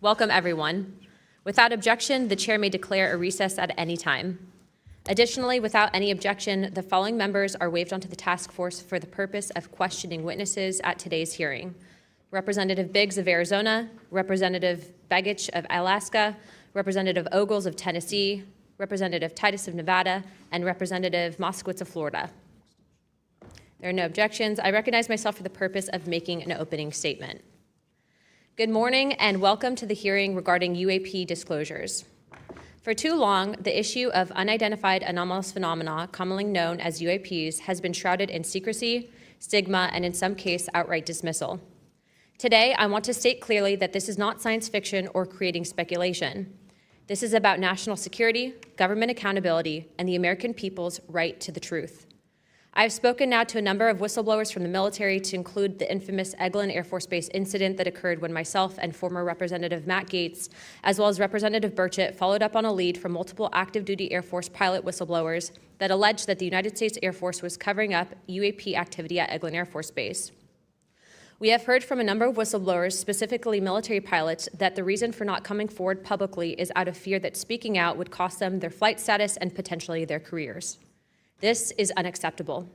Welcome, everyone. Without objection, the chair may declare a recess at any time. Additionally, without any objection, the following members are waived onto the task force for the purpose of questioning witnesses at today's hearing: Representative Biggs of Arizona, Representative Begich of Alaska, Representative Ogles of Tennessee, Representative Titus of Nevada, and Representative Moskowitz of Florida. There are no objections. I recognize myself for the purpose of making an opening statement. Good morning and welcome to the hearing regarding UAP disclosures. For too long, the issue of unidentified anomalous phenomena, commonly known as UAPs, has been shrouded in secrecy, stigma, and in some cases, outright dismissal. Today, I want to state clearly that this is not science fiction or creating speculation. This is about national security, government accountability, and the American people's right to the truth. I have spoken now to a number of whistleblowers from the military, to include the infamous Eglin Air Force Base incident that occurred when myself and former Representative Matt Gaetz, as well as Representative Burchett, followed up on a lead from multiple active duty Air Force pilot whistleblowers that alleged that the United States Air Force was covering up UAP activity at Eglin Air Force Base. We have heard from a number of whistleblowers, specifically military pilots, that the reason for not coming forward publicly is out of fear that speaking out would cost them their flight status and potentially their careers. This is unacceptable.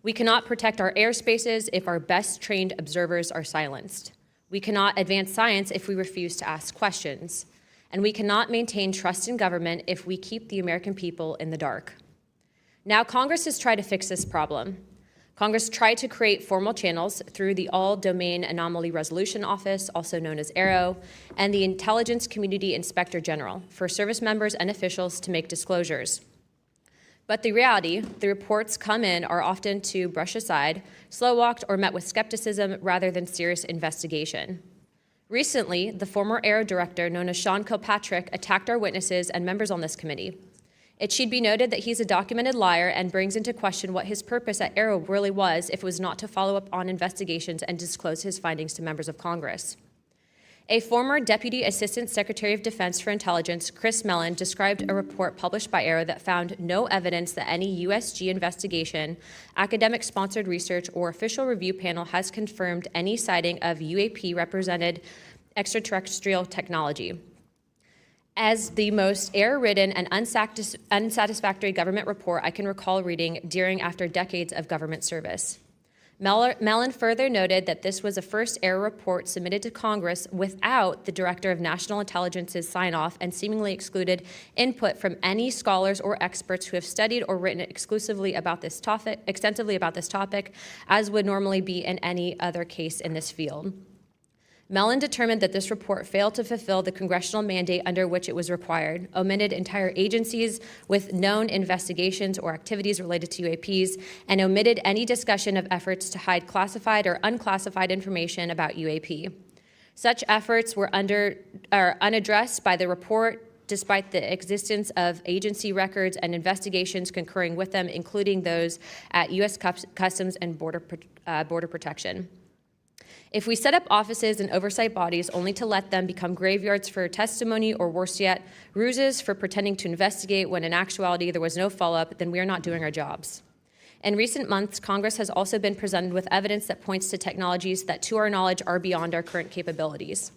We cannot protect our airspaces if our best trained observers are silenced. We cannot advance science if we refuse to ask questions. And we cannot maintain trust in government if we keep the American people in the dark. Now, Congress has tried to fix this problem. Congress tried to create formal channels through the All-Domain Anomaly Resolution Office, also known as AARO, and the Intelligence Community Inspector General for service members and officials to make disclosures. But the reality, the reports come in are often to brush aside, slow-walked, or met with skepticism rather than serious investigation. Recently, the former AARO director, known as Sean Kilpatrick, attacked our witnesses and members on this committee. It should be noted that he's a documented liar and brings into question what his purpose at AARO really was if it was not to follow up on investigations and disclose his findings to members of Congress. A former Deputy Assistant Secretary of Defense for Intelligence, Chris Mellon, described a report published by AARO that found no evidence that any USG investigation, academic-sponsored research, or official review panel has confirmed any sighting of UAP-represented extraterrestrial technology. As the most error-ridden and unsatisfactory government report I can recall reading during after decades of government service. Mellon further noted that this was a first error report submitted to Congress without the Director of National Intelligence's sign-off, and seemingly excluded input from any scholars or experts who have studied or written extensively about this topic, as would normally be in any other case in this field. Mellon determined that this report failed to fulfill the congressional mandate under which it was required, omitted entire agencies with known investigations or activities related to UAPs, and omitted any discussion of efforts to hide classified or unclassified information about UAP. Such efforts were unaddressed by the report, despite the existence of agency records and investigations concurring with them, including those at U.S. Customs and Border Protection. If we set up offices and oversight bodies only to let them become graveyards for testimony, or worse yet, ruses for pretending to investigate when in actuality there was no follow-up, then we are not doing our jobs. In recent months, Congress has also been presented with evidence that points to technologies that, to our knowledge, are beyond our current capabilities.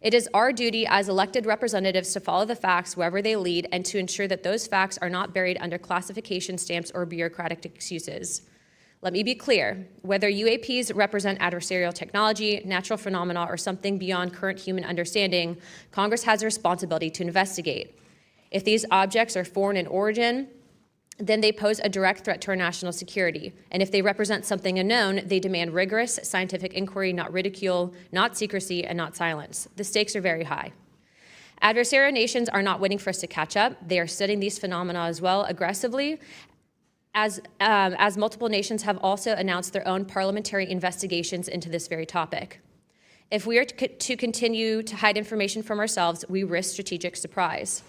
It is our duty as elected representatives to follow the facts wherever they lead and to ensure that those facts are not buried under classification stamps or bureaucratic excuses. Let me be clear, whether UAPs represent adversarial technology, natural phenomena, or something beyond current human understanding, Congress has a responsibility to investigate. If these objects are foreign in origin, then they pose a direct threat to our national security. And if they represent something unknown, they demand rigorous scientific inquiry, not ridicule, not secrecy, and not silence. The stakes are very high. Adversarial nations are not waiting for us to catch up. They are studying these phenomena as well aggressively, as multiple nations have also announced their own parliamentary investigations into this very topic. If we are to continue to hide information from ourselves, we risk strategic surprise.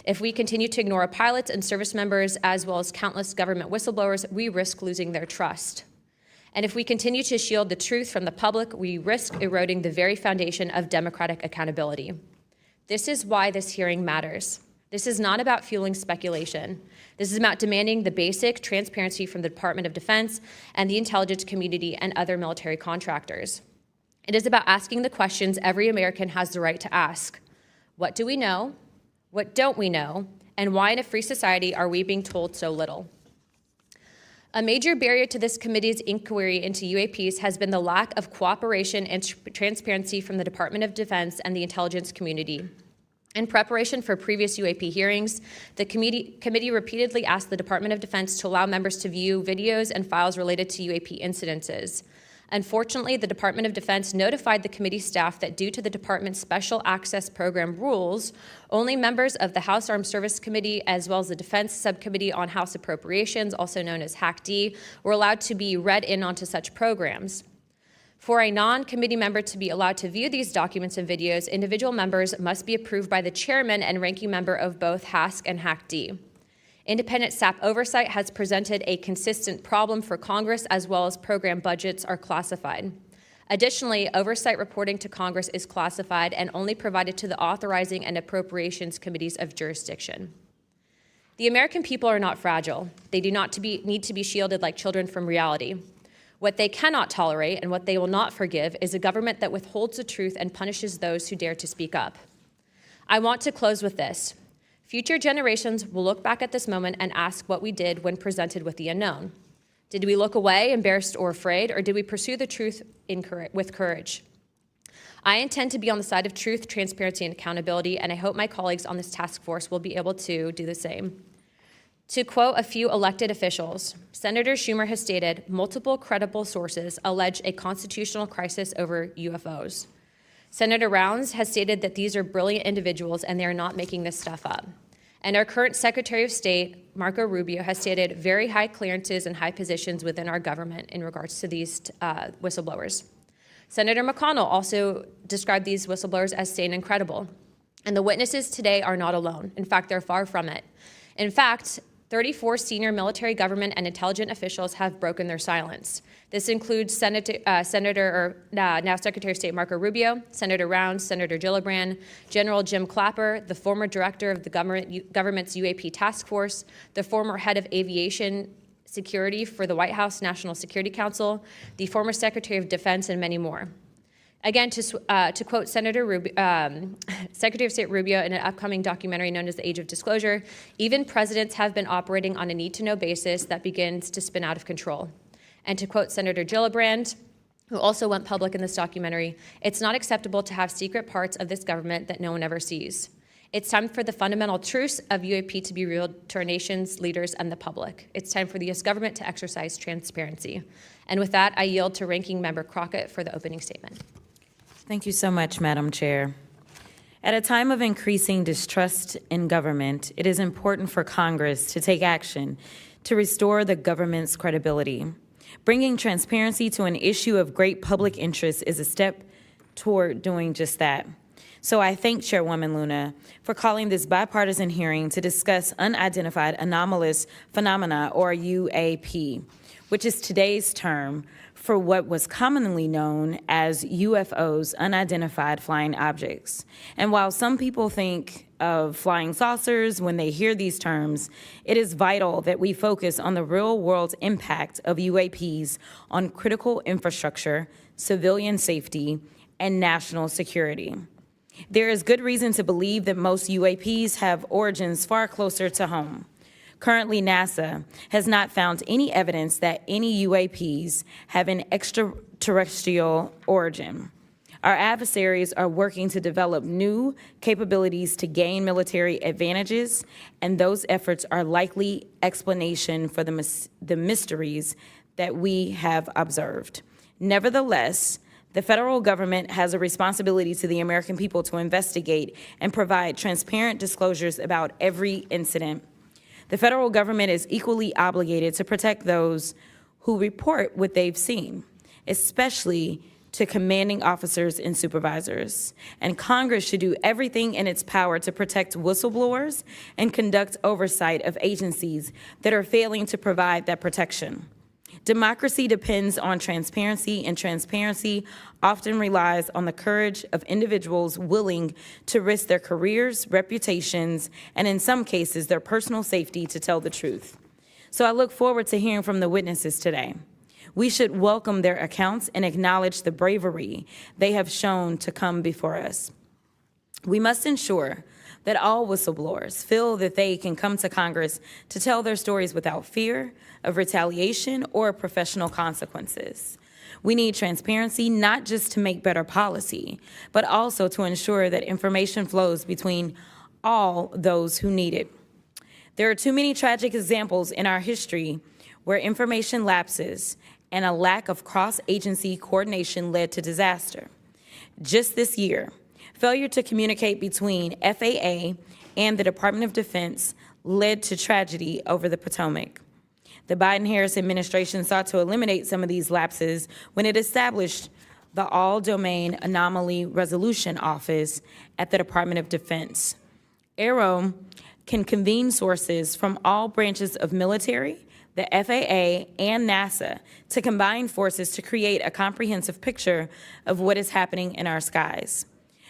If we continue to ignore our pilots and service members, as well as countless government whistleblowers, we risk losing their trust. And if we continue to shield the truth from the public, we risk eroding the very foundation of democratic accountability. This is why this hearing matters. This is not about fueling speculation. This is about demanding the basic transparency from the Department of Defense and the intelligence community and other military contractors. It is about asking the questions every American has the right to ask. What do we know? What don't we know? And why in a free society are we being told so little? A major barrier to this committee's inquiry into UAPs has been the lack of cooperation and transparency from the Department of Defense and the intelligence community. In preparation for previous UAP hearings, the committee repeatedly asked the Department of Defense to allow members to view videos and files related to UAP incidences. Unfortunately, the Department of Defense notified the committee staff that due to the department's special access program rules, only members of the House Armed Service Committee, as well as the Defense Subcommittee on House Appropriations, also known as HAC-D, were allowed to be read in onto such programs. For a non-committee member to be allowed to view these documents and videos, individual members must be approved by the chairman and ranking member of both HASC and HAC-D. Independent Sept oversight has presented a consistent problem for Congress, as well as program budgets are classified. Additionally, oversight reporting to Congress is classified and only provided to the authorizing and appropriations committees of jurisdiction. The American people are not fragile. They do not need to be shielded like children from reality. What they cannot tolerate and what they will not forgive is a government that withholds the truth and punishes those who dare to speak up. I want to close with this. Future generations will look back at this moment and ask what we did when presented with the unknown. Did we look away, embarrassed or afraid, or did we pursue the truth with courage? I intend to be on the side of truth, transparency, and accountability, and I hope my colleagues on this task force will be able to do the same. To quote a few elected officials, Senator Schumer has stated, multiple credible sources allege a constitutional crisis over UFOs. Senator Rounds has stated that these are brilliant individuals and they are not making this stuff up. And our current Secretary of State, Marco Rubio, has stated very high clearances and high positions within our government in regards to these whistleblowers. Senator McConnell also described these whistleblowers as sane and credible. And the witnesses today are not alone. In fact, they're far from it. In fact, 34 senior military, government, and intelligence officials have broken their silence. This includes now Secretary of State Marco Rubio, Senator Rounds, Senator Gillibrand, General Jim Clapper, the former director of the government's UAP task force, the former head of aviation security for the White House National Security Council, the former Secretary of Defense, and many more. Again, to quote Secretary of State Rubio in an upcoming documentary known as The Age of Disclosure, even presidents have been operating on a need-to-know basis that begins to spin out of control. And to quote Senator Gillibrand, who also went public in this documentary, it's not acceptable to have secret parts of this government that no one ever sees. It's time for the fundamental truths of UAP to be revealed to our nation's leaders and the public. It's time for the U.S. government to exercise transparency. And with that, I yield to Ranking Member Crockett for the opening statement. Thank you so much, Madam Chair. At a time of increasing distrust in government, it is important for Congress to take action to restore the government's credibility. Bringing transparency to an issue of great public interest is a step toward doing just that. So I thank Chairwoman Luna for calling this bipartisan hearing to discuss unidentified anomalous phenomena, or UAP, which is today's term for what was commonly known as UFOs, unidentified flying objects. And while some people think of flying saucers when they hear these terms, it is vital that we focus on the real-world impact of UAPs on critical infrastructure, civilian safety, and national security. There is good reason to believe that most UAPs have origins far closer to home. Currently, NASA has not found any evidence that any UAPs have an extraterrestrial origin. Our adversaries are working to develop new capabilities to gain military advantages, and those efforts are likely explanation for the mysteries that we have observed. Nevertheless, the federal government has a responsibility to the American people to investigate and provide transparent disclosures about every incident. The federal government is equally obligated to protect those who report what they've seen, especially to commanding officers and supervisors. And Congress should do everything in its power to protect whistleblowers and conduct oversight of agencies that are failing to provide that protection. Democracy depends on transparency, and transparency often relies on the courage of individuals willing to risk their careers, reputations, and in some cases, their personal safety to tell the truth. So I look forward to hearing from the witnesses today. We should welcome their accounts and acknowledge the bravery they have shown to come before us. We must ensure that all whistleblowers feel that they can come to Congress to tell their stories without fear of retaliation or professional consequences. We need transparency not just to make better policy, but also to ensure that information flows between all those who need it. There are too many tragic examples in our history where information lapses and a lack of cross-agency coordination led to disaster. Just this year, failure to communicate between FAA and the Department of Defense led to tragedy over the Potomac. The Biden-Harris administration sought to eliminate some of these lapses when it established the All-Domain Anomaly Resolution Office at the Department of Defense. AARO can convene sources from all branches of military, the FAA, and NASA to combine forces to create a comprehensive picture of what is happening in our skies.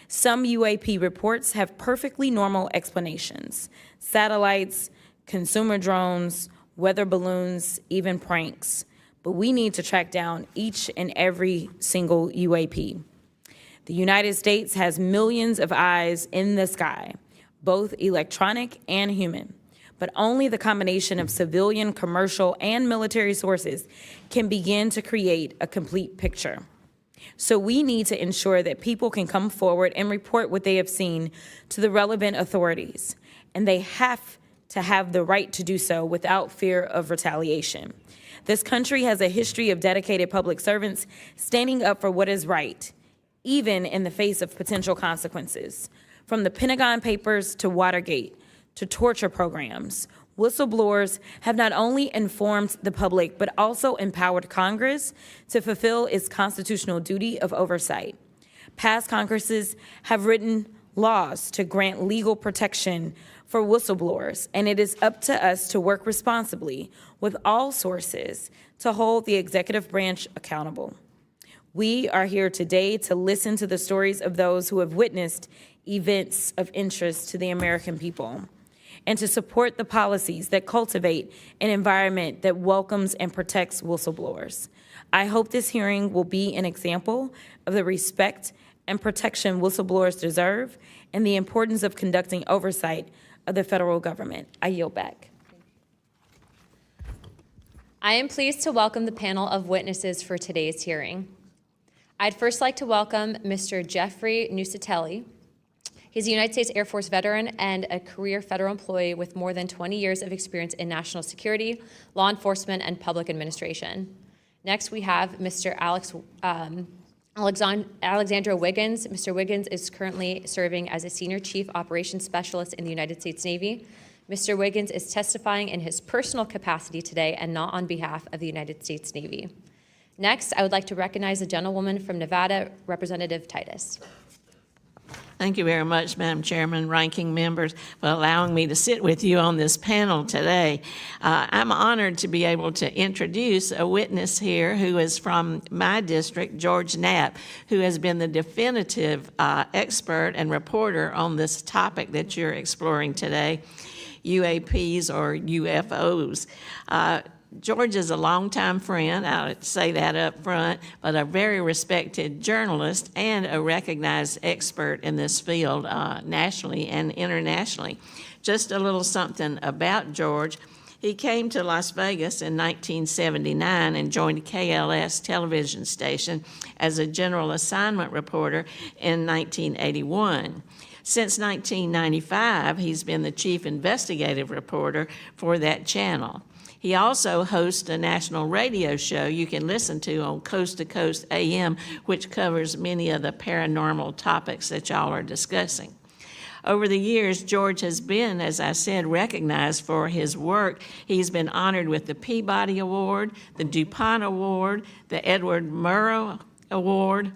Some UAP reports have perfectly normal explanations: satellites, consumer drones, weather balloons, even pranks. But we need to track down each and every single UAP. The United States has millions of eyes in the sky, both electronic and human. But only the combination of civilian, commercial, and military sources can begin to create a complete picture. So we need to ensure that people can come forward and report what they have seen to the relevant authorities, and they have to have the right to do so without fear of retaliation. This country has a history of dedicated public servants standing up for what is right, even in the face of potential consequences. From the Pentagon Papers to Watergate to torture programs, whistleblowers have not only informed the public, but also empowered Congress to fulfill its constitutional duty of oversight. Past Congresses have written laws to grant legal protection for whistleblowers, and it is up to us to work responsibly with all sources to hold the executive branch accountable. We are here today to listen to the stories of those who have witnessed events of interest to the American people, and to support the policies that cultivate an environment that welcomes and protects whistleblowers. I hope this hearing will be an example of the respect and protection whistleblowers deserve and the importance of conducting oversight of the federal government. I yield back. I am pleased to welcome the panel of witnesses for today's hearing. I'd first like to welcome Mr. Jeffrey Nuccetelli. He's a United States Air Force veteran and a career federal employee with more than 20 years of experience in national security, law enforcement, and public administration. Next, we have Mr. Alexandro Wiggins. Mr. Wiggins is currently serving as a Senior Chief Operations Specialist in the United States Navy. Mr. Wiggins is testifying in his personal capacity today and not on behalf of the United States Navy. Next, I would like to recognize the gentlewoman from Nevada, Representative Titus. Thank you very much, Madam Chairman, ranking members, for allowing me to sit with you on this panel today. I'm honored to be able to introduce a witness here who is from my district, George Knapp, who has been the definitive expert and reporter on this topic that you're exploring today, UAPs or UFOs. George is a longtime friend, I'll say that up front, but a very respected journalist and a recognized expert in this field nationally and internationally. Just a little something about George. He came to Las Vegas in 1979 and joined KLS television station as a general assignment reporter in 1981. Since 1995, he's been the chief investigative reporter for that channel. He also hosts a national radio show you can listen to on Coast to Coast AM, which covers many of the paranormal topics that y'all are discussing. Over the years, George has been, as I said, recognized for his work. He's been honored with the Peabody Award, the DuPont Award, the Edward Murrow Award,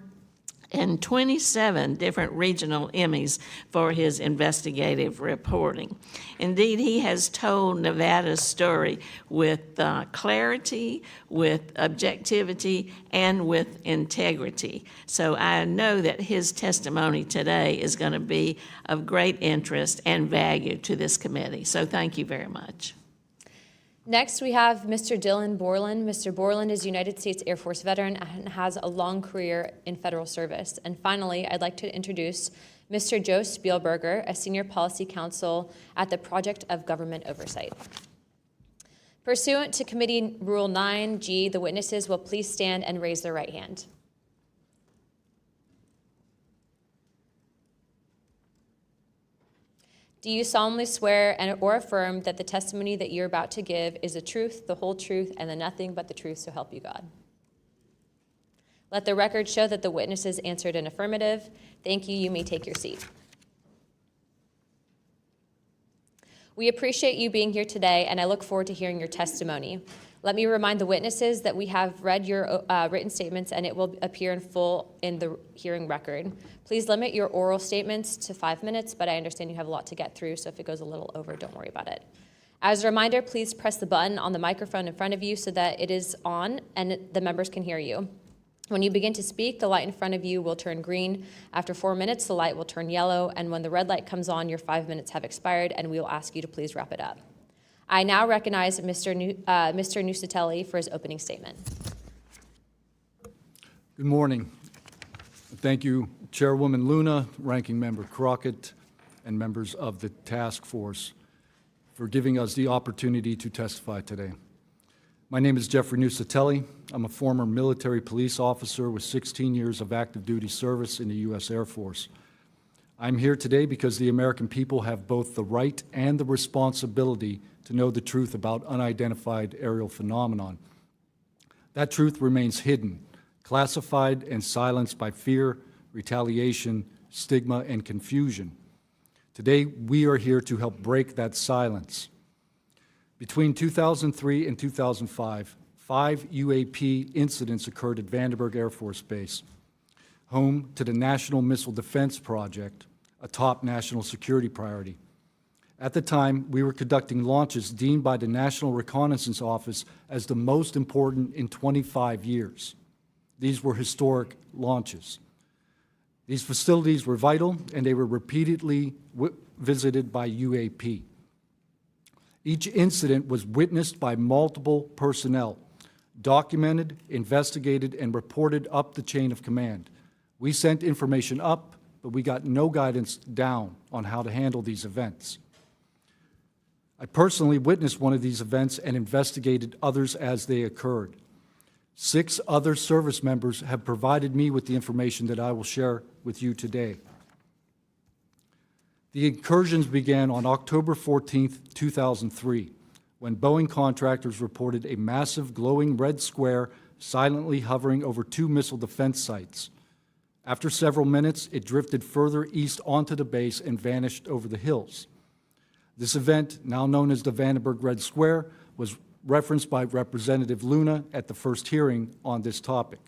and 27 different regional Emmys for his investigative reporting. Indeed, he has told Nevada's story with clarity, with objectivity, and with integrity. So I know that his testimony today is going to be of great interest and value to this committee. So thank you very much. Next, we have Mr. Dylan Borland. Mr. Borland is a United States Air Force veteran and has a long career in federal service. And finally, I'd like to introduce Mr. Joe Spielberger, a senior policy counsel at the Project of Government Oversight. Pursuant to Committee Rule 9G, the witnesses will please stand and raise their right hand. Do you solemnly swear or affirm that the testimony that you're about to give is the truth, the whole truth, and the nothing but the truth, so help you God? Let the record show that the witnesses answered an affirmative. Thank you. You may take your seat. We appreciate you being here today, and I look forward to hearing your testimony. Let me remind the witnesses that we have read your written statements, and it will appear in full in the hearing record. Please limit your oral statements to 5 minutes, but I understand you have a lot to get through, so if it goes a little over, don't worry about it. As a reminder, please press the button on the microphone in front of you so that it is on and the members can hear you. When you begin to speak, the light in front of you will turn green. After 4 minutes, the light will turn yellow, and when the red light comes on, your 5 minutes have expired, and we will ask you to please wrap it up. I now recognize Mr. Nucatelli for his opening statement. Good morning. Thank you, Chairwoman Luna, Ranking Member Crockett, and members of the task force for giving us the opportunity to testify today. My name is Jeffrey Nuccetelli. I'm a former military police officer with 16 years of active duty service in the U.S. Air Force. I'm here today because the American people have both the right and the responsibility to know the truth about unidentified aerial phenomenon. That truth remains hidden, classified and silenced by fear, retaliation, stigma, and confusion. Today, we are here to help break that silence. Between 2003 and 2005, 5 UAP incidents occurred at Vandenberg Air Force Base, home to the National Missile Defense Project, a top national security priority. At the time, we were conducting launches deemed by the National Reconnaissance Office as the most important in 25 years. These were historic launches. These facilities were vital, and they were repeatedly visited by UAP. Each incident was witnessed by multiple personnel, documented, investigated, and reported up the chain of command. We sent information up, but we got no guidance down on how to handle these events. I personally witnessed one of these events and investigated others as they occurred. 6 other service members have provided me with the information that I will share with you today. The incursions began on October 14, 2003, when Boeing contractors reported a massive glowing red square silently hovering over 2 missile defense sites. After several minutes, it drifted further east onto the base and vanished over the hills. This event, now known as the Vandenberg Red Square, was referenced by Representative Luna at the first hearing on this topic.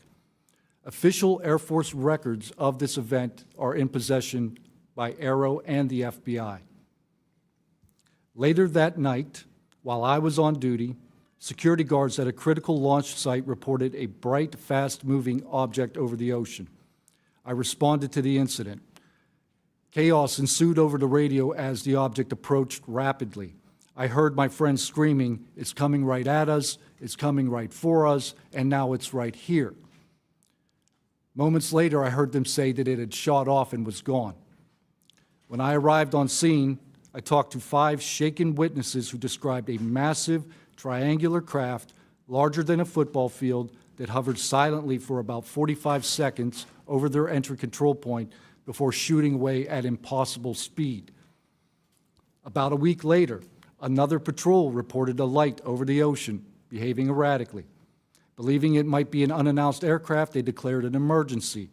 Official Air Force records of this event are in possession by Aero and the FBI. Later that night, while I was on duty, security guards at a critical launch site reported a bright, fast-moving object over the ocean. I responded to the incident. Chaos ensued over the radio as the object approached rapidly. I heard my friends screaming, "It's coming right at us, it's coming right for us, and now it's right here." Moments later, I heard them say that it had shot off and was gone. When I arrived on scene, I talked to 5 shaken witnesses who described a massive triangular craft larger than a football field that hovered silently for about 45 seconds over their entry control point before shooting away at impossible speed. About a week later, another patrol reported a light over the ocean, behaving erratically. Believing it might be an unannounced aircraft, they declared an emergency,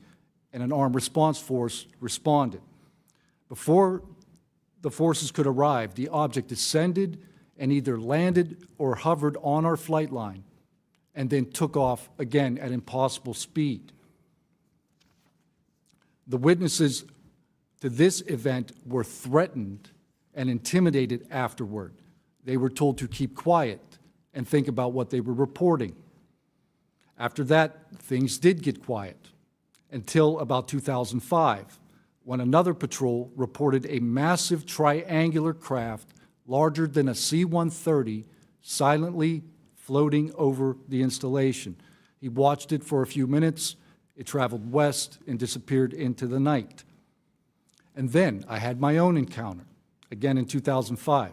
and an armed response force responded. Before the forces could arrive, the object descended and either landed or hovered on our flight line, and then took off again at impossible speed. The witnesses to this event were threatened and intimidated afterward. They were told to keep quiet and think about what they were reporting. After that, things did get quiet until about 2005, when another patrol reported a massive triangular craft larger than a C-130 silently floating over the installation. He watched it for a few minutes. It traveled west and disappeared into the night. And then I had my own encounter, again in 2005.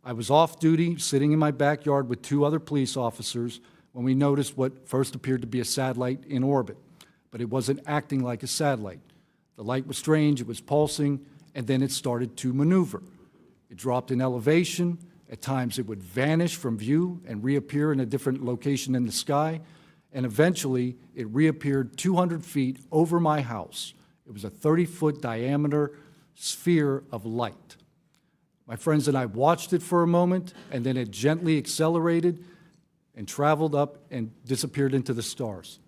I was off duty, sitting in my backyard with 2 other police officers when we noticed what first appeared to be a satellite in orbit, but it wasn't acting like a satellite. The light was strange, it was pulsing, and then it started to maneuver. It dropped in elevation. At times it would vanish from view and reappear in a different location in the sky, and eventually it reappeared 200 feet over my house. It was a 30-foot diameter sphere of light. My friends and I watched it for a moment, and then it gently accelerated and traveled up and disappeared into the stars.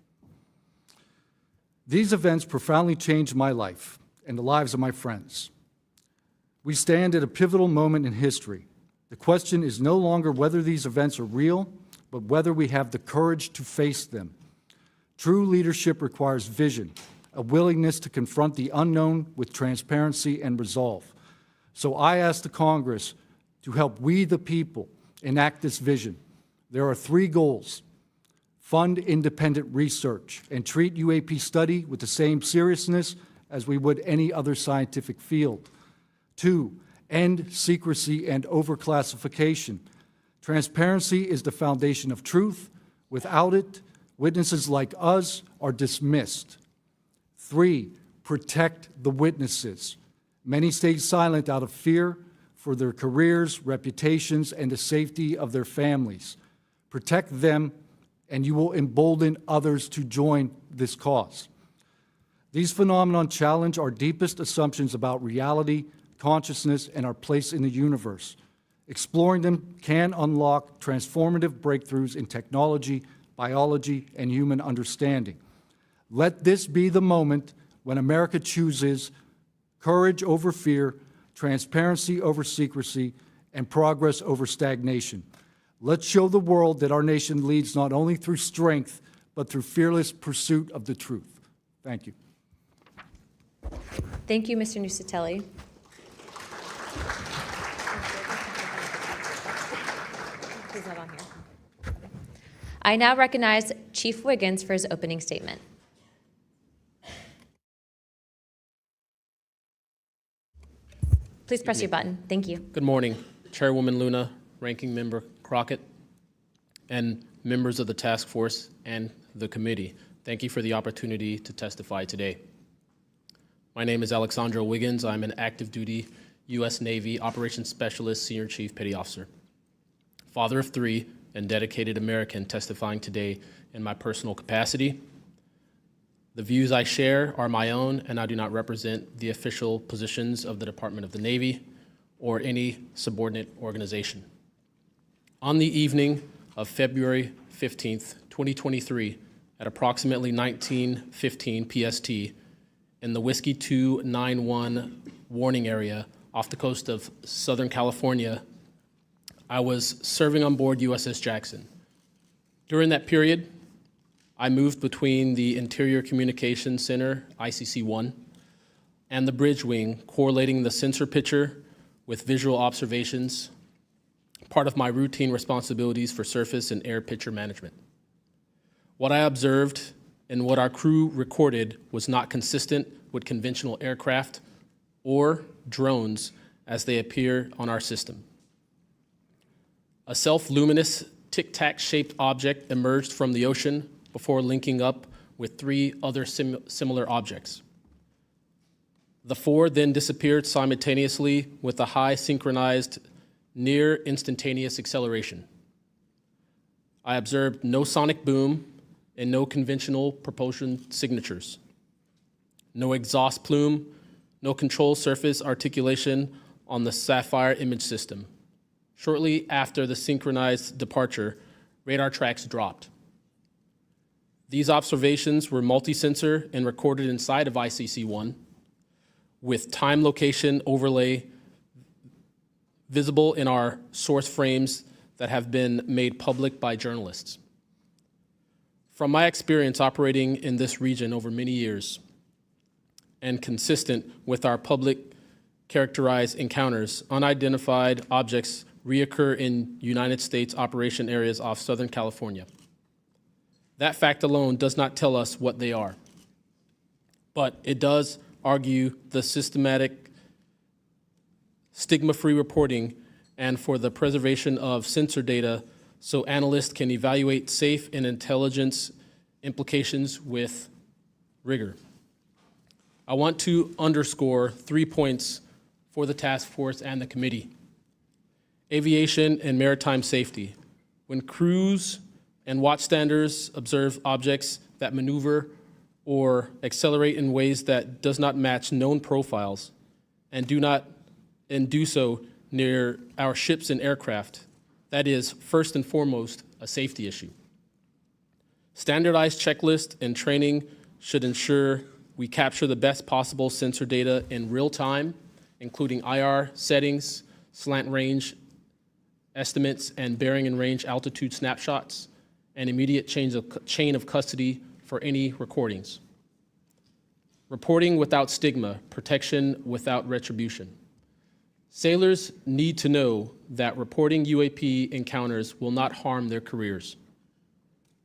These events profoundly changed my life and the lives of my friends. We stand at a pivotal moment in history. The question is no longer whether these events are real, but whether we have the courage to face them. True leadership requires vision, a willingness to confront the unknown with transparency and resolve. So I ask the Congress to help we, the people, enact this vision. There are 3 goals. Fund independent research and treat UAP study with the same seriousness as we would any other scientific field. 2, end secrecy and overclassification. Transparency is the foundation of truth. Without it, witnesses like us are dismissed. 3, protect the witnesses. Many stayed silent out of fear for their careers, reputations, and the safety of their families. Protect them, and you will embolden others to join this cause. These phenomena challenge our deepest assumptions about reality, consciousness, and our place in the universe. Exploring them can unlock transformative breakthroughs in technology, biology, and human understanding. Let this be the moment when America chooses courage over fear, transparency over secrecy, and progress over stagnation. Let's show the world that our nation leads not only through strength, but through fearless pursuit of the truth. Thank you. Thank you, Mr. Nucatelli. He's not on here. I now recognize Chief Wiggins for his opening statement. Please press your button. Thank you. Good morning, Chairwoman Luna, Ranking Member Crockett, and members of the task force and the committee. Thank you for the opportunity to testify today. My name is Alexandro Wiggins. I'm an active duty U.S. Navy Operations Specialist, Senior Chief Petty Officer, father of 3, and dedicated American testifying today in my personal capacity. The views I share are my own, and I do not represent the official positions of the Department of the Navy or any subordinate organization. On the evening of February 15th, 2023, at approximately 19:15 PST, in the Whiskey 291 warning area off the coast of Southern California, I was serving on board USS Jackson. During that period, I moved between the Interior Communications Center, ICC-1, and the bridge wing, correlating the sensor picture with visual observations, part of my routine responsibilities for surface and air picture management. What I observed and what our crew recorded was not consistent with conventional aircraft or drones as they appear on our system. A self-luminous tic-tac-shaped object emerged from the ocean before linking up with 3 other similar objects. The 4 then disappeared simultaneously with a high synchronized, near instantaneous acceleration. I observed no sonic boom and no conventional propulsion signatures, no exhaust plume, no control surface articulation on the Sapphire image system. Shortly after the synchronized departure, radar tracks dropped. These observations were multi-sensor and recorded inside of ICC-1 with time location overlay visible in our source frames that have been made public by journalists. From my experience operating in this region over many years and consistent with our public characterized encounters, unidentified objects reoccur in United States operation areas off Southern California. That fact alone does not tell us what they are, but it does argue the systematic stigma-free reporting and for the preservation of sensor data so analysts can evaluate safe and intelligence implications with rigor. I want to underscore 3 points for the task force and the committee. Aviation and maritime safety. When crews and watchstanders observe objects that maneuver or accelerate in ways that does not match known profiles and do so near our ships and aircraft, that is first and foremost a safety issue. Standardized checklists and training should ensure we capture the best possible sensor data in real time, including IR settings, slant range estimates, and bearing and range altitude snapshots, and immediate chain of custody for any recordings. Reporting without stigma, protection without retribution. Sailors need to know that reporting UAP encounters will not harm their careers.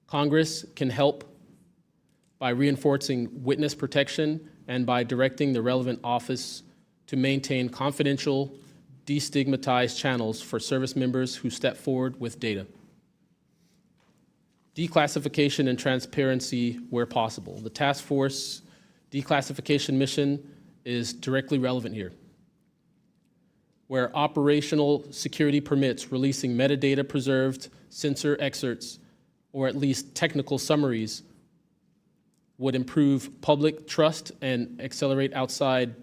Congress can help by reinforcing witness protection and by directing the relevant office to maintain confidential, destigmatized channels for service members who step forward with data. Declassification and transparency where possible. The task force declassification mission is directly relevant here. Where operational security permits releasing metadata preserved sensor excerpts or at least technical summaries would improve public trust and accelerate outside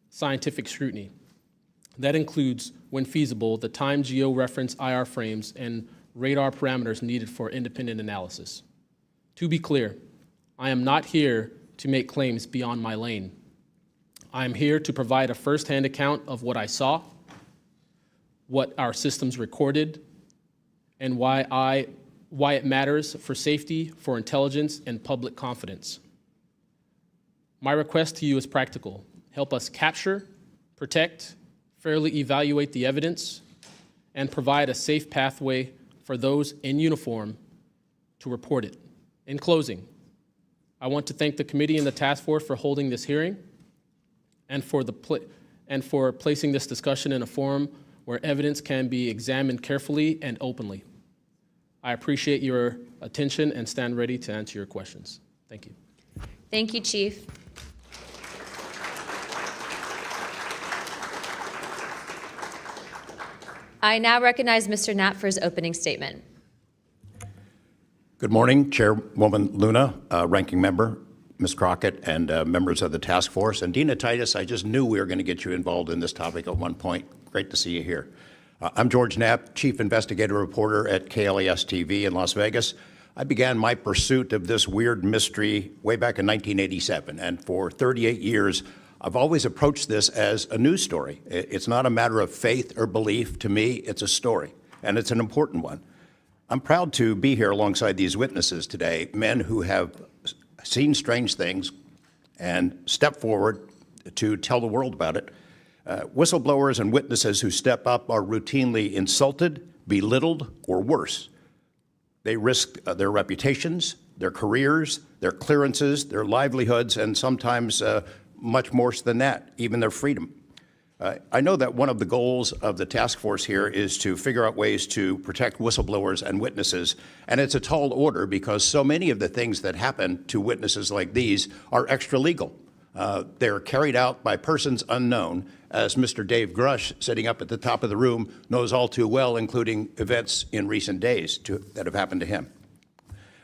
scientific scrutiny. That includes, when feasible, the time geo-reference IR frames and radar parameters needed for independent analysis. To be clear, I am not here to make claims beyond my lane. I am here to provide a firsthand account of what I saw, what our systems recorded, and why it matters for safety, for intelligence, and public confidence. My request to you is practical. Help us capture, protect, fairly evaluate the evidence, and provide a safe pathway for those in uniform to report it. In closing, I want to thank the committee and the task force for holding this hearing and for placing this discussion in a forum where evidence can be examined carefully and openly. I appreciate your attention and stand ready to answer your questions. Thank you. Thank you, Chief. I now recognize Mr. Knapp for his opening statement. Good morning, Chairwoman Luna, Ranking Member, Ms. Crockett, and members of the task force. And Dina Titus, I just knew we were going to get you involved in this topic at one point. Great to see you here. I'm George Knapp, Chief Investigative Reporter at KLES TV in Las Vegas. I began my pursuit of this weird mystery way back in 1987, and for 38 years, I've always approached this as a news story. It's not a matter of faith or belief. To me, it's a story, and it's an important one. I'm proud to be here alongside these witnesses today, men who have seen strange things and stepped forward to tell the world about it. Whistleblowers and witnesses who step up are routinely insulted, belittled, or worse. They risk their reputations, their careers, their clearances, their livelihoods, and sometimes much more than that, even their freedom. I know that one of the goals of the task force here is to figure out ways to protect whistleblowers and witnesses, and it's a tall order because so many of the things that happen to witnesses like these are extra legal. They're carried out by persons unknown, as Mr. Dave Grush, sitting up at the top of the room, knows all too well, including events in recent days that have happened to him.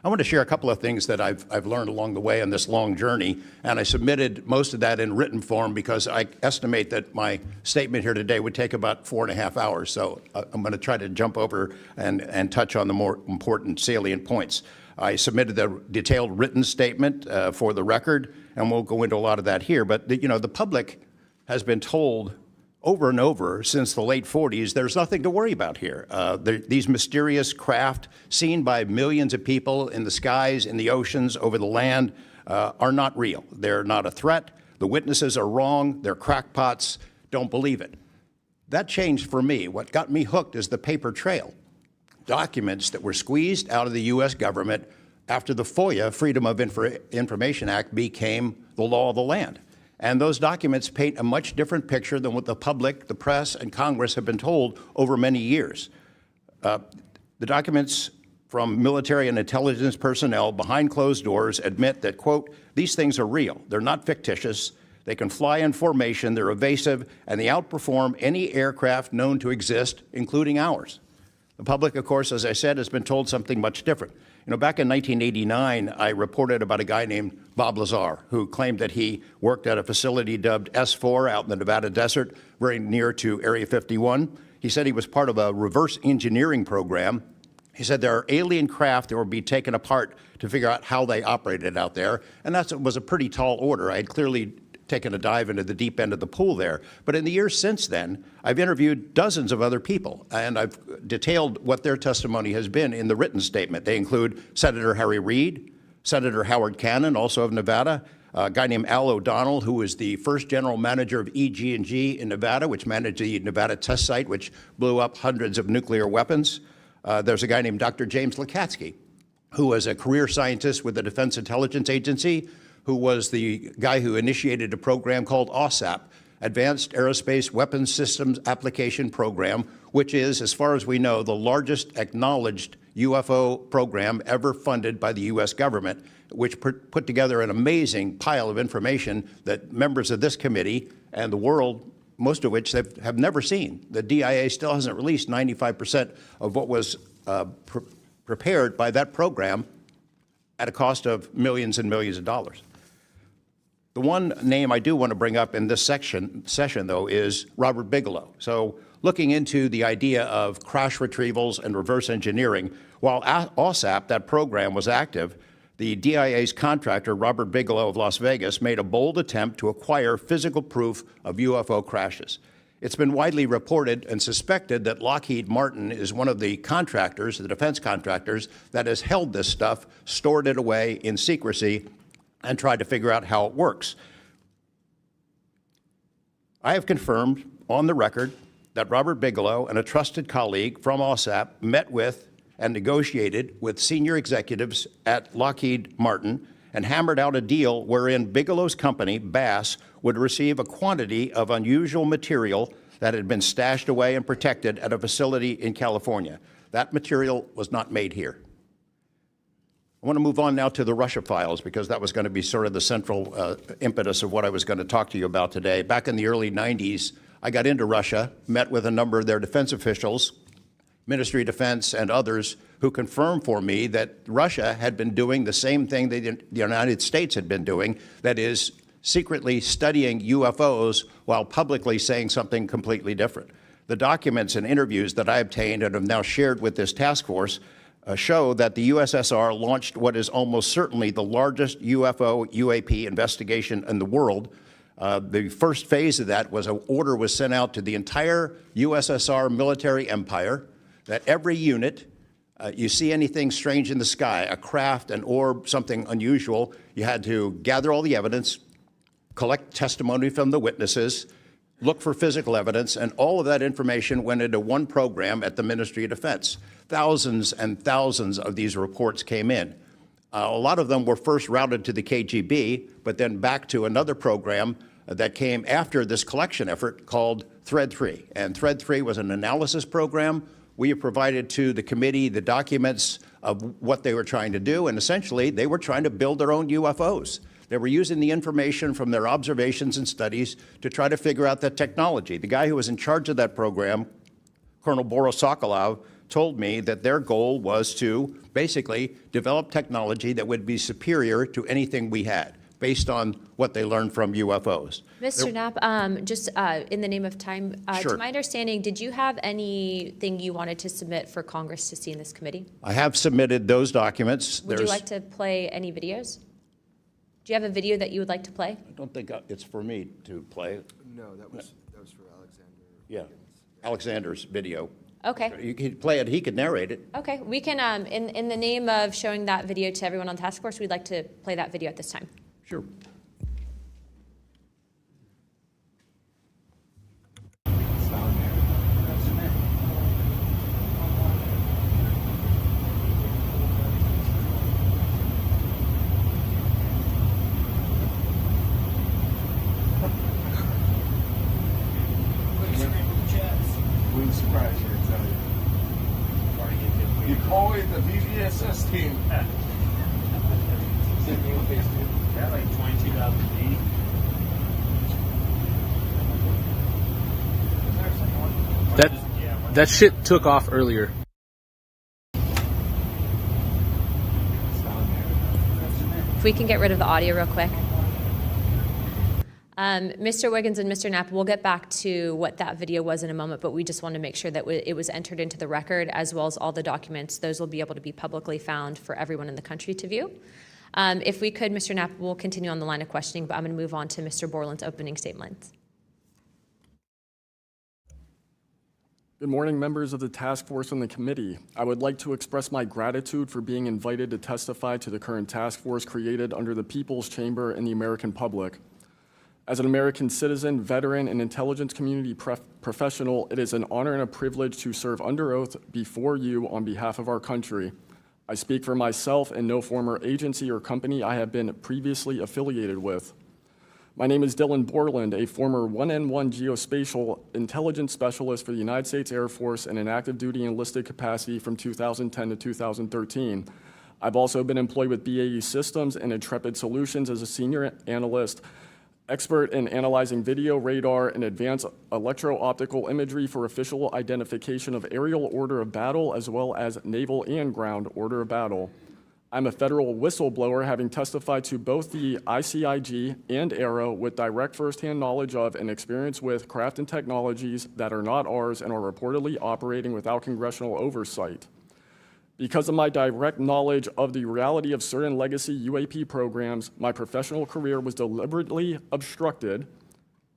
I want to share a couple of things that I've learned along the way on this long journey, and I submitted most of that in written form because I estimate that my statement here today would take about 4.5 hours, so I'm going to try to jump over and touch on the more important salient points. I submitted a detailed written statement for the record, and we'll go into a lot of that here, but the public has been told over and over since the late 40s, there's nothing to worry about here. These mysterious craft seen by millions of people in the skies, in the oceans, over the land are not real. They're not a threat. The witnesses are wrong. They're crackpots. Don't believe it. that changed for me. What got me hooked is the paper trail. Documents that were squeezed out of the U.S. government after the FOIA, Freedom of Information Act, became the law of the land. And those documents paint a much different picture than what the public, the press, and Congress have been told over many years. The documents from military and intelligence personnel behind closed doors admit that, quote, these things are real. They're not fictitious. They can fly in formation, they're evasive, and they outperform any aircraft known to exist, including ours. The public, of course, as I said, has been told something much different. You know, back in 1989, I reported about a guy named Bob Lazar, who claimed that he worked at a facility dubbed S4 out in the Nevada desert, very near to Area 51. He said he was part of a reverse engineering program. He said there are alien craft that will be taken apart to figure out how they operated out there, and that was a pretty tall order. I had clearly taken a dive into the deep end of the pool there. But in the years since then, I've interviewed dozens of other people, and I've detailed what their testimony has been in the written statement. They include Senator Harry Reid, Senator Howard Cannon, also of Nevada, a guy named Al O'Donnell, who was the first general manager of EG&G in Nevada, which managed the Nevada test site, which blew up hundreds of nuclear weapons. There's a guy named Dr. James Lakatsky, who was a career scientist with the Defense Intelligence Agency, who was the guy who initiated a program called OSAP, Advanced Aerospace Weapons Systems Application Program, which is, as far as we know, the largest acknowledged UFO program ever funded by the U.S. government, which put together an amazing pile of information that members of this committee and the world, most of which they have never seen. The DIA still hasn't released 95% of what was prepared by that program at a cost of millions and millions of dollars. The one name I do want to bring up in this session, though, is Robert Bigelow. So looking into the idea of crash retrievals and reverse engineering, while OSAP, that program, was active, the DIA's contractor, Robert Bigelow of Las Vegas, made a bold attempt to acquire physical proof of UFO crashes. It's been widely reported and suspected that Lockheed Martin is one of the contractors, the defense contractors, that has held this stuff, stored it away in secrecy, and tried to figure out how it works. I have confirmed on the record that Robert Bigelow and a trusted colleague from OSAP met with and negotiated with senior executives at Lockheed Martin and hammered out a deal wherein Bigelow's company, Bass, would receive a quantity of unusual material that had been stashed away and protected at a facility in California. That material was not made here. I want to move on now to the Russia files, because that was going to be sort of the central impetus of what I was going to talk to you about today. Back in the early 90s, I got into Russia, met with a number of their defense officials, Ministry of Defense and others, who confirmed for me that Russia had been doing the same thing that the United States had been doing, that is, secretly studying UFOs while publicly saying something completely different. The documents and interviews that I obtained and have now shared with this task force show that the USSR launched what is almost certainly the largest UFO UAP investigation in the world. The first phase of that was an order was sent out to the entire USSR military empire that every unit, you see anything strange in the sky, a craft, an orb, something unusual, you had to gather all the evidence, collect testimony from the witnesses, look for physical evidence, and all of that information went into one program at the Ministry of Defense. Thousands and thousands of these reports came in. A lot of them were first routed to the KGB, but then back to another program that came after this collection effort called Thread 3. And Thread 3 was an analysis program. We have provided to the committee the documents of what they were trying to do, and essentially they were trying to build their own UFOs. They were using the information from their observations and studies to try to figure out that technology. The guy who was in charge of that program, Colonel Boris Sokolov, told me that their goal was to basically develop technology that would be superior to anything we had, based on what they learned from UFOs. Mr. Knapp, just in the name of time, Sure. to my understanding, did you have anything you wanted to submit for Congress to see in this committee? I have submitted those documents. Would you like to play any videos? Do you have a video that you would like to play? I don't think it's for me to play. No, that was for Alexander. Yeah, Alexander's video. Okay. You could play it, he could narrate it. Okay, we can, in the name of showing that video to everyone on task force, we'd like to play that video at this time. Sure. crash here, I tell you. You call it the VVSS team. Yeah, like 22,000 feet. That shit took off earlier. If we can get rid of the audio real quick. Mr. Wiggins and Mr. Knapp, we'll get back to what that video was in a moment, but we just want to make sure that it was entered into the record, as well as all the documents. Those will be able to be publicly found for everyone in the country to view. If we could, Mr. Knapp, we'll continue on the line of questioning, but I'm going to move on to Mr. Borland's opening statement. Good morning, members of the task force and the committee. I would like to express my gratitude for being invited to testify to the current task force created under the People's Chamber and the American public. As an American citizen, veteran, and intelligence community professional, it is an honor and a privilege to serve under oath before you on behalf of our country. I speak for myself and no former agency or company I have been previously affiliated with. My name is Dylan Borland, a former 1N1 geospatial intelligence specialist for the United States Air Force in an active duty enlisted capacity from 2010 to 2013. I've also been employed with BAE Systems and Intrepid Solutions as a senior analyst, expert in analyzing video, radar, and advanced electro-optical imagery for official identification of aerial order of battle, as well as naval and ground order of battle. I'm a federal whistleblower, having testified to both the ICIG and ARROW with direct firsthand knowledge of and experience with craft and technologies that are not ours and are reportedly operating without congressional oversight. Because of my direct knowledge of the reality of certain legacy UAP programs, my professional career was deliberately obstructed,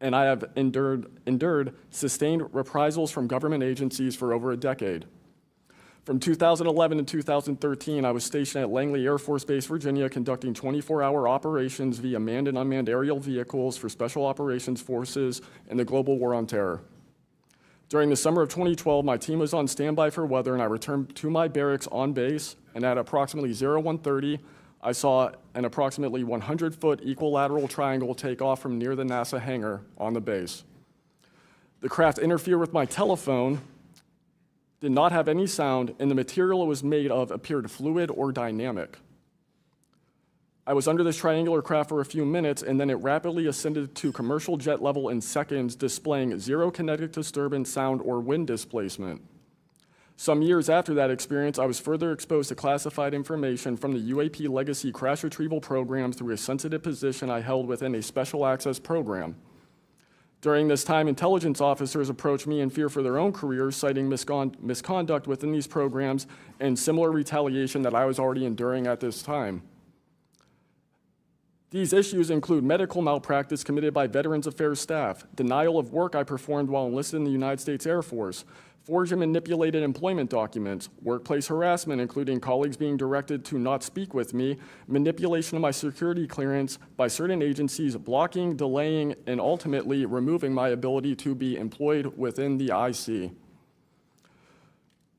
and I have endured sustained reprisals from government agencies for over a decade. From 2011 to 2013, I was stationed at Langley Air Force Base, Virginia, conducting 24-hour operations via manned and unmanned aerial vehicles for Special Operations Forces in the global war on terror. During the summer of 2012, my team was on standby for weather, and I returned to my barracks on base, and at approximately 01:30, I saw an approximately 100-foot equilateral triangle take off from near the NASA hangar on the base. The craft interfered with my telephone, did not have any sound, and the material it was made of appeared fluid or dynamic. I was under this triangular craft for a few minutes, and then it rapidly ascended to commercial jet level in seconds, displaying zero kinetic disturbance, sound, or wind displacement. Some years after that experience, I was further exposed to classified information from the UAP legacy crash retrieval program through a sensitive position I held within a special access program. During this time, intelligence officers approached me in fear for their own careers, citing misconduct within these programs and similar retaliation that I was already enduring at this time. These issues include medical malpractice committed by Veterans Affairs staff, denial of work I performed while enlisted in the United States Air Force, forged and manipulated employment documents, workplace harassment, including colleagues being directed to not speak with me, manipulation of my security clearance by certain agencies, blocking, delaying, and ultimately removing my ability to be employed within the IC.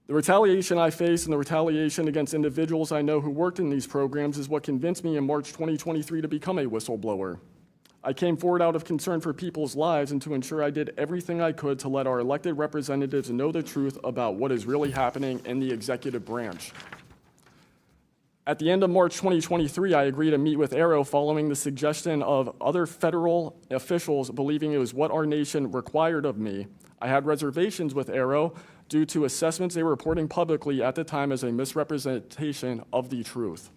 The retaliation I face and the retaliation against individuals I know who worked in these programs is what convinced me in March 2023 to become a whistleblower. I came forward out of concern for people's lives and to ensure I did everything I could to let our elected representatives know the truth about what is really happening in the executive branch. At the end of March 2023, I agreed to meet with ARROW following the suggestion of other federal officials believing it was what our nation required of me. I had reservations with ARROW due to assessments they were reporting publicly at the time as a misrepresentation of the truth.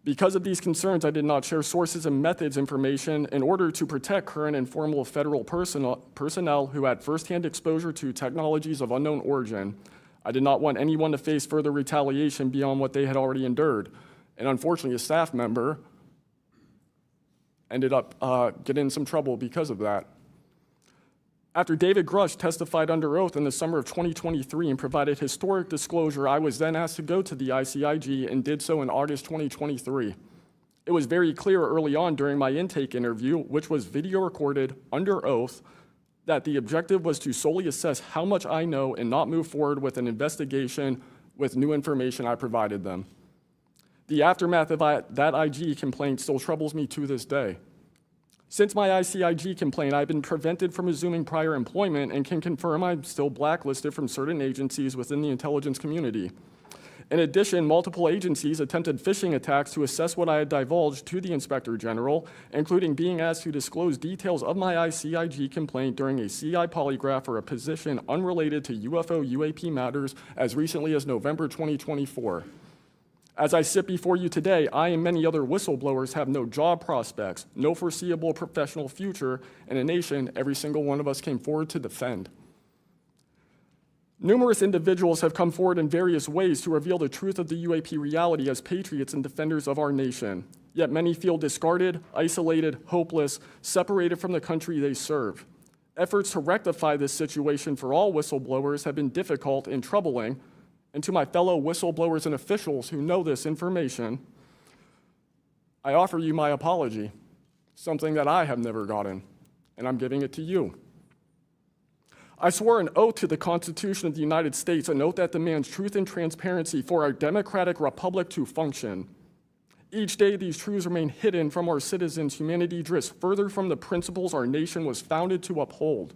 Because of these concerns, I did not share sources and methods information in order to protect current and former federal personnel who had firsthand exposure to technologies of unknown origin. I did not want anyone to face further retaliation beyond what they had already endured. And unfortunately, a staff member ended up getting in some trouble because of that. After David Grush testified under oath in the summer of 2023 and provided historic disclosure, I was then asked to go to the ICIG and did so in August 2023. It was very clear early on during my intake interview, which was video recorded under oath, that the objective was to solely assess how much I know and not move forward with an investigation with new information I provided them. The aftermath of that IG complaint still troubles me to this day. Since my ICIG complaint, I've been prevented from resuming prior employment and can confirm I'm still blacklisted from certain agencies within the intelligence community. In addition, multiple agencies attempted phishing attacks to assess what I had divulged to the Inspector General, including being asked to disclose details of my ICIG complaint during a CI polygraph for a position unrelated to UFO UAP matters as recently as November 2024. As I sit before you today, I and many other whistleblowers have no job prospects, no foreseeable professional future, and a nation every single one of us came forward to defend. Numerous individuals have come forward in various ways to reveal the truth of the UAP reality as patriots and defenders of our nation. Yet many feel discarded, isolated, hopeless, separated from the country they serve. Efforts to rectify this situation for all whistleblowers have been difficult and troubling. And to my fellow whistleblowers and officials who know this information, I offer you my apology, something that I have never gotten, and I'm giving it to you. I swore an oath to the Constitution of the United States, an oath that demands truth and transparency for our democratic republic to function. Each day, these truths remain hidden from our citizens. Humanity drifts further from the principles our nation was founded to uphold.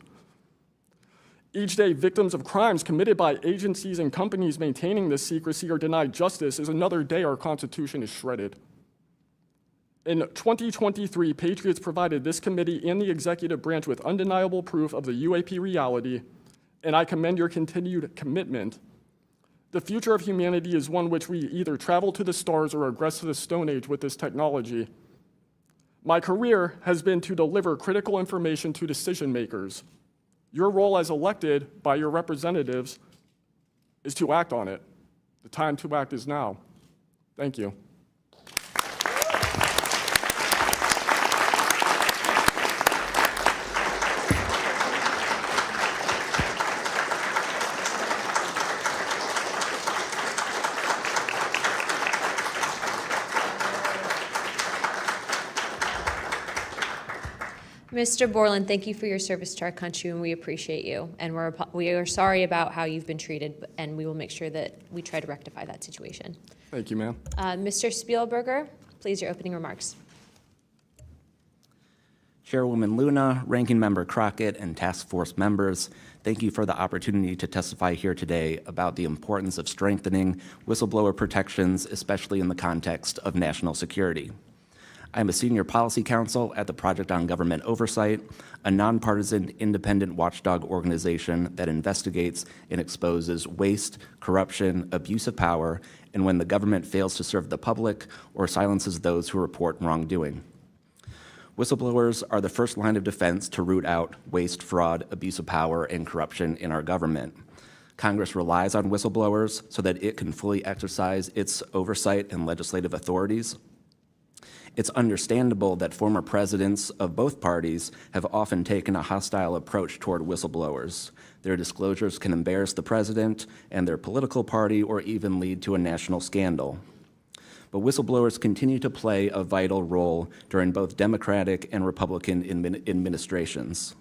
Each day, victims of crimes committed by agencies and companies maintaining this secrecy are denied justice as another day our Constitution is shredded. In 2023, Patriots provided this committee and the executive branch with undeniable proof of the UAP reality, and I commend your continued commitment. The future of humanity is one which we either travel to the stars or regress to the Stone Age with this technology. My career has been to deliver critical information to decision makers. Your role as elected by your representatives is to act on it. The time to act is now. Thank you. Mr. Borland, thank you for your service to our country, and we appreciate you. And we are sorry about how you've been treated, and we will make sure that we try to rectify that situation. Thank you, ma'am. Mr. Spielberger, please, your opening remarks. Chairwoman Luna, Ranking Member Crockett, and Task Force members, thank you for the opportunity to testify here today about the importance of strengthening whistleblower protections, especially in the context of national security. I'm a senior policy counsel at the Project on Government Oversight, a nonpartisan independent watchdog organization that investigates and exposes waste, corruption, abuse of power, and when the government fails to serve the public or silences those who report wrongdoing. Whistleblowers are the first line of defense to root out waste, fraud, abuse of power, and corruption in our government. Congress relies on whistleblowers so that it can fully exercise its oversight and legislative authorities. It's understandable that former presidents of both parties have often taken a hostile approach toward whistleblowers. Their disclosures can embarrass the president and their political party or even lead to a national scandal. But whistleblowers continue to play a vital role during both Democratic and Republican administrations.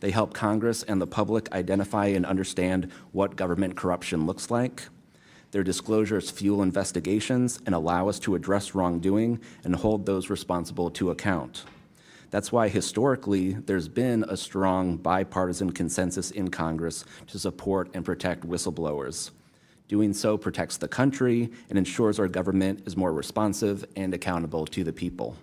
They help Congress and the public identify and understand what government corruption looks like. Their disclosures fuel investigations and allow us to address wrongdoing and hold those responsible to account. That's why historically there's been a strong bipartisan consensus in Congress to support and protect whistleblowers. Doing so protects the country and ensures our government is more responsive and accountable to the people.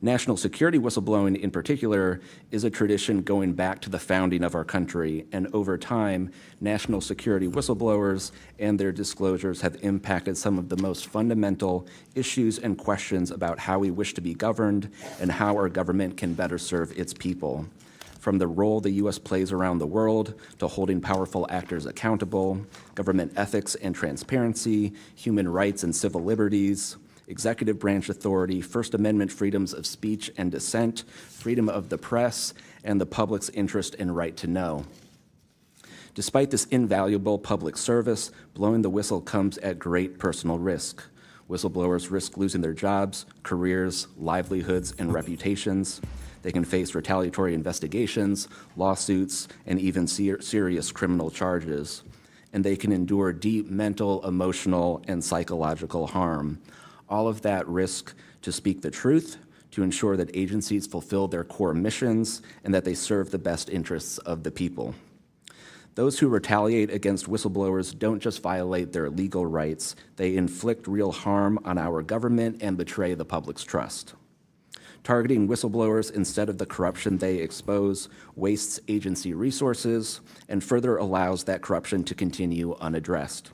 National security whistleblowing in particular is a tradition going back to the founding of our country, and over time, national security whistleblowers and their disclosures have impacted some of the most fundamental issues and questions about how we wish to be governed and how our government can better serve its people. From the role the U.S. plays around the world to holding powerful actors accountable, government ethics and transparency, human rights and civil liberties, executive branch authority, First Amendment freedoms of speech and dissent, freedom of the press, and the public's interest and right to know. Despite this invaluable public service, blowing the whistle comes at great personal risk. Whistleblowers risk losing their jobs, careers, livelihoods, and reputations. They can face retaliatory investigations, lawsuits, and even serious criminal charges. And they can endure deep mental, emotional, and psychological harm. All of that risk to speak the truth, to ensure that agencies fulfill their core missions and that they serve the best interests of the people. Those who retaliate against whistleblowers don't just violate their legal rights, they inflict real harm on our government and betray the public's trust. Targeting whistleblowers instead of the corruption they expose wastes agency resources and further allows that corruption to continue unaddressed.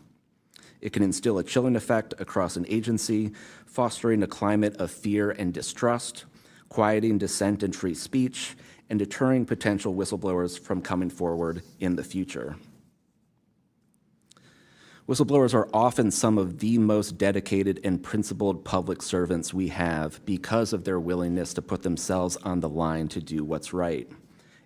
It can instill a chilling effect across an agency, fostering a climate of fear and distrust, quieting dissent and free speech, and deterring potential whistleblowers from coming forward in the future. Whistleblowers are often some of the most dedicated and principled public servants we have because of their willingness to put themselves on the line to do what's right.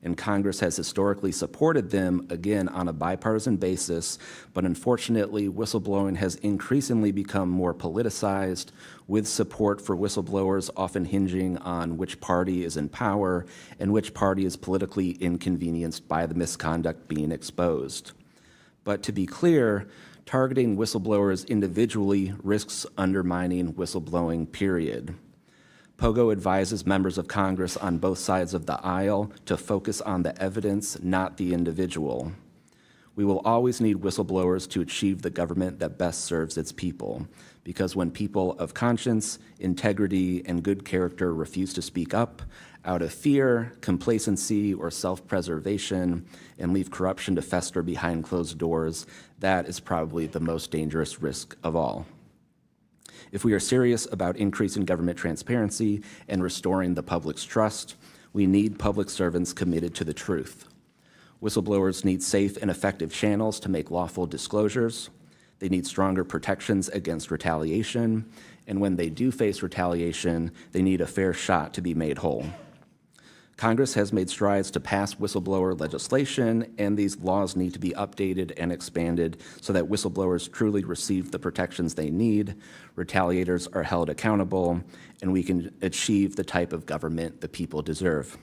And Congress has historically supported them, again, on a bipartisan basis, but unfortunately, whistleblowing has increasingly become more politicized, with support for whistleblowers often hinging on which party is in power and which party is politically inconvenienced by the misconduct being exposed. But to be clear, targeting whistleblowers individually risks undermining whistleblowing, period. POGO advises members of Congress on both sides of the aisle to focus on the evidence, not the individual. We will always need whistleblowers to achieve the government that best serves its people, because when people of conscience, integrity, and good character refuse to speak up out of fear, complacency, or self-preservation, and leave corruption to fester behind closed doors, that is probably the most dangerous risk of all. If we are serious about increasing government transparency and restoring the public's trust, we need public servants committed to the truth. Whistleblowers need safe and effective channels to make lawful disclosures. They need stronger protections against retaliation. And when they do face retaliation, they need a fair shot to be made whole. Congress has made strides to pass whistleblower legislation, and these laws need to be updated and expanded so that whistleblowers truly receive the protections they need, retaliators are held accountable, and we can achieve the type of government the people deserve.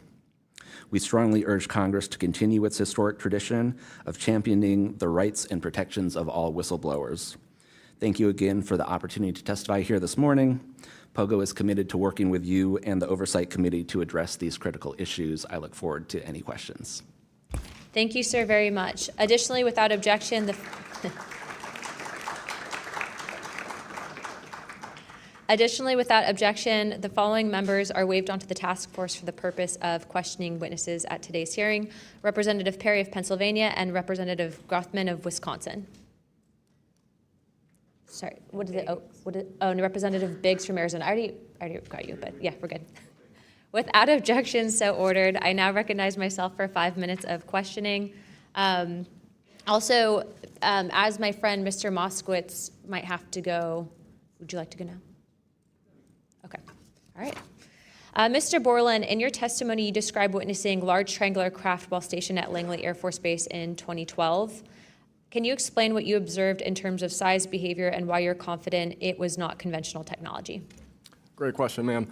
We strongly urge Congress to continue its historic tradition of championing the rights and protections of all whistleblowers. Thank you again for the opportunity to testify here this morning. POGO is committed to working with you and the Oversight Committee to address these critical issues. I look forward to any questions. Thank you, sir, very much. Additionally, without objection, the following members are waived onto the task force for the purpose of questioning witnesses at today's hearing: Representative Perry of Pennsylvania and Representative Grothman of Wisconsin. Sorry, and Representative Biggs from Arizona. I already got you, but yeah, we're good. Without objection, so ordered. I now recognize myself for 5 minutes of questioning. Also, as my friend Mr. Moskowitz might have to go, would you like to go now? Okay, all right. Mr. Borland, in your testimony, you described witnessing large triangular craft while stationed at Langley Air Force Base in 2012. Can you explain what you observed in terms of size, behavior, and why you're confident it was not conventional technology? Great question, ma'am.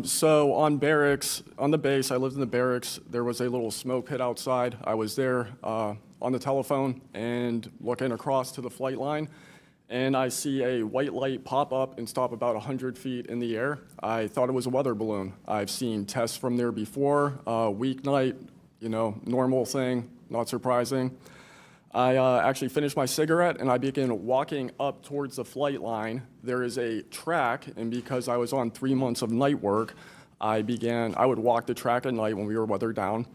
So on the base, I lived in the barracks. There was a little smoke pit outside. I was there on the telephone and looking across to the flight line, and I see a white light pop up and stop about 100 feet in the air. I thought it was a weather balloon. I've seen tests from there before, weeknight, normal thing, not surprising. I actually finished my cigarette and I began walking up towards the flight line. There is a track, and because I was on 3 months of night work, I would walk the track at night when we were weather down.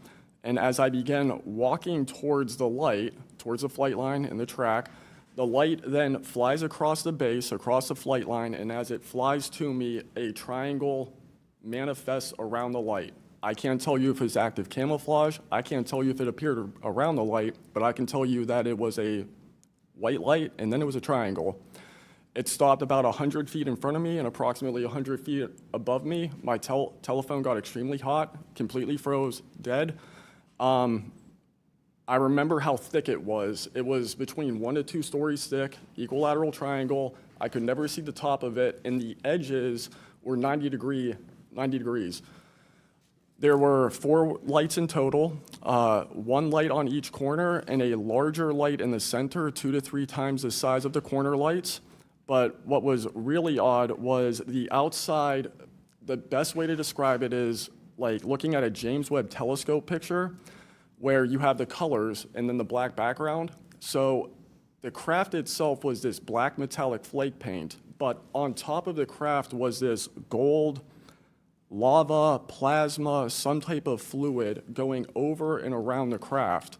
And as I began walking towards the light, towards the flight line and the track, the light then flies across the base, across the flight line, and as it flies to me, a triangle manifests around the light. I can't tell you if it's active camouflage. I can't tell you if it appeared around the light, but I can tell you that it was a white light and then it was a triangle. It stopped about 100 feet in front of me and approximately 100 feet above me. My telephone got extremely hot, completely froze, dead. I remember how thick it was. It was between 1 to 2 stories thick, equilateral triangle. I could never see the top of it, and the edges were 90 degrees. There were 4 lights in total, 1 light on each corner and a larger light in the center, 2 to 3 times the size of the corner lights. But what was really odd was the outside the best way to describe it is like looking at a James Webb telescope picture where you have the colors and then the black background. So the craft itself was this black metallic flake paint, but on top of the craft was this gold, lava, plasma, some type of fluid going over and around the craft.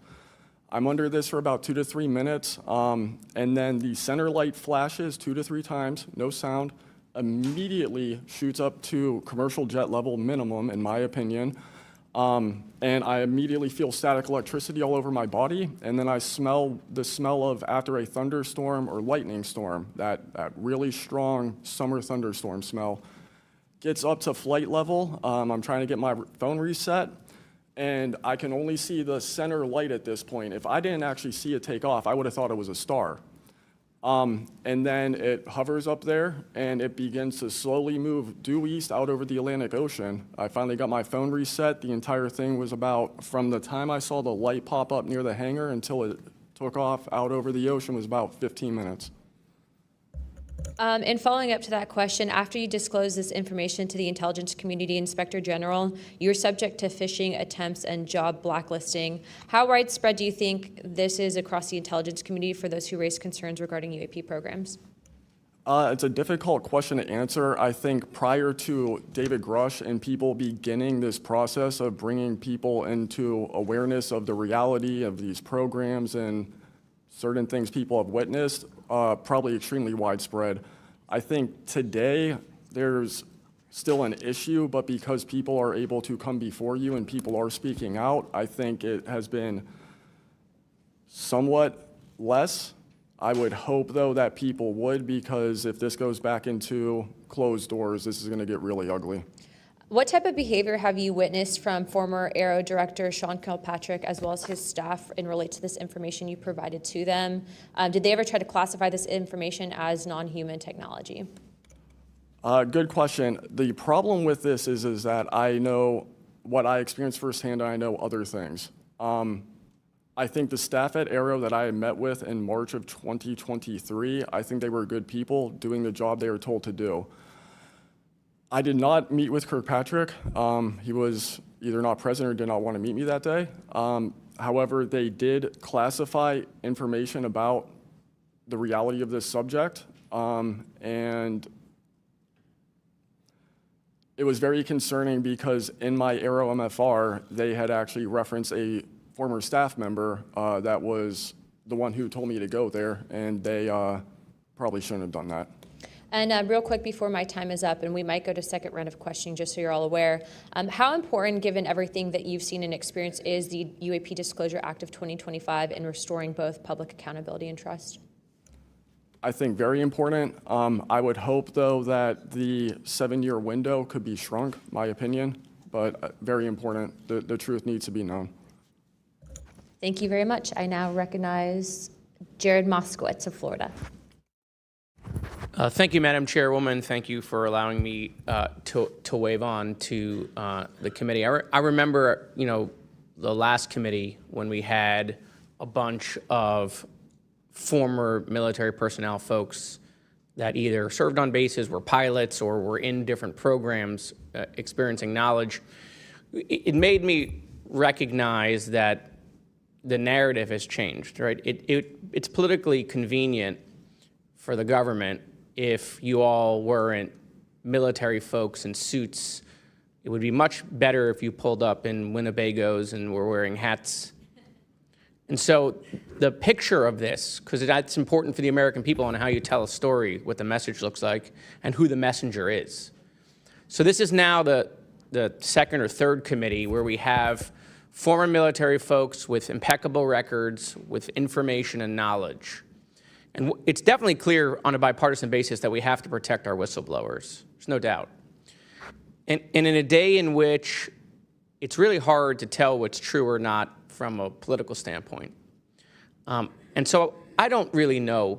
I'm under this for about 2 to 3 minutes, and then the center light flashes 2 to 3 times, no sound, immediately shoots up to commercial jet level minimum, in my opinion, and I immediately feel static electricity all over my body, and then I smell the smell of after a thunderstorm or lightning storm, that really strong summer thunderstorm smell. Gets up to flight level, I'm trying to get my phone reset, and I can only see the center light at this point. If I didn't actually see it take off, I would have thought it was a star. And then it hovers up there, and it begins to slowly move due east out over the Atlantic Ocean. I finally got my phone reset. The entire thing was about, from the time I saw the light pop up near the hangar until it took off out over the ocean, was about 15 minutes. And following up to that question, after you disclose this information to the Intelligence Community Inspector General, you're subject to phishing attempts and job blacklisting. How widespread do you think this is across the intelligence community for those who raise concerns regarding UAP programs? It's a difficult question to answer. I think prior to David Grush and people beginning this process of bringing people into awareness of the reality of these programs and certain things people have witnessed, probably extremely widespread. I think today there's still an issue, but because people are able to come before you and people are speaking out, I think it has been somewhat less. I would hope, though, that people would, because if this goes back into closed doors, this is going to get really ugly. What type of behavior have you witnessed from former Aero Director Sean Kilpatrick as well as his staff in relate to this information you provided to them? Did they ever try to classify this information as non-human technology? Good question. The problem with this is that I know what I experienced firsthand, and I know other things. I think the staff at Aero that I had met with in March of 2023, I think they were good people doing the job they were told to do. I did not meet with Kirkpatrick. He was either not present or did not want to meet me that day. However, they did classify information about the reality of this subject, and it was very concerning because in my Aero MFR, they had actually referenced a former staff member that was the one who told me to go there, and they probably shouldn't have done that. And real quick before my time is up, and we might go to second round of questioning just so you're all aware, how important, given everything that you've seen and experienced, is the UAP Disclosure Act of 2025 in restoring both public accountability and trust? I think very important. I would hope, though, that the 7-year window could be shrunk, my opinion, but very important. The truth needs to be known. Thank you very much. I now recognize Jared Moskowitz of Florida. Thank you, Madam Chairwoman. Thank you for allowing me to wave on to the committee. I remember, the last committee when we had a bunch of former military personnel folks that either served on bases, were pilots, or were in different programs experiencing knowledge. It made me recognize that the narrative has changed, right? It's politically convenient for the government if you all weren't military folks in suits. It would be much better if you pulled up in Winnebagos and were wearing hats. And so the picture of this, because that's important for the American people and how you tell a story, what the message looks like, and who the messenger is. So this is now the second or third committee where we have former military folks with impeccable records, with information and knowledge. And it's definitely clear on a bipartisan basis that we have to protect our whistleblowers. There's no doubt. And in a day in which it's really hard to tell what's true or not from a political standpoint. And so I don't really know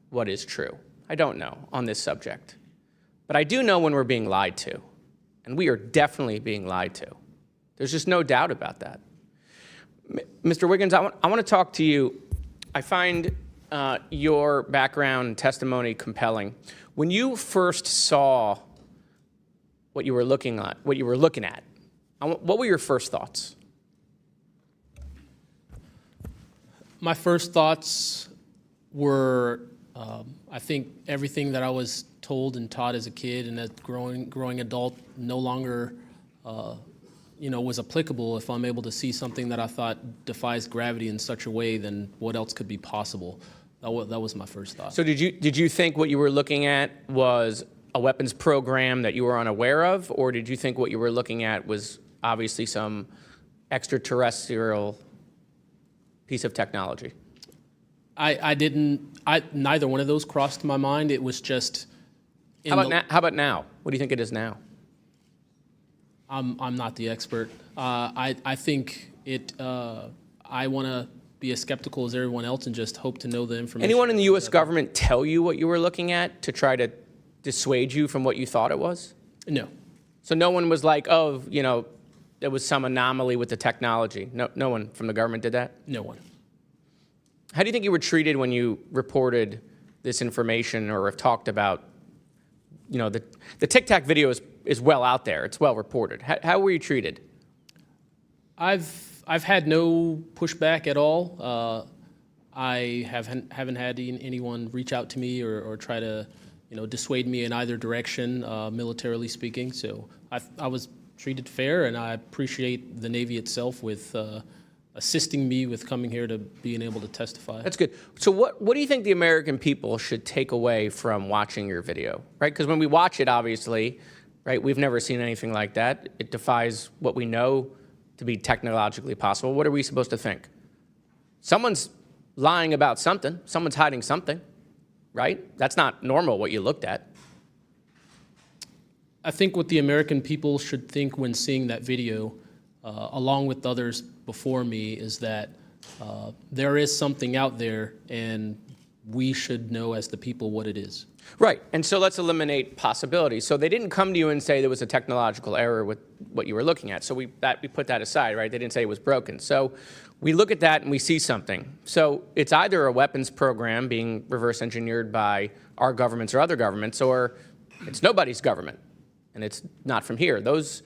what is true. I don't know on this subject. But I do know when we're being lied to. And we are definitely being lied to. There's just no doubt about that. Mr. Wiggins, I want to talk to you. I find your background and testimony compelling. When you first saw what you were looking at, what were your first thoughts? My first thoughts were, I think everything that I was told and taught as a kid and as growing adult no longer, was applicable. If I'm able to see something that I thought defies gravity in such a way, then what else could be possible? That was my first thought. So did you think what you were looking at was a weapons program that you were unaware of, or did you think what you were looking at was obviously some extraterrestrial piece of technology? Neither one of those crossed my mind. It was just. How about now? What do you think it is now? I'm not the expert. I think it. I want to be as skeptical as everyone else and just hope to know the information. Anyone in the U.S. government tell you what you were looking at to try to dissuade you from what you thought it was? No. So no one was like, oh, there was some anomaly with the technology. No one from the government did that? No one. How do you think you were treated when you reported this information or have talked about, the Tic Tac video is well out there. It's well reported. How were you treated? I've had no pushback at all. I haven't had anyone reach out to me or try to, dissuade me in either direction, militarily speaking. So I was treated fair, and I appreciate the Navy itself with assisting me with coming here to being able to testify. That's good. So what do you think the American people should take away from watching your video, right? Because when we watch it, obviously, right, we've never seen anything like that. It defies what we know to be technologically possible. What are we supposed to think? Someone's lying about something. Someone's hiding something, right? That's not normal what you looked at. I think what the American people should think when seeing that video, along with others before me, is that there is something out there, and we should know as the people what it is. Right, and so let's eliminate possibilities. So they didn't come to you and say there was a technological error with what you were looking at. So we put that aside, right? They didn't say it was broken. So we look at that and we see something. So it's either a weapons program being reverse engineered by our governments or other governments, or it's nobody's government, and it's not from here. Those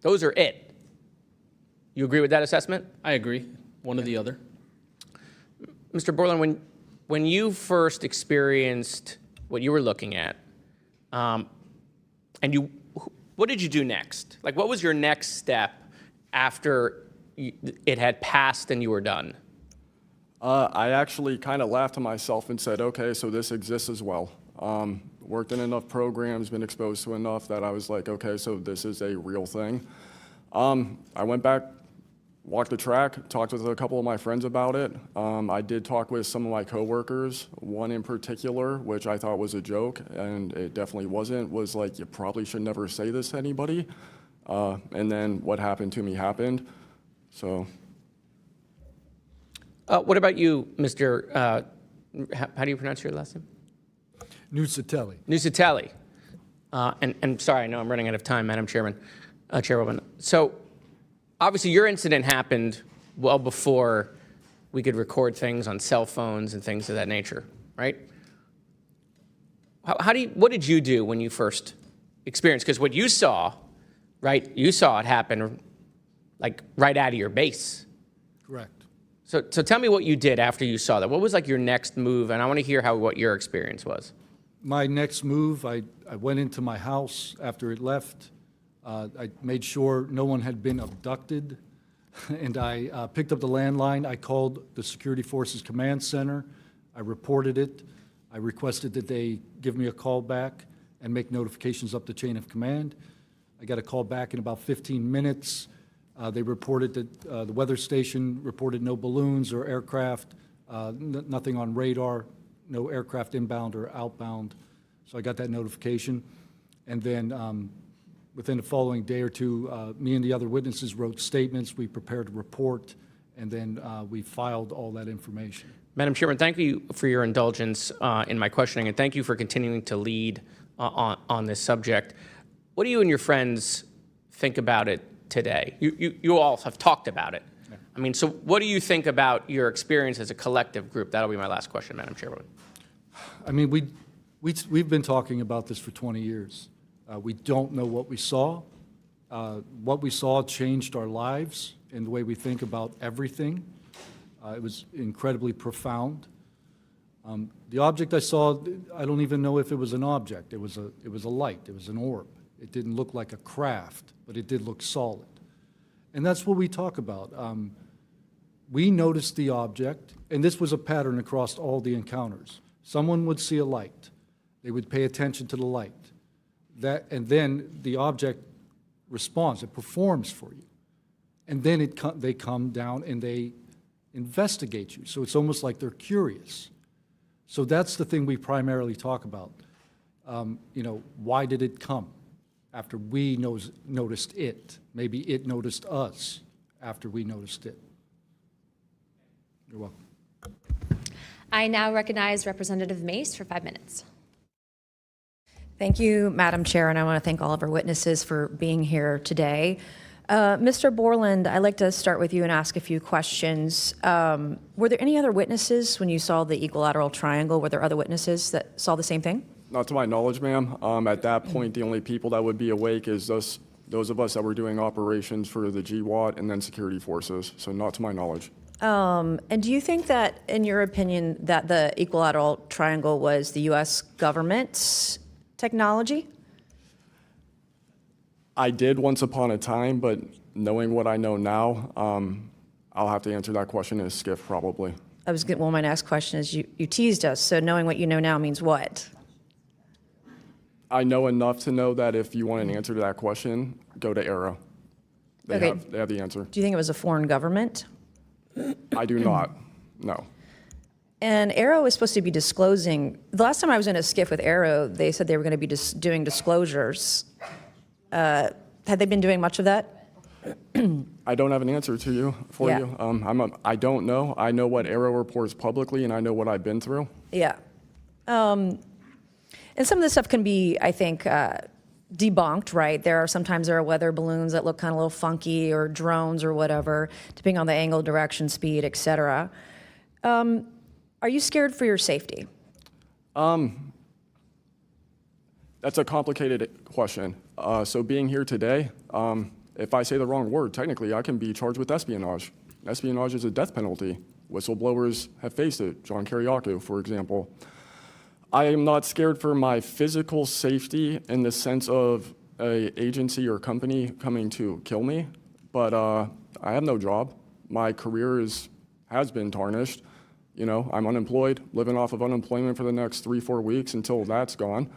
are it. You agree with that assessment? I agree, one or the other. Mr. Borland, when you first experienced what you were looking at, what did you do next? Like, what was your next step after it had passed and you were done? I actually kind of laughed to myself and said, okay, so this exists as well. Worked in enough programs, been exposed to enough that I was like, okay, so this is a real thing. I went back, walked the track, talked with a couple of my friends about it. I did talk with some of my coworkers, one in particular, which I thought was a joke, and it definitely wasn't, was like, you probably should never say this to anybody. And then what happened to me happened, so. What about you, Mr., how do you pronounce your last name? Nuccetelli. Nucatelli. And sorry, I know I'm running out of time, Madam Chairwoman. So obviously your incident happened well before we could record things on cell phones and things of that nature, right? What did you do when you first experienced? Because what you saw, right, you saw it happen like right out of your base. Correct. So tell me what you did after you saw that. What was like your next move? And I want to hear what your experience was. My next move, I went into my house after it left. I made sure no one had been abducted, and I picked up the landline. I called the Security Forces Command Center. I reported it. I requested that they give me a call back and make notifications up the chain of command. I got a call back in about 15 minutes. They reported that the weather station reported no balloons or aircraft, nothing on radar, no aircraft inbound or outbound. So I got that notification. And then within the following day or two, me and the other witnesses wrote statements. We prepared a report, and then we filed all that information. Madam Chairman, thank you for your indulgence in my questioning, and thank you for continuing to lead on this subject. What do you and your friends think about it today? You all have talked about it. Yeah. I mean, so what do you think about your experience as a collective group? That'll be my last question, Madam Chairwoman. I mean, we've been talking about this for 20 years. We don't know what we saw. What we saw changed our lives and the way we think about everything. It was incredibly profound. The object I saw, I don't even know if it was an object. It was a light. It was an orb. It didn't look like a craft, but it did look solid. And that's what we talk about. We noticed the object, and this was a pattern across all the encounters. Someone would see a light. They would pay attention to the light. And then the object responds. It performs for you. And then they come down and they investigate you. So it's almost like they're curious. So that's the thing we primarily talk about. Why did it come after we noticed it? Maybe it noticed us after we noticed it. You're welcome. I now recognize Representative Mace for 5 minutes. Thank you, Madam Chair, and I want to thank all of our witnesses for being here today. Mr. Borland, I'd like to start with you and ask a few questions. Were there any other witnesses when you saw the equilateral triangle? Were there other witnesses that saw the same thing? Not to my knowledge, ma'am. At that point, the only people that would be awake is those of us that were doing operations for the GWAT and then security forces, so not to my knowledge. And do you think that, in your opinion, that the equilateral triangle was the U.S. government's technology? I did once upon a time, but knowing what I know now, I'll have to answer that question in a skiff, probably. Well, my next question is, you teased us, so knowing what you know now means what? I know enough to know that if you want an answer to that question, go to Arrow. They have the answer. Do you think it was a foreign government? I do not, no. And Arrow is supposed to be disclosing. The last time I was in a skiff with Arrow, they said they were going to be doing disclosures. Had they been doing much of that? I don't have an answer to you you. I don't know. I know what Arrow reports publicly, and I know what I've been through. Yeah. And some of this stuff can be, I think, debunked, right? There are weather balloons that look kind of a little funky, or drones or whatever, depending on the angle, direction, speed, et cetera. Are you scared for your safety? That's a complicated question. So being here today, if I say the wrong word, technically I can be charged with espionage. Espionage is a death penalty. Whistleblowers have faced it. John Kiriakou, for example. I am not scared for my physical safety in the sense of an agency or company coming to kill me, but I have no job. My career has been tarnished. I'm unemployed, living off of unemployment for the next 3-4 weeks until that's gone.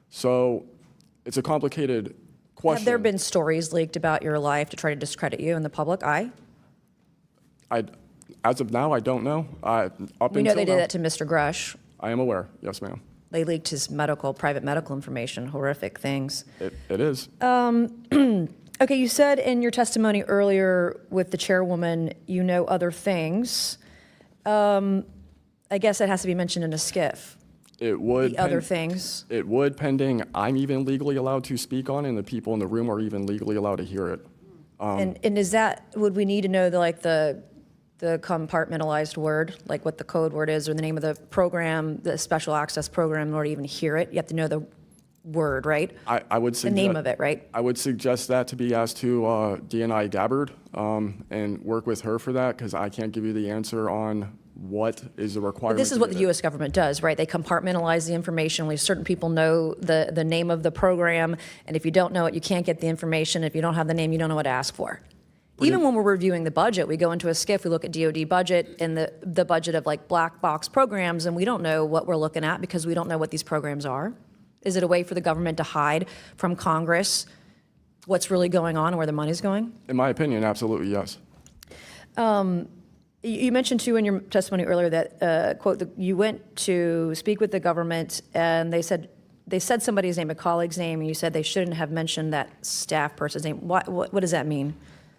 So it's a complicated question. Have there been stories leaked about your life to try to discredit you in the public eye? As of now, I don't know. We know they did that to Mr. Grush. I am aware. Yes, ma'am. They leaked his private medical information, horrific things. It is. Okay, you said in your testimony earlier with the chairwoman, you know other things. I guess that has to be mentioned in a skiff. It would. The other things. It would, pending I'm even legally allowed to speak on, and the people in the room are even legally allowed to hear it. And is that, would we need to know the compartmentalized word, like what the code word is, or the name of the program, the special access program, in order to even hear it? You have to know the word, right? I would suggest the name of it, right? I would suggest that to be asked to DNI Gabbard and work with her for that, because I can't give you the answer on what is the requirement. But this is what the U.S. government does, right? They compartmentalize the information. Only certain people know the name of the program, and if you don't know it, you can't get the information. If you don't have the name, you don't know what to ask for. Even when we're reviewing the budget, we go into a skiff, we look at DoD budget and the budget of black box programs, and we don't know what we're looking at because we don't know what these programs are. Is it a way for the government to hide from Congress what's really going on and where the money's going? In my opinion, absolutely, yes. You mentioned, too, in your testimony earlier that, quote, you went to speak with the government and they said somebody's name, a colleague's name, and you said they shouldn't have mentioned that staff person's name. What does that mean?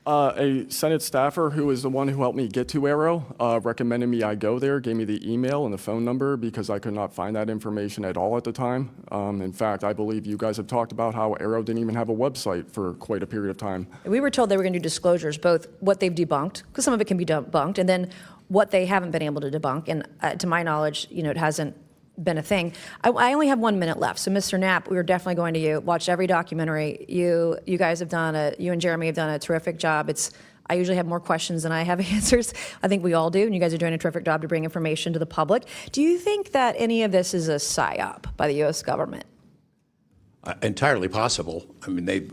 A Senate staffer who is the one who helped me get to Arrow recommended me I go there, gave me the email and the phone number because I could not find that information at all at the time. In fact, I believe you guys have talked about how Arrow didn't even have a website for quite a period of time. We were told they were going to do disclosures, both what they've debunked, because some of it can be debunked, and then what they haven't been able to debunk. And to my knowledge, it hasn't been a thing. I only have 1 minute left, so Mr. Knapp, we are definitely going to watch every documentary. You guys have done you and Jeremy have done a terrific job. I usually have more questions than I have answers. I think we all do, and you guys are doing a terrific job to bring information to the public. Do you think that any of this is a psyop by the U.S. government? Entirely possible. I mean,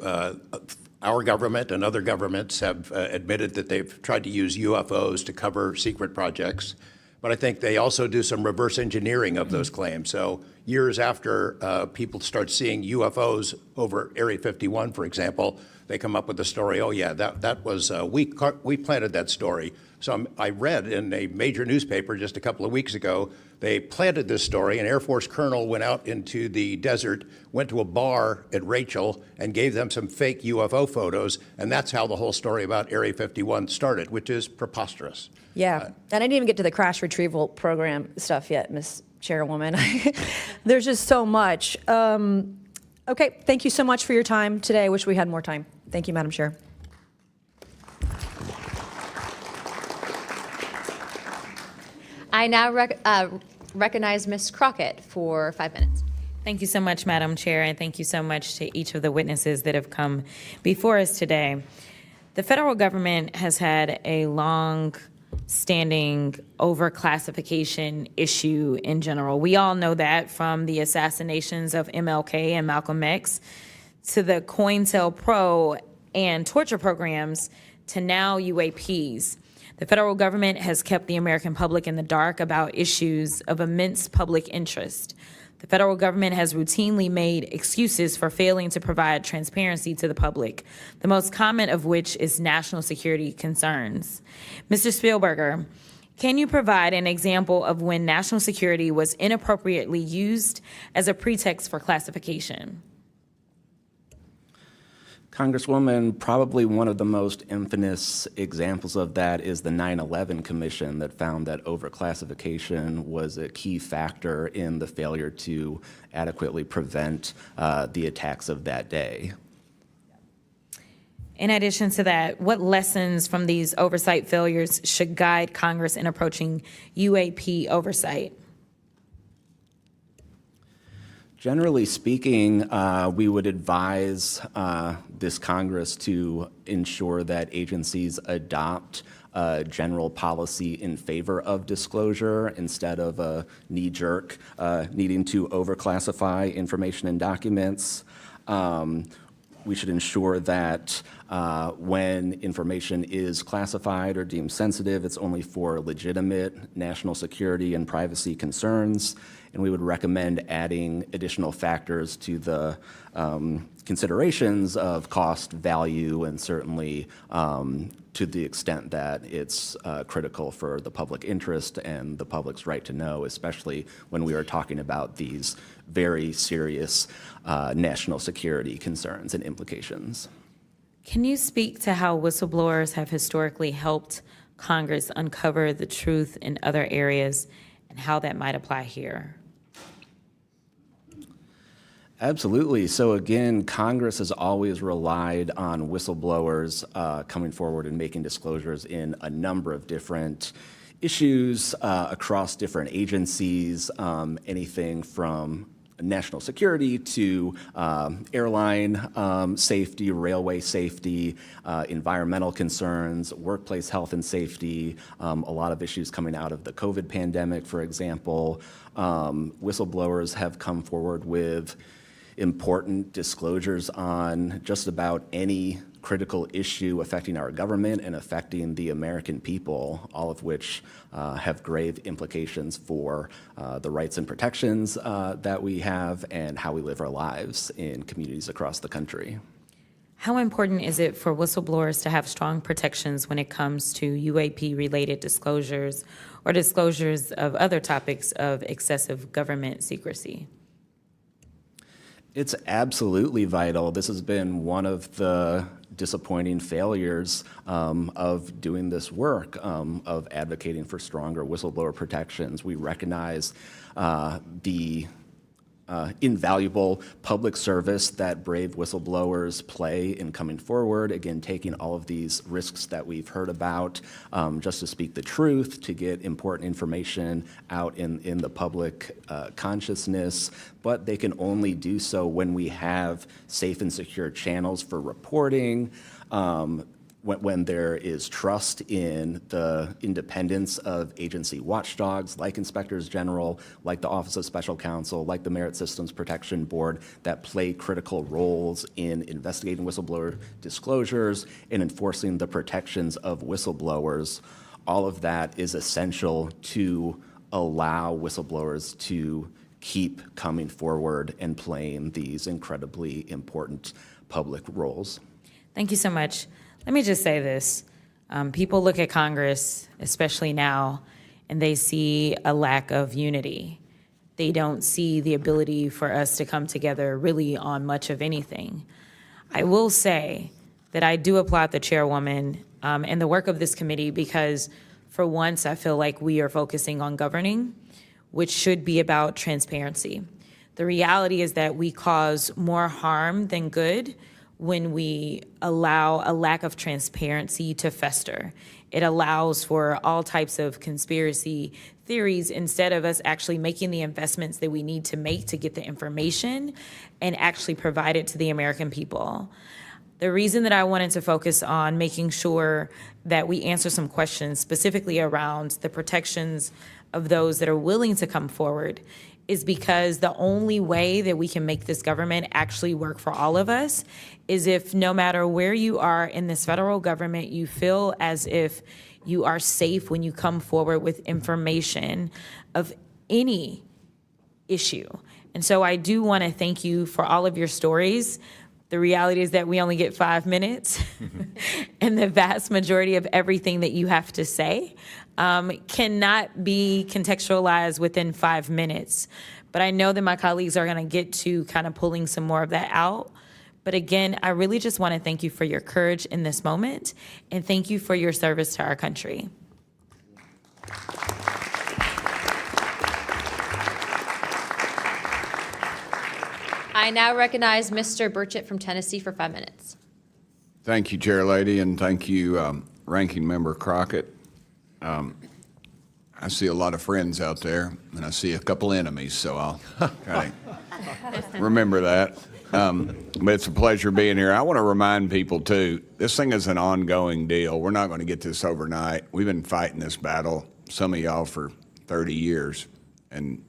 our government and other governments have admitted that they've tried to use UFOs to cover secret projects. But I think they also do some reverse engineering of those claims. So years after people start seeing UFOs over Area 51, for example, they come up with the story, oh yeah, that was, we planted that story. So I read in a major newspaper just a couple of weeks ago, they planted this story. An Air Force colonel went out into the desert, went to a bar at Rachel, and gave them some fake UFO photos. And that's how the whole story about Area 51 started, which is preposterous. Yeah, and I didn't even get to the crash retrieval program stuff yet, Ms. Chairwoman. There's just so much. Okay, thank you so much for your time today. I wish we had more time. Thank you, Madam Chair. I now recognize Ms. Crockett for 5 minutes. Thank you so much, Madam Chair, and thank you so much to each of the witnesses that have come before us today. The federal government has had a long-standing overclassification issue in general. We all know that, from the assassinations of MLK and Malcolm X to the COINTELPRO and torture programs to now UAPs. The federal government has kept the American public in the dark about issues of immense public interest. The federal government has routinely made excuses for failing to provide transparency to the public, the most common of which is national security concerns. Mr. Spielberger, can you provide an example of when national security was inappropriately used as a pretext for classification? Congresswoman, probably one of the most infamous examples of that is the 9/11 Commission that found that overclassification was a key factor in the failure to adequately prevent the attacks of that day. In addition to that, what lessons from these oversight failures should guide Congress in approaching UAP oversight? Generally speaking, we would advise this Congress to ensure that agencies adopt a general policy in favor of disclosure instead of a knee-jerk needing to overclassify information and documents. We should ensure that when information is classified or deemed sensitive, it's only for legitimate national security and privacy concerns. And we would recommend adding additional factors to the considerations of cost, value, and certainly to the extent that it's critical for the public interest and the public's right to know, especially when we are talking about these very serious national security concerns and implications. Can you speak to how whistleblowers have historically helped Congress uncover the truth in other areas and how that might apply here? Absolutely. So again, Congress has always relied on whistleblowers coming forward and making disclosures in a number of different issues across different agencies, anything from national security to airline safety, railway safety, environmental concerns, workplace health and safety, a lot of issues coming out of the COVID pandemic, for example. Whistleblowers have come forward with important disclosures on just about any critical issue affecting our government and affecting the American people, all of which have grave implications for the rights and protections that we have and how we live our lives in communities across the country. How important is it for whistleblowers to have strong protections when it comes to UAP-related disclosures or disclosures of other topics of excessive government secrecy? It's absolutely vital. This has been one of the disappointing failures of doing this work, of advocating for stronger whistleblower protections. We recognize the invaluable public service that brave whistleblowers play in coming forward, again, taking all of these risks that we've heard about just to speak the truth, to get important information out in the public consciousness, but they can only do so when we have safe and secure channels for reporting, when there is trust in the independence of agency watchdogs like inspectors general, like the Office of Special Counsel, like the Merit Systems Protection Board that play critical roles in investigating whistleblower disclosures and enforcing the protections of whistleblowers. All of that is essential to allow whistleblowers to keep coming forward and playing these incredibly important public roles. Thank you so much. Let me just say this. People look at Congress, especially now, and they see a lack of unity. They don't see the ability for us to come together really on much of anything. I will say that I do applaud the chairwoman and the work of this committee because for once I feel like we are focusing on governing, which should be about transparency. The reality is that we cause more harm than good when we allow a lack of transparency to fester. It allows for all types of conspiracy theories instead of us actually making the investments that we need to make to get the information and actually provide it to the American people. The reason that I wanted to focus on making sure that we answer some questions specifically around the protections of those that are willing to come forward is because the only way that we can make this government actually work for all of us is if no matter where you are in this federal government, you feel as if you are safe when you come forward with information of any issue. And so I do want to thank you for all of your stories. The reality is that we only get 5 minutes, and the vast majority of everything that you have to say cannot be contextualized within 5 minutes. But I know that my colleagues are going to get to kind of pulling some more of that out. But again, I really just want to thank you for your courage in this moment, and thank you for your service to our country. I now recognize Mr. Burchett from Tennessee for 5 minutes. Thank you, Chair Lady, and thank you, Ranking Member Crockett. I see a lot of friends out there, and I see a couple enemies, so I'll kind of remember that. But it's a pleasure being here. I want to remind people, too, this thing is an ongoing deal. We're not going to get this overnight. We've been fighting this battle, some of y'all, for 30 years and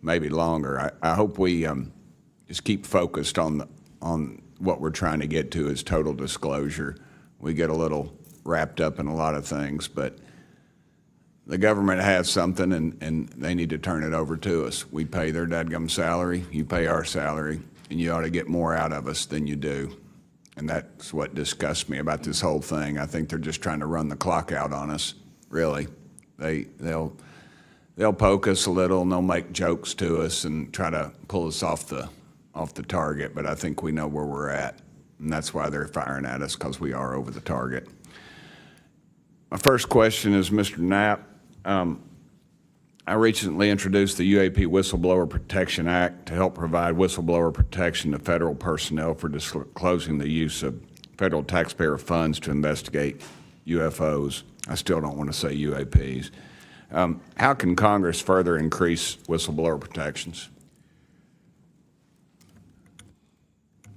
maybe longer. I hope we just keep focused on what we're trying to get to is total disclosure. We get a little wrapped up in a lot of things, but the government has something, and they need to turn it over to us. We pay their dadgum salary, you pay our salary, and you ought to get more out of us than you do. And that's what disgusts me about this whole thing. I think they're just trying to run the clock out on us, really. They'll poke us a little, and they'll make jokes to us and try to pull us off the target, but I think we know where we're at, and that's why they're firing at us, because we are over the target. My first question is Mr. Knapp. I recently introduced the UAP Whistleblower Protection Act to help provide whistleblower protection to federal personnel for disclosing the use of federal taxpayer funds to investigate UFOs. I still don't want to say UAPs. How can Congress further increase whistleblower protections?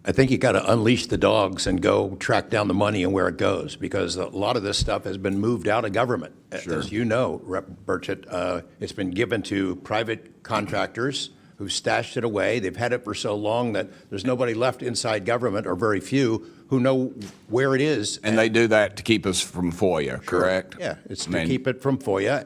I think you got to unleash the dogs and go track down the money and where it goes, because a lot of this stuff has been moved out of government. Sure. As you know, Rep. Burchett, it's been given to private contractors who've stashed it away. They've had it for so long that there's nobody left inside government, or very few, who know where it is. And they do that to keep us from FOIA, correct? Yeah, it's to keep it from FOIA.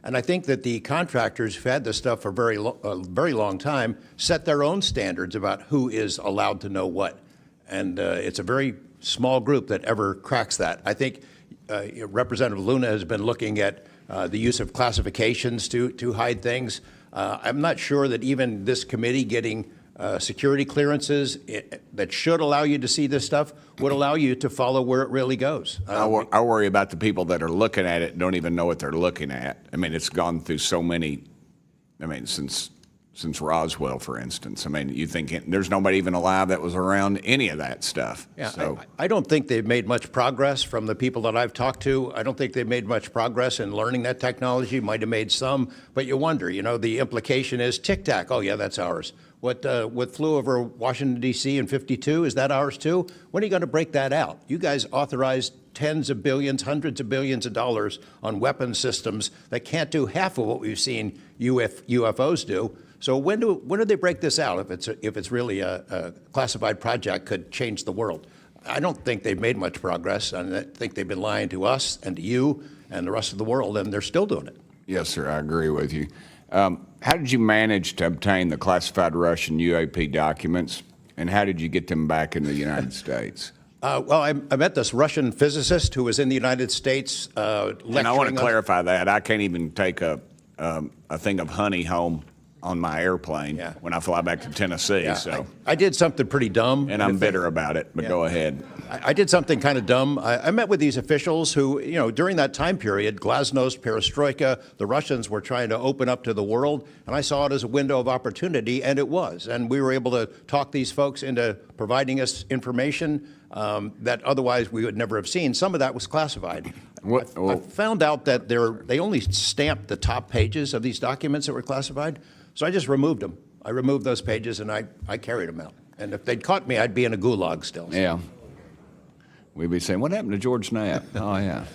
And I think that the contractors who've had this stuff for a very long time set their own standards about who is allowed to know what. And it's a very small group that ever cracks that. I think Representative Luna has been looking at the use of classifications to hide things. I'm not sure that even this committee getting security clearances that should allow you to see this stuff would allow you to follow where it really goes. I worry about the people that are looking at it and don't even know what they're looking at. I mean, it's gone through so many, since since Roswell, for instance. I mean, you think there's nobody even alive that was around any of that stuff. Yeah, So, I don't think they've made much progress from the people that I've talked to. I don't think they've made much progress in learning that technology. Might have made some, but you wonder, the implication is tic-tac. Oh, yeah, that's ours. What flew over Washington, D.C. in '52, is that ours too? When are you going to break that out? You guys authorized tens of billions, hundreds of billions of dollars on weapon systems that can't do half of what we've seen UFOs do. So when do they break this out? If it's really a classified project, could change the world. I don't think they've made much progress, and I think they've been lying to us and to you and the rest of the world, and they're still doing it. yes, sir, I agree with you. How did you manage to obtain the classified Russian UAP documents, and how did you get them back in the United States? Well, I met this Russian physicist who was in the United States lecturing. And I want to clarify that. I can't even take a thing of honey home on my airplane when I fly back to Tennessee. Yeah, So I did something pretty dumb. And I'm bitter about it, but go ahead. I did something kind of dumb. I met with these officials who, during that time period, glasnost, perestroika, the Russians were trying to open up to the world, and I saw it as a window of opportunity, and it was. And we were able to talk these folks into providing us information that otherwise we would never have seen. Some of that was classified. I found out that they only stamped the top pages of these documents that were classified, so I just removed them. I removed those pages, and I carried them out. And if they'd caught me, I'd be in a gulag still. Yeah. We'd be saying, what happened to George Knapp? Oh, yeah.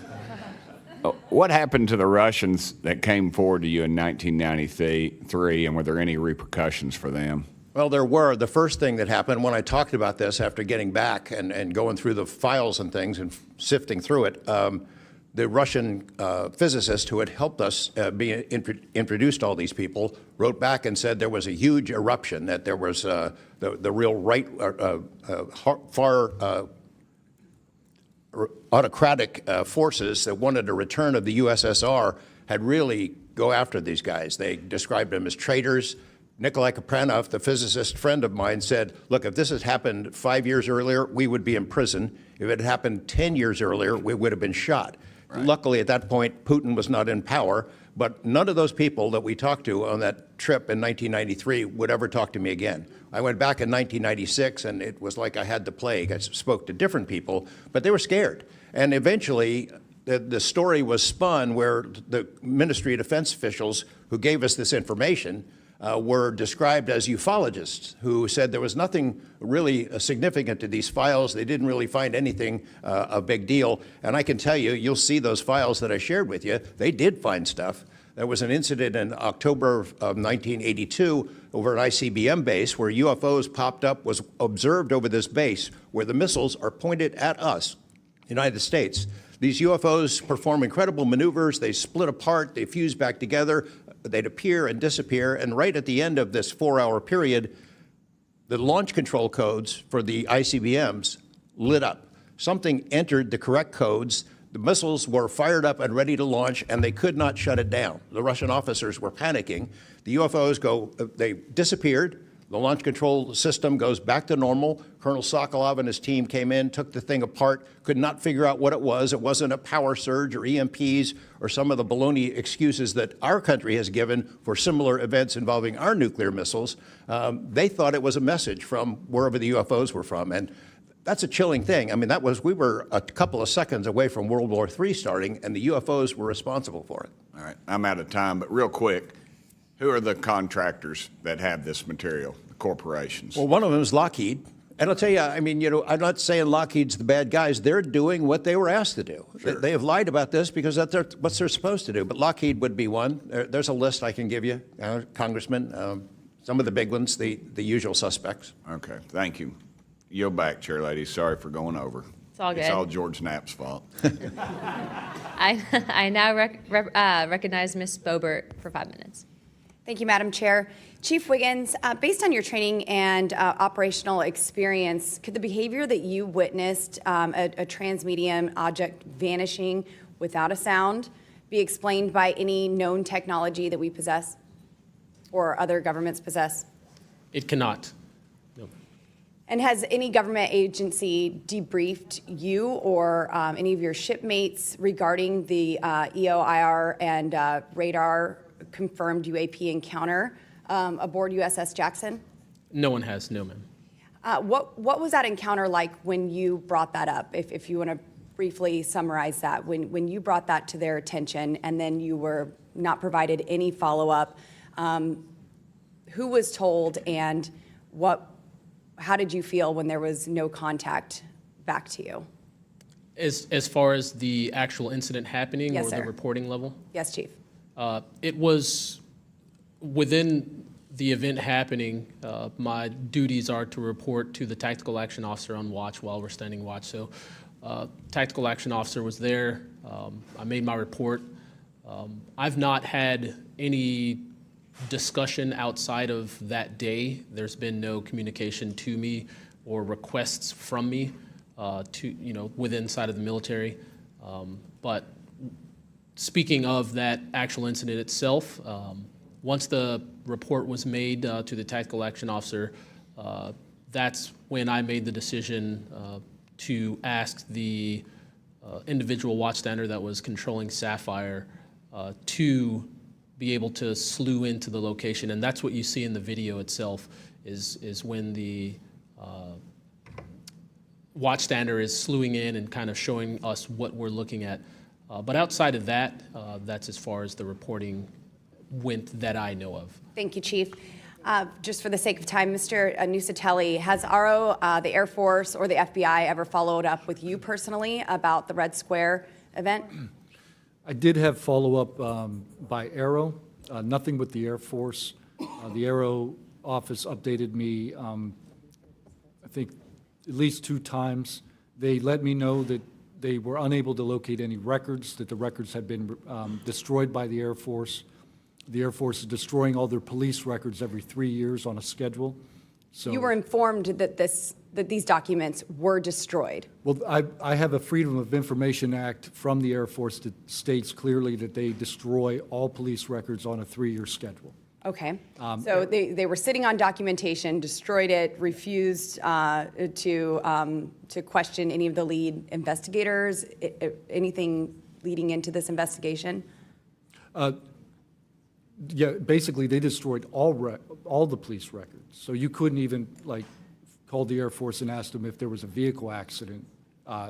What happened to the Russians that came forward to you in 1993, and were there any repercussions for them? Well, there were. The first thing that happened when I talked about this after getting back and going through the files and things and sifting through it, the Russian physicist who had helped us introduced all these people wrote back and said there was a huge eruption, that there was the real right, far autocratic forces that wanted a return of the USSR had really go after these guys. They described them as traitors. Nikolai Kapranov, the physicist friend of mine, said, look, if this had happened 5 years earlier, we would be in prison. If it had happened 10 years earlier, we would have been shot. Right. Luckily, at that point, Putin was not in power, but none of those people that we talked to on that trip in 1993 would ever talk to me again. I went back in 1996, and it was like I had the plague. I spoke to different people, but they were scared. And eventually, the story was spun where the Ministry of Defense officials who gave us this information were described as ufologists who said there was nothing really significant to these files. They didn't really find anything a big deal. And I can tell you, you'll see those files that I shared with you, they did find stuff. There was an incident in October of 1982 over an ICBM base where UFOs popped up, was observed over this base where the missiles are pointed at us, United States. These UFOs perform incredible maneuvers. They split apart, they fuse back together, they'd appear and disappear. And right at the end of this 4-hour period, the launch control codes for the ICBMs lit up. Something entered the correct codes. The missiles were fired up and ready to launch, and they could not shut it down. The Russian officers were panicking. The UFOs they disappeared. The launch control system goes back to normal. Colonel Sokolov and his team came in, took the thing apart, could not figure out what it was. It wasn't a power surge or EMPs or some of the baloney excuses that our country has given for similar events involving our nuclear missiles. They thought it was a message from wherever the UFOs were from. And that's a chilling thing. I mean, we were a couple of seconds away from World War III starting, and the UFOs were responsible for it. All right, I'm out of time, but real quick, who are the contractors that have this material, the corporations? Well, one of them is Lockheed. And I'll tell you, I mean, I'm not saying Lockheed's the bad guys. They're doing what they were asked to do. Sure. They have lied about this because that's what they're supposed to do. But Lockheed would be one. There's a list I can give you, Congressman. Some of the big ones, the usual suspects. Okay, thank you. Yield back, Chair Lady. Sorry for going over. It's all good. It's all George Knapp's fault. I now recognize Ms. Boebert for 5 minutes. Thank you, Madam Chair. Chief Wiggins, based on your training and operational experience, could the behavior that you witnessed, a transmedium object vanishing without a sound, be explained by any known technology that we possess or other governments possess? It cannot. No. And has any government agency debriefed you or any of your shipmates regarding the EOIR and radar confirmed UAP encounter aboard USS Jackson? No one has, no, ma'am. What was that encounter like when you brought that up? If you want to briefly summarize that, when you brought that to their attention and then you were not provided any follow-up, who was told and how did you feel when there was no contact back to you? As far as the actual incident happening Yes, or sir. the reporting level? Yes, Chief. It was within the event happening. My duties are to report to the tactical action officer on watch while we're standing watch. So tactical action officer was there. I made my report. I've not had any discussion outside of that day. There's been no communication to me or requests from me within side of the military. But speaking of that actual incident itself, once the report was made to the tactical action officer, that's when I made the decision to ask the individual watchstander that was controlling Sapphire to be able to slew into the location. And that's what you see in the video itself is when the watchstander is slewing in and kind of showing us what we're looking at. But outside of that, that's as far as the reporting went that I know of. Thank you, Chief. Just for the sake of time, Mr. Nucatelli, has RO, the Air Force, or the FBI ever followed up with you personally about the Red Square event? I did have follow-up by Aero, nothing with the Air Force. The Aero office updated me, I think, at least 2 times. They let me know that they were unable to locate any records, that the records had been destroyed by the Air Force. The Air Force is destroying all their police records every 3 years on a schedule. So You were informed that these documents were destroyed. Well, I have a Freedom of Information Act from the Air Force that states clearly that they destroy all police records on a 3-year schedule. Okay. So they were sitting on documentation, destroyed it, refused to question any of the lead investigators, anything leading into this investigation? Yeah, basically, they destroyed all the police records. So you couldn't even, call the Air Force and ask them if there was a vehicle accident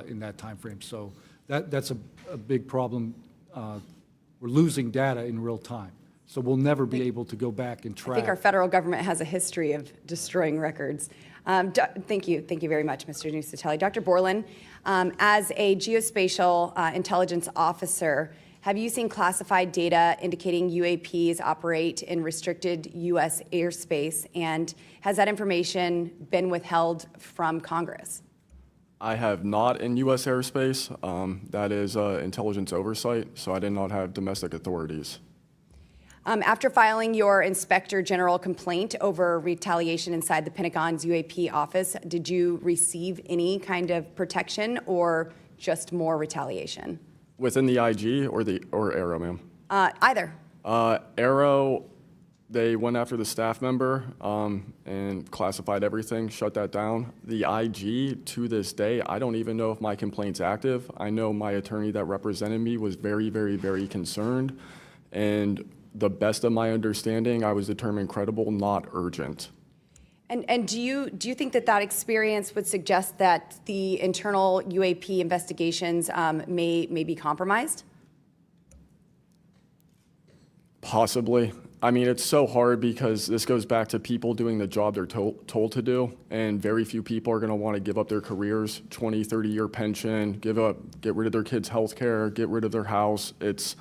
in that time frame. So that's a big problem. We're losing data in real time. So we'll never be able to go back and track. I think our federal government has a history of destroying records. Thank you very much, Mr. Nuccetelli. Dr. Borland, as a geospatial intelligence officer, have you seen classified data indicating UAPs operate in restricted U.S. airspace, and has that information been withheld from Congress? I have not in U.S. airspace. That is intelligence oversight, so I did not have domestic authorities. After filing your Inspector General complaint over retaliation inside the Pentagon's UAP office, did you receive any kind of protection or just more retaliation? Within the IG or Aero, ma'am? Either. Aero, they went after the staff member and classified everything, shut that down. The IG, to this day, I don't even know if my complaint's active. I know my attorney that represented me was very, very, very concerned. And the best of my understanding, I was determined credible, not urgent. And do you think that experience would suggest that the internal UAP investigations may be compromised? Possibly. I mean, it's so hard because this goes back to people doing the job they're told to do, and very few people are going to want to give up their careers, 20, 30-year pension, get rid of their kids' health care, get rid of their house. It's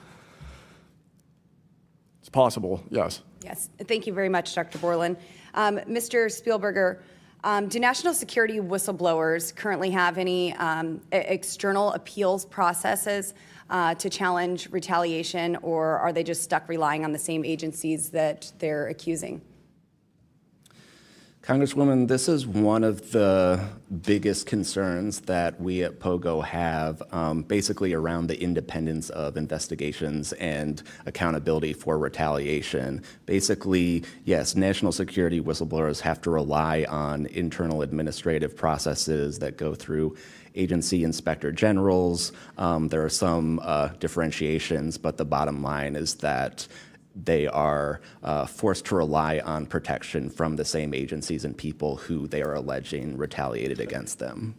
possible, yes. Yes. Thank you very much, Dr. Borland. Mr. Spielberger, do national security whistleblowers currently have any external appeals processes to challenge retaliation, or are they just stuck relying on the same agencies that they're accusing? Congresswoman, this is one of the biggest concerns that we at POGO have, basically around the independence of investigations and accountability for retaliation. Basically, yes, national security whistleblowers have to rely on internal administrative processes that go through agency inspector generals. There are some differentiations, but the bottom line is that they are forced to rely on protection from the same agencies and people who they are alleging retaliated against them.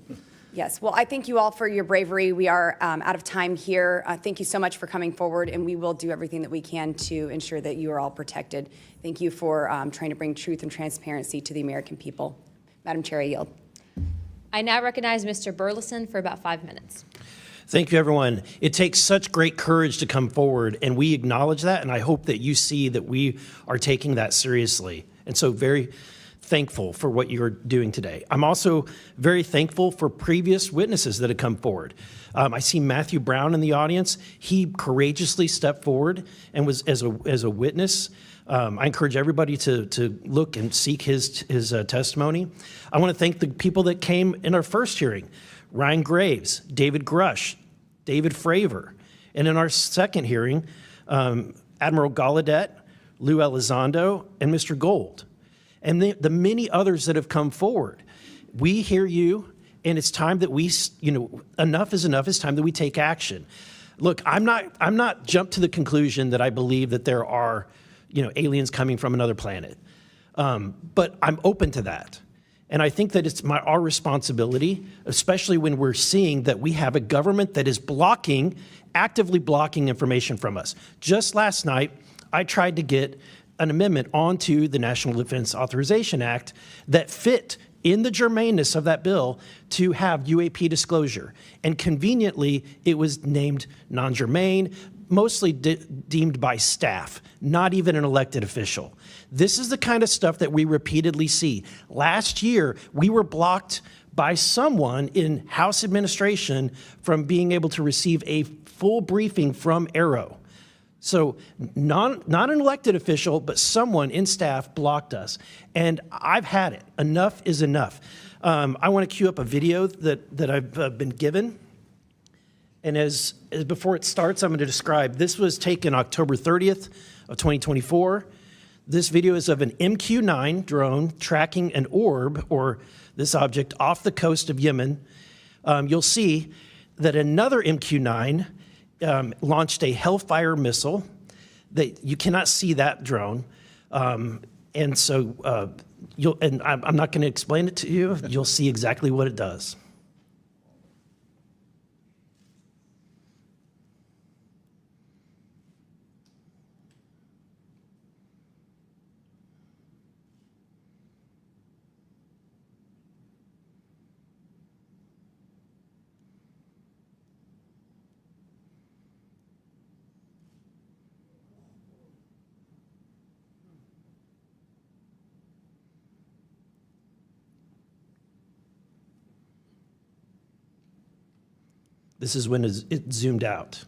Yes, well, I thank you all for your bravery. We are out of time here. Thank you so much for coming forward, and we will do everything that we can to ensure that you are all protected. Thank you for trying to bring truth and transparency to the American people. Madam Chair, I yield. I now recognize Mr. Burlison for about 5 minutes. Thank you, everyone. It takes such great courage to come forward, and we acknowledge that, and I hope that you see that we are taking that seriously. And so very thankful for what you're doing today. I'm also very thankful for previous witnesses that have come forward. I see Matthew Brown in the audience. He courageously stepped forward and was as a witness. I encourage everybody to look and seek his testimony. I want to thank the people that came in our first hearing: Ryan Graves, David Grush, David Fravor, and in our second hearing, Admiral Gallaudet, Lou Elizondo, and Mr. Gold, and the many others that have come forward. We hear you, and it's time that we, enough is enough. It's time that we take action. Look, I'm not jumped to the conclusion that I believe that there are, aliens coming from another planet, but I'm open to that. And I think that it's our responsibility, especially when we're seeing that we have a government that is actively blocking information from us. Just last night, I tried to get an amendment onto the National Defense Authorization Act that fit in the germaneness of that bill to have UAP disclosure. And conveniently, it was named non-germane, mostly deemed by staff, not even an elected official. This is the kind of stuff that we repeatedly see. Last year, we were blocked by someone in House administration from being able to receive a full briefing from Arrow. So not an elected official, but someone in staff blocked us. And I've had it. Enough is enough. I want to cue up a video that I've been given. And as before it starts, I'm going to describe. This was taken October 30th of 2024. This video is of an MQ-9 drone tracking an orb, or this object, off the coast of Yemen. You'll see that another MQ-9 launched a Hellfire missile. That you cannot see that drone, and so I'm not going to explain it to you. You'll see exactly what it does. This is when it zoomed out, so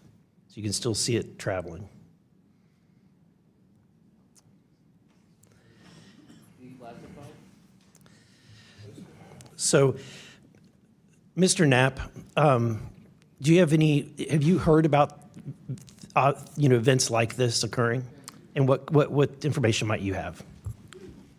you can still see it traveling. So, Mr. Knapp, have you heard about events like this occurring, and what information might you have?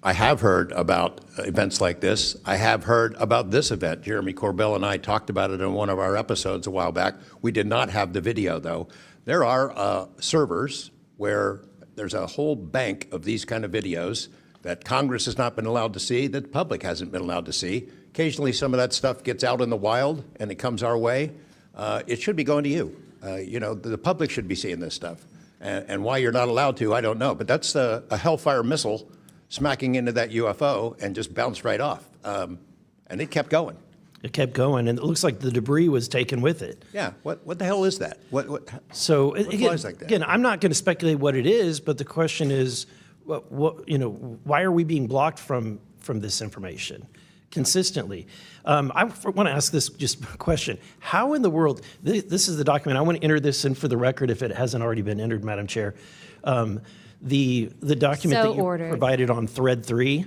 I have heard about events like this. I have heard about this event. Jeremy Corbell and I talked about it in one of our episodes a while back. We did not have the video, though. There are servers where there's a whole bank of these kind of videos that Congress has not been allowed to see, that the public hasn't been allowed to see. Occasionally, some of that stuff gets out in the wild, and it comes our way. It should be going to you. The public should be seeing this stuff. And why you're not allowed to, I don't know. But that's a Hellfire missile smacking into that UFO and just bounced right off. And it kept going. It kept going, and it looks like the debris was taken with it. Yeah, what the hell is that? What again, flies like that? Again, I'm not going to speculate what it is, but the question is, why are we being blocked from this information consistently? I want to ask this just question. How in the world, this is the document, I want to enter this in for the record if it hasn't already been entered, Madam Chair. The document that you provided on thread 3,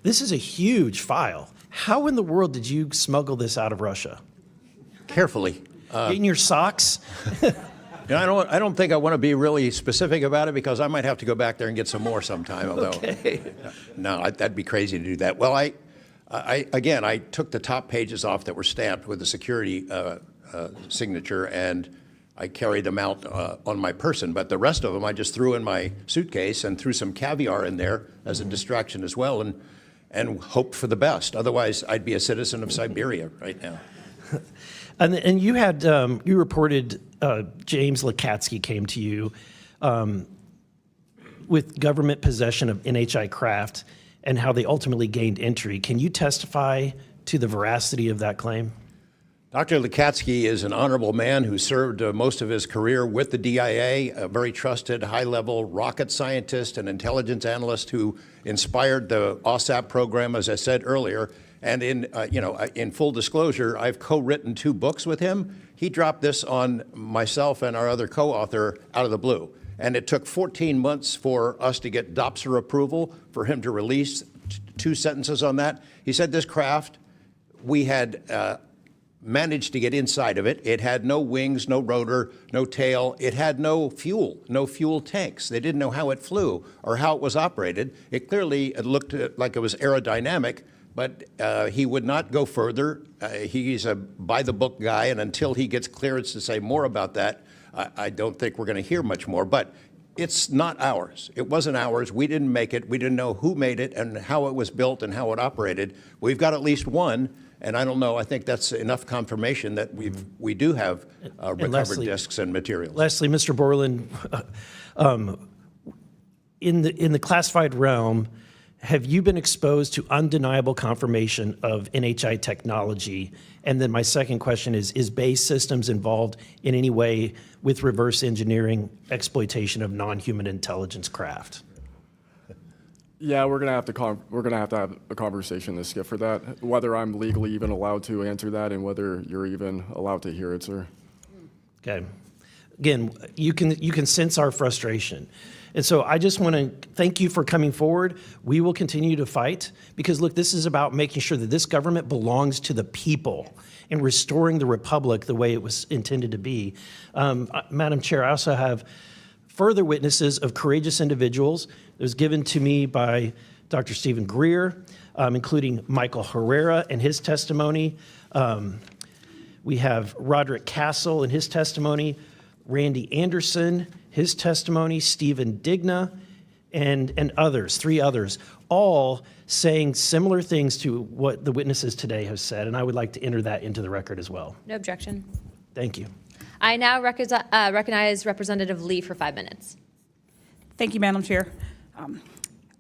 this is a huge file. How in the world did you smuggle this out of Russia? Carefully. In your socks? I don't think I want to be really specific about it because I might have to go back there and get some more sometime. Although, no, that'd be crazy to do that. Well, I took the top pages off that were stamped with the security signature, and I carry them out on my person, but the rest of them I just threw in my suitcase and threw some caviar in there as a distraction as well, and hoped for the best. Otherwise, I'd be a citizen of Siberia right now. And you had, you reported James Lukatsky came to you with government possession of NHI craft and how they ultimately gained entry. Can you testify to the veracity of that claim? Dr. Lukatsky is an honorable man who served most of his career with the DIA, a very trusted, high-level rocket scientist and intelligence analyst who inspired the OSAP program, as I said earlier. And in full disclosure, I've co-written 2 books with him. He dropped this on myself and our other co-author out of the blue. And it took 14 months for us to get DOPSR approval for him to release 2 sentences on that. He said this craft, we had managed to get inside of it. It had no wings, no rotor, no tail. It had no fuel tanks. They didn't know how it flew or how it was operated. It clearly looked like it was aerodynamic, but he would not go further. He's a by-the-book guy, and until he gets clearance to say more about that, I don't think we're going to hear much more. But it's not ours. It wasn't ours. We didn't make it. We didn't know who made it and how it was built and how it operated. We've got at least one. And I don't know, I think that's enough confirmation that we do have recovered disks and materials. Lastly, Mr. Borland, in the classified realm, have you been exposed to undeniable confirmation of NHI technology? And then my second question is Base Systems involved in any way with reverse engineering exploitation of non-human intelligence craft? Yeah, we're gonna have to have a conversation this Skip for that. Whether I'm legally even allowed to answer that, and whether you're even allowed to hear it, sir. Okay. Again, you can sense our frustration. And so I just want to thank you for coming forward. We will continue to fight because, look, this is about making sure that this government belongs to the people and restoring the republic the way it was intended to be. Madam Chair, I also have further witnesses of courageous individuals. It was given to me by Dr. Stephen Greer, including Michael Herrera and his testimony. We have Roderick Castle and his testimony, Randy Anderson, his testimony, Stephen Digna, and others, 3 others, all saying similar things to what the witnesses today have said, and I would like to enter that into the record as well. No objection. Thank you. I now recognize Representative Lee for 5 minutes. Thank you, Madam Chair.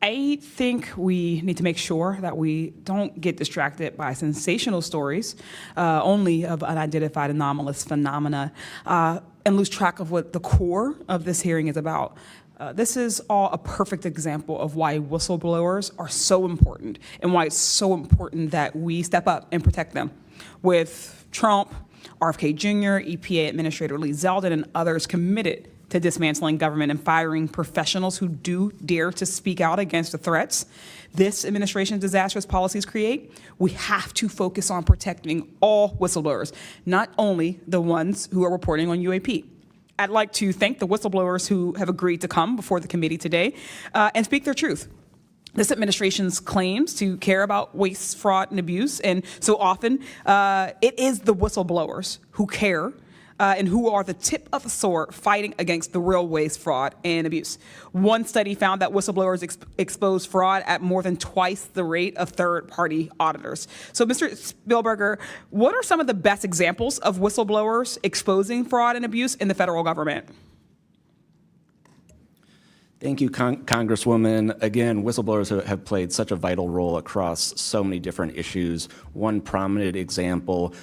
I think we need to make sure that we don't get distracted by sensational stories only of unidentified anomalous phenomena and lose track of what the core of this hearing is about. This is all a perfect example of why whistleblowers are so important and why it's so important that we step up and protect them. With Trump, RFK Jr., EPA Administrator Lee Zeldin, and others committed to dismantling government and firing professionals who do dare to speak out against the threats this administration's disastrous policies create, we have to focus on protecting all whistleblowers, not only the ones who are reporting on UAP. I'd like to thank the whistleblowers who have agreed to come before the committee today and speak their truth. This administration's claims to care about waste, fraud, and abuse, and so often it is the whistleblowers who care and who are the tip of the sword fighting against the real waste, fraud, and abuse. One study found that whistleblowers expose fraud at more than twice the rate of third-party auditors. So, Mr. Spielberger, what are some of the best examples of whistleblowers exposing fraud and abuse in the federal government? Thank you, Congresswoman. Again, whistleblowers have played such a vital role across so many different issues. One prominent example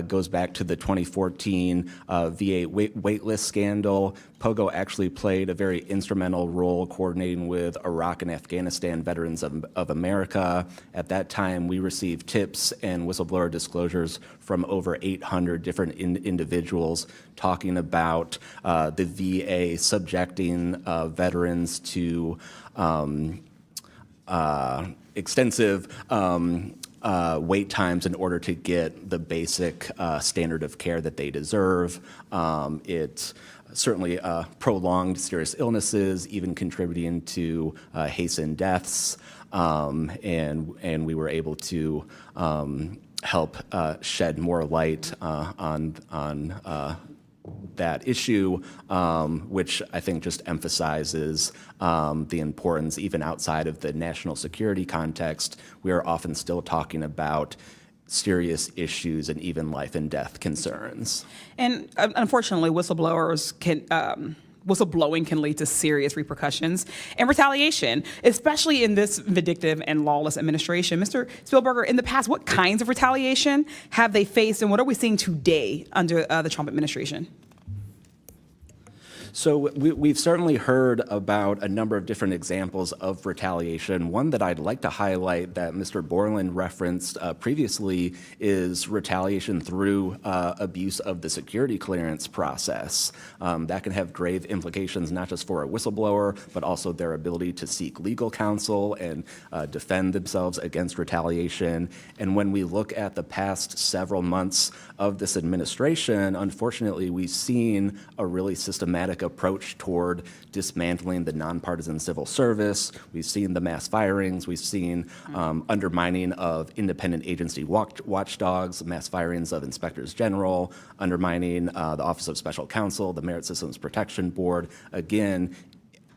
goes back to the 2014 VA waitlist scandal. POGO actually played a very instrumental role coordinating with Iraq and Afghanistan Veterans of America. At that time, we received tips and whistleblower disclosures from over 800 different individuals talking about the VA subjecting veterans to extensive wait times in order to get the basic standard of care that they deserve. It certainly prolonged serious illnesses, even contributing to hastened deaths, and we were able to help shed more light on that issue, which I think just emphasizes the importance, even outside of the national security context. We are often still talking about serious issues and even life and death concerns. And unfortunately, whistleblowing can lead to serious repercussions and retaliation, especially in this vindictive and lawless administration. Mr. Spielberger, in the past, what kinds of retaliation have they faced, and what are we seeing today under the Trump administration? So we've certainly heard about a number of different examples of retaliation. One that I'd like to highlight that Mr. Borland referenced previously is retaliation through abuse of the security clearance process. That can have grave implications not just for a whistleblower, but also their ability to seek legal counsel and defend themselves against retaliation. And when we look at the past several months of this administration, unfortunately, we've seen a really systematic approach toward dismantling the nonpartisan civil service. We've seen the mass firings. We've seen undermining of independent agency watchdogs, mass firings of inspectors general, undermining the Office of Special Counsel, the Merit Systems Protection Board. Again,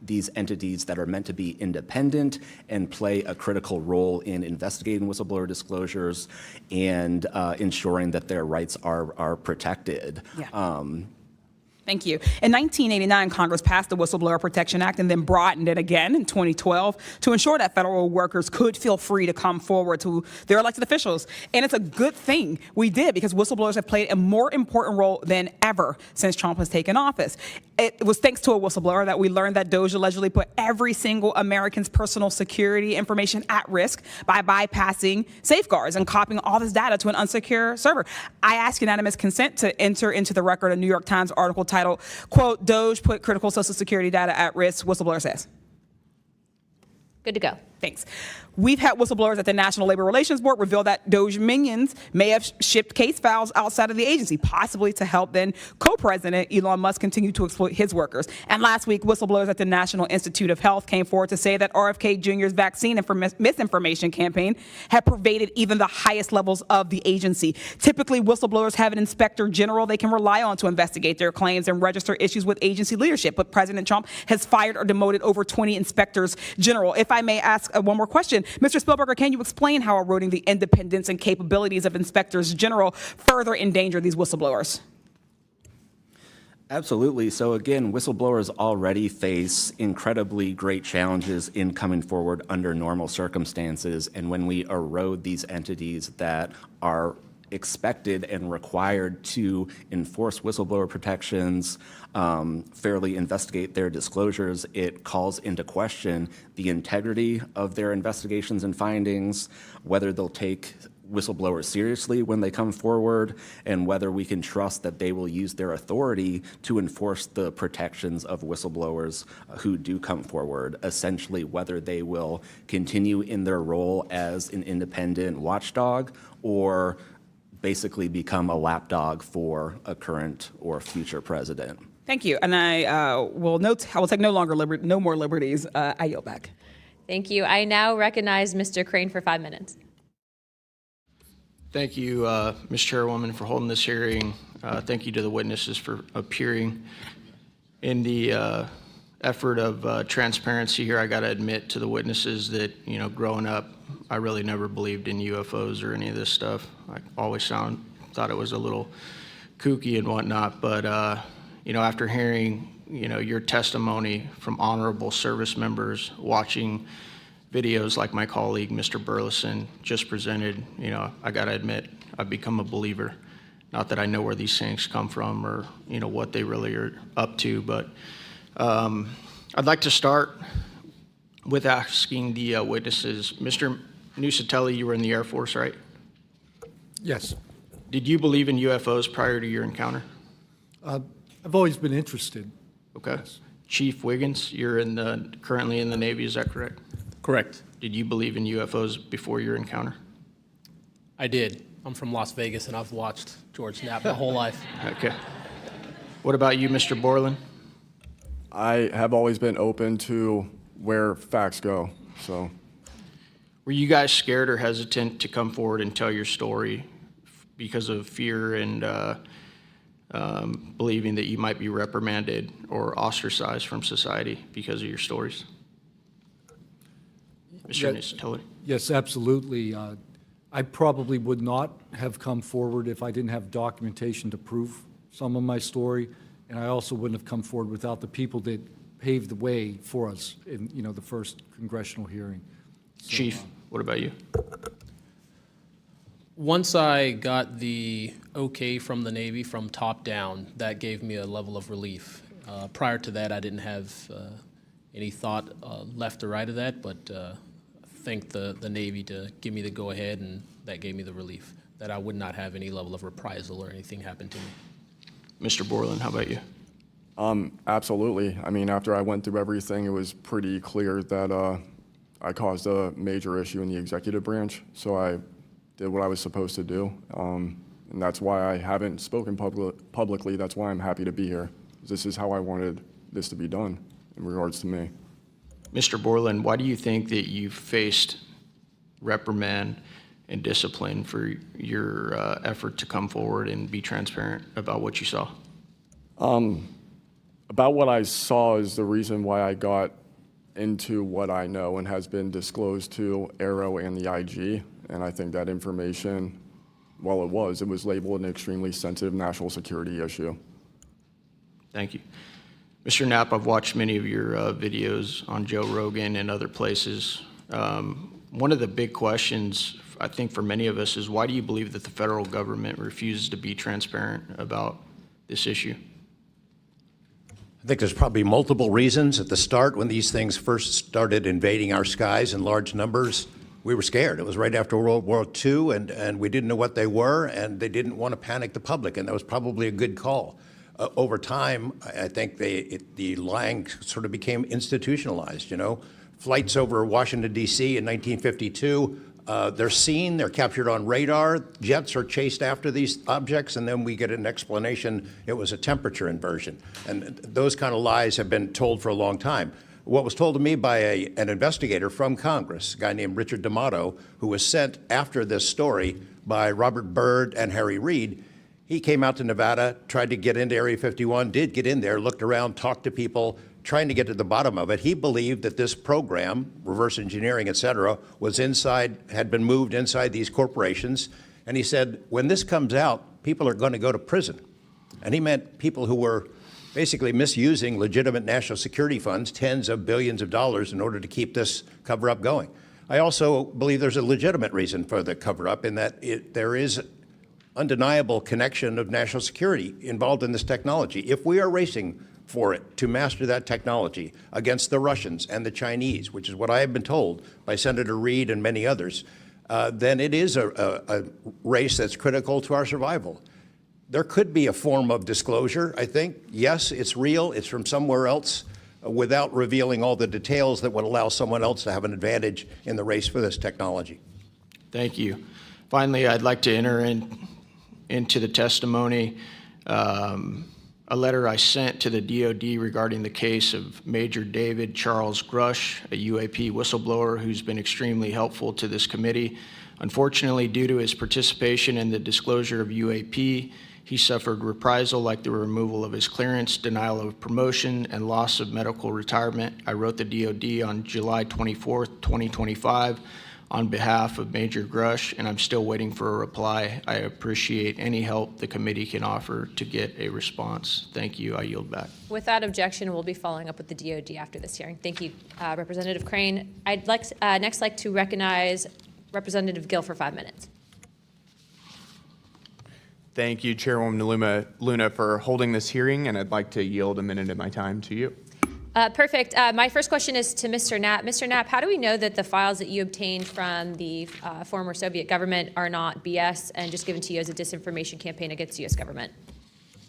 these entities that are meant to be independent and play a critical role in investigating whistleblower disclosures and ensuring that their rights are protected. Yeah. Thank you. In 1989, Congress passed the Whistleblower Protection Act and then broadened it again in 2012 to ensure that federal workers could feel free to come forward to their elected officials. And it's a good thing we did, because whistleblowers have played a more important role than ever since Trump has taken office. It was thanks to a whistleblower that we learned that DOJ allegedly put every single American's personal security information at risk by bypassing safeguards and copying all this data to an unsecure server. I ask unanimous consent to enter into the record a New York Times article titled, quote, "DOJ put critical Social Security data at risk," whistleblower says. Good to go. Thanks. We've had whistleblowers at the National Labor Relations Board reveal that DOJ minions may have shipped case files outside of the agency, possibly to help then co-president Elon Musk continue to exploit his workers. And last week, whistleblowers at the National Institute of Health came forward to say that RFK Jr.'s vaccine misinformation campaign had pervaded even the highest levels of the agency. Typically, whistleblowers have an inspector general they can rely on to investigate their claims and register issues with agency leadership. But President Trump has fired or demoted over 20 inspectors general. If I may ask one more question, Mr. Spielberger, can you explain how eroding the independence and capabilities of inspectors general further endanger these whistleblowers? Absolutely. So again, whistleblowers already face incredibly great challenges in coming forward under normal circumstances. And when we erode these entities that are expected and required to enforce whistleblower protections, fairly investigate their disclosures, it calls into question the integrity of their investigations and findings, whether they'll take whistleblowers seriously when they come forward, and whether we can trust that they will use their authority to enforce the protections of whistleblowers who do come forward, essentially whether they will continue in their role as an independent watchdog or basically become a lapdog for a current or future president. Thank you. And I will take no more liberties. I yield back. Thank you. I now recognize Mr. Crane for 5 minutes. Thank you, Ms. Chairwoman, for holding this hearing. Thank you to the witnesses for appearing. In the effort of transparency here, I got to admit to the witnesses that, growing up, I really never believed in UFOs or any of this stuff. I always thought it was a little kooky and whatnot. But, after hearing, your testimony from honorable service members, watching videos like my colleague, Mr. Burlison, just presented, I got to admit, I've become a believer. Not that I know where these things come from or, what they really are up to, but I'd like to start with asking the witnesses. Mr. Nucatelli, you were in the Air Force, right? Yes. Did you believe in UFOs prior to your encounter? I've always been interested. Okay. Yes. Chief Wiggins, you're currently in the Navy, is that correct? Correct. Did you believe in UFOs before your encounter? I did. I'm from Las Vegas, and I've watched George Knapp my whole life. Okay. What about you, Mr. Borland? I have always been open to where facts go, so. Were you guys scared or hesitant to come forward and tell your story because of fear and believing that you might be reprimanded or ostracized from society because of your stories? Mr. Nuccetelli? Yes, absolutely. I probably would not have come forward if I didn't have documentation to prove some of my story, and I also wouldn't have come forward without the people that paved the way for us in, the first congressional hearing. So, Chief, what about you? Once I got the okay from the Navy from top down, that gave me a level of relief. Prior to that, I didn't have any thought left or right of that, but thank the Navy to give me the go-ahead, and that gave me the relief that I would not have any level of reprisal or anything happen to me. Mr. Borland, how about you? Absolutely. I mean, after I went through everything, it was pretty clear that I caused a major issue in the executive branch, so I did what I was supposed to do, and that's why I haven't spoken publicly. That's why I'm happy to be here. This is how I wanted this to be done in regards to me. Mr. Borland, why do you think that you faced reprimand and discipline for your effort to come forward and be transparent about what you saw? About what I saw is the reason why I got into what I know and has been disclosed to Aero and the IG. And I think that information, well, it was labeled an extremely sensitive national security issue. Thank you. Mr. Knapp, I've watched many of your videos on Joe Rogan and other places. One of the big questions, I think, for many of us is why do you believe that the federal government refuses to be transparent about this issue? I think there's probably multiple reasons. At the start, when these things first started invading our skies in large numbers, we were scared. It was right after World War II, and we didn't know what they were, and they didn't want to panic the public, and that was probably a good call. Over time, I think the lying sort of became institutionalized, Flights over Washington, D.C. in 1952, they're seen, they're captured on radar, jets are chased after these objects, and then we get an explanation it was a temperature inversion. And those kind of lies have been told for a long time. What was told to me by an investigator from Congress, a guy named Richard D'Amato, who was sent after this story by Robert Byrd and Harry Reid, he came out to Nevada, tried to get into Area 51, did get in there, looked around, talked to people, trying to get to the bottom of it. He believed that this program, reverse engineering, et cetera, was had been moved inside these corporations. And he said, when this comes out, people are going to go to prison. And he meant people who were basically misusing legitimate national security funds, tens of billions of dollars, in order to keep this cover-up going. I also believe there's a legitimate reason for the cover-up in that there is undeniable connection of national security involved in this technology. If we are racing for it to master that technology against the Russians and the Chinese, which is what I have been told by Senator Reid and many others, then it is a race that's critical to our survival. There could be a form of disclosure, I think. Yes, it's real, it's from somewhere else, without revealing all the details that would allow someone else to have an advantage in the race for this technology. Thank you. Finally, I'd like to enter into the testimony a letter I sent to the DOD regarding the case of Major David Charles Grush, a UAP whistleblower who's been extremely helpful to this committee. Unfortunately, due to his participation in the disclosure of UAP, he suffered reprisal like the removal of his clearance, denial of promotion, and loss of medical retirement. I wrote the DOD on July 24th, 2025, on behalf of Major Grush, and I'm still waiting for a reply. I appreciate any help the committee can offer to get a response. Thank you. I yield back. Without objection, we'll be following up with the DOD after this hearing. Thank you, Representative Crane. I'd next like to recognize Representative Gill for 5 minutes. Thank you, Chairwoman Luna, for holding this hearing, and I'd like to yield a minute of my time to you. Perfect. My first question is to Mr. Knapp. Mr. Knapp, how do we know that the files that you obtained from the former Soviet government are not BS and just given to you as a disinformation campaign against the U.S. government?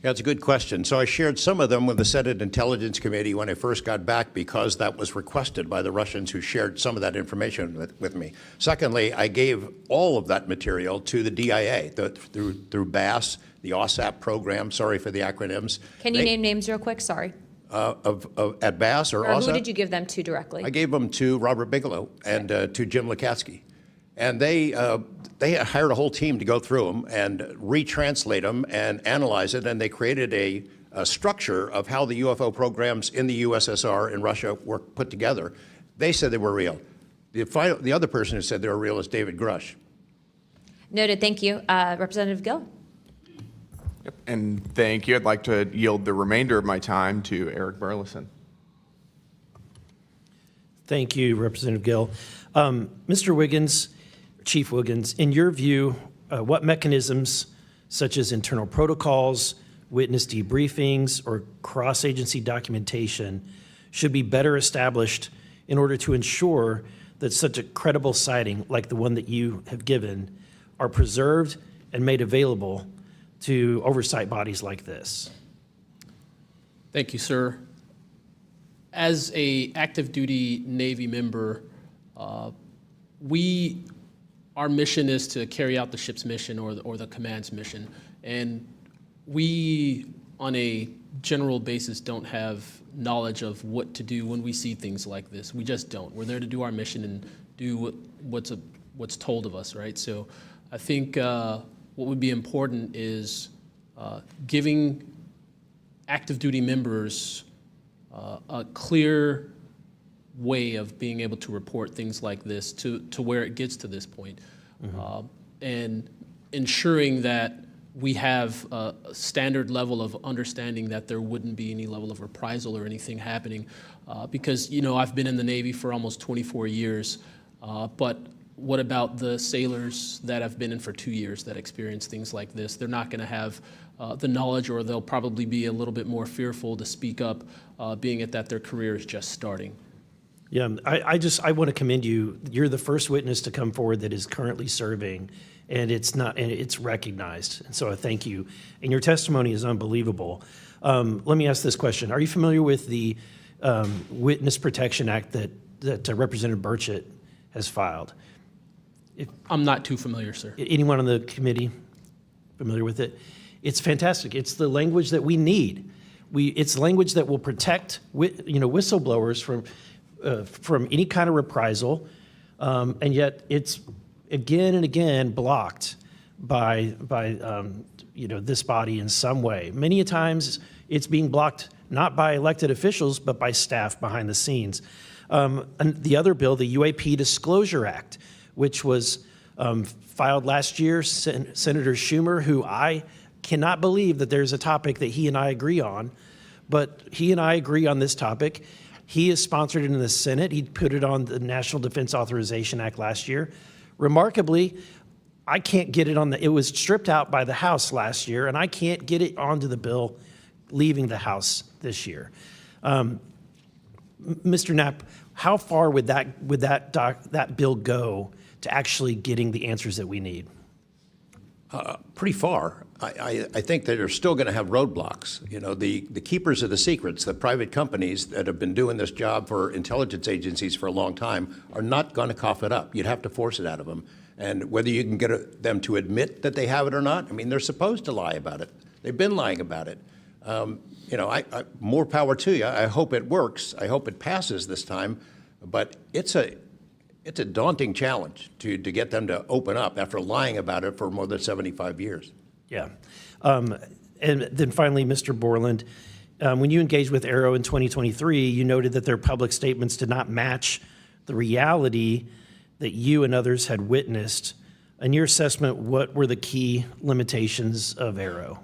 Yeah, it's a good question. So I shared some of them with the Senate Intelligence Committee when I first got back because that was requested by the Russians, who shared some of that information with me. Secondly, I gave all of that material to the DIA through BASS, the OSAP program. Sorry for the acronyms. Can you name names real quick? Sorry. At BASS or OSAP? Who did you give them to directly? I gave them to Robert Bigelow and to Jim Lukatsky. And they hired a whole team to go through them and retranslate them and analyze it, and they created a structure of how the UFO programs in the USSR and Russia were put together. They said they were real. The other person who said they were real is David Grush. Noted, thank you. Representative Gill. Yep. And thank you. I'd like to yield the remainder of my time to Eric Burlison. Thank you, Representative Gill. Mr. Wiggins, Chief Wiggins, in your view, what mechanisms such as internal protocols, witness debriefings, or cross-agency documentation should be better established in order to ensure that such a credible sighting like the one that you have given are preserved and made available to oversight bodies like this? Thank you, sir. As a active duty Navy member, our mission is to carry out the ship's mission or the command's mission. And we, on a general basis, don't have knowledge of what to do when we see things like this. We just don't. We're there to do our mission and do what's told of us, right? So I think what would be important is giving active duty members a clear way of being able to report things like this to where it gets to this point. And ensuring that we have a standard level of understanding that there wouldn't be any level of reprisal or anything happening. Because, you know, I've been in the Navy for almost 24 years, but what about the sailors that have been in for 2 years that experience things like this? They're not going to have the knowledge, or they'll probably be a little bit more fearful to speak up, being it that their career is just starting. Yeah, I want to commend you. You're the first witness to come forward that is currently serving, and it's recognized. And so I thank you. And your testimony is unbelievable. Let me ask this question. Are you familiar with the Witness Protection Act that Representative Burchett has filed? I'm not too familiar, sir. Anyone on the committee familiar with it? It's fantastic. It's the language that we need. It's language that will protect whistleblowers from any kind of reprisal, and yet it's again and again blocked by this body in some way. Many a times it's being blocked not by elected officials but by staff behind the scenes. And the other bill, the UAP Disclosure Act, which was filed last year, Senator Schumer, who I cannot believe that there's a topic that he and I agree on, but he and I agree on this topic. He has sponsored it in the Senate. He put it on the National Defense Authorization Act last year. Remarkably, I can't get it on it was stripped out by the House last year, and I can't get it onto the bill leaving the House this year. Mr. Knapp, how far would that bill go to actually getting the answers that we need? Pretty far. I think that they're still going to have roadblocks. You know, the keepers of the secrets, the private companies that have been doing this job for intelligence agencies for a long time, are not going to cough it up. You'd have to force it out of them. And whether you can get them to admit that they have it or not, I mean, they're supposed to lie about it. They've been lying about it. More power to you. I hope it works. I hope it passes this time. But it's a daunting challenge to get them to open up after lying about it for more than 75 years. Yeah. And then finally, Mr. Borland, when you engaged with Arrow in 2023, you noted that their public statements did not match the reality that you and others had witnessed. In your assessment, what were the key limitations of Arrow?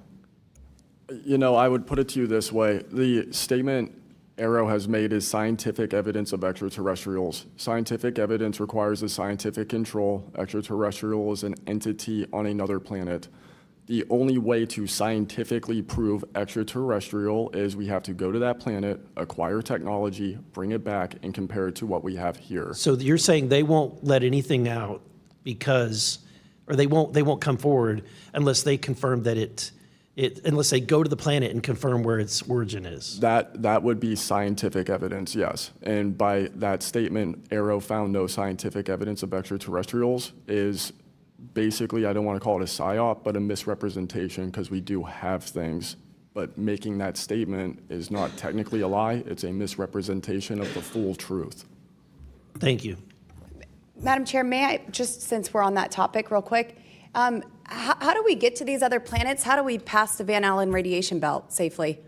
You know, I would put it to you this way. The statement Arrow has made is scientific evidence of extraterrestrials. Scientific evidence requires a scientific control. Extraterrestrial is an entity on another planet. The only way to scientifically prove extraterrestrial is we have to go to that planet, acquire technology, bring it back, and compare it to what we have here. So you're saying they won't let anything out or they won't come forward unless they confirm that unless they go to the planet and confirm where its origin is? That would be scientific evidence, yes. And by that statement, Arrow found no scientific evidence of extraterrestrials is basically, I don't want to call it a psyop, but a misrepresentation, because we do have things. But making that statement is not technically a lie. It's a misrepresentation of the full truth. Thank you. Madam Chair, may I, just since we're on that topic real quick, how do we get to these other planets? How do we pass the Van Allen radiation belt safely?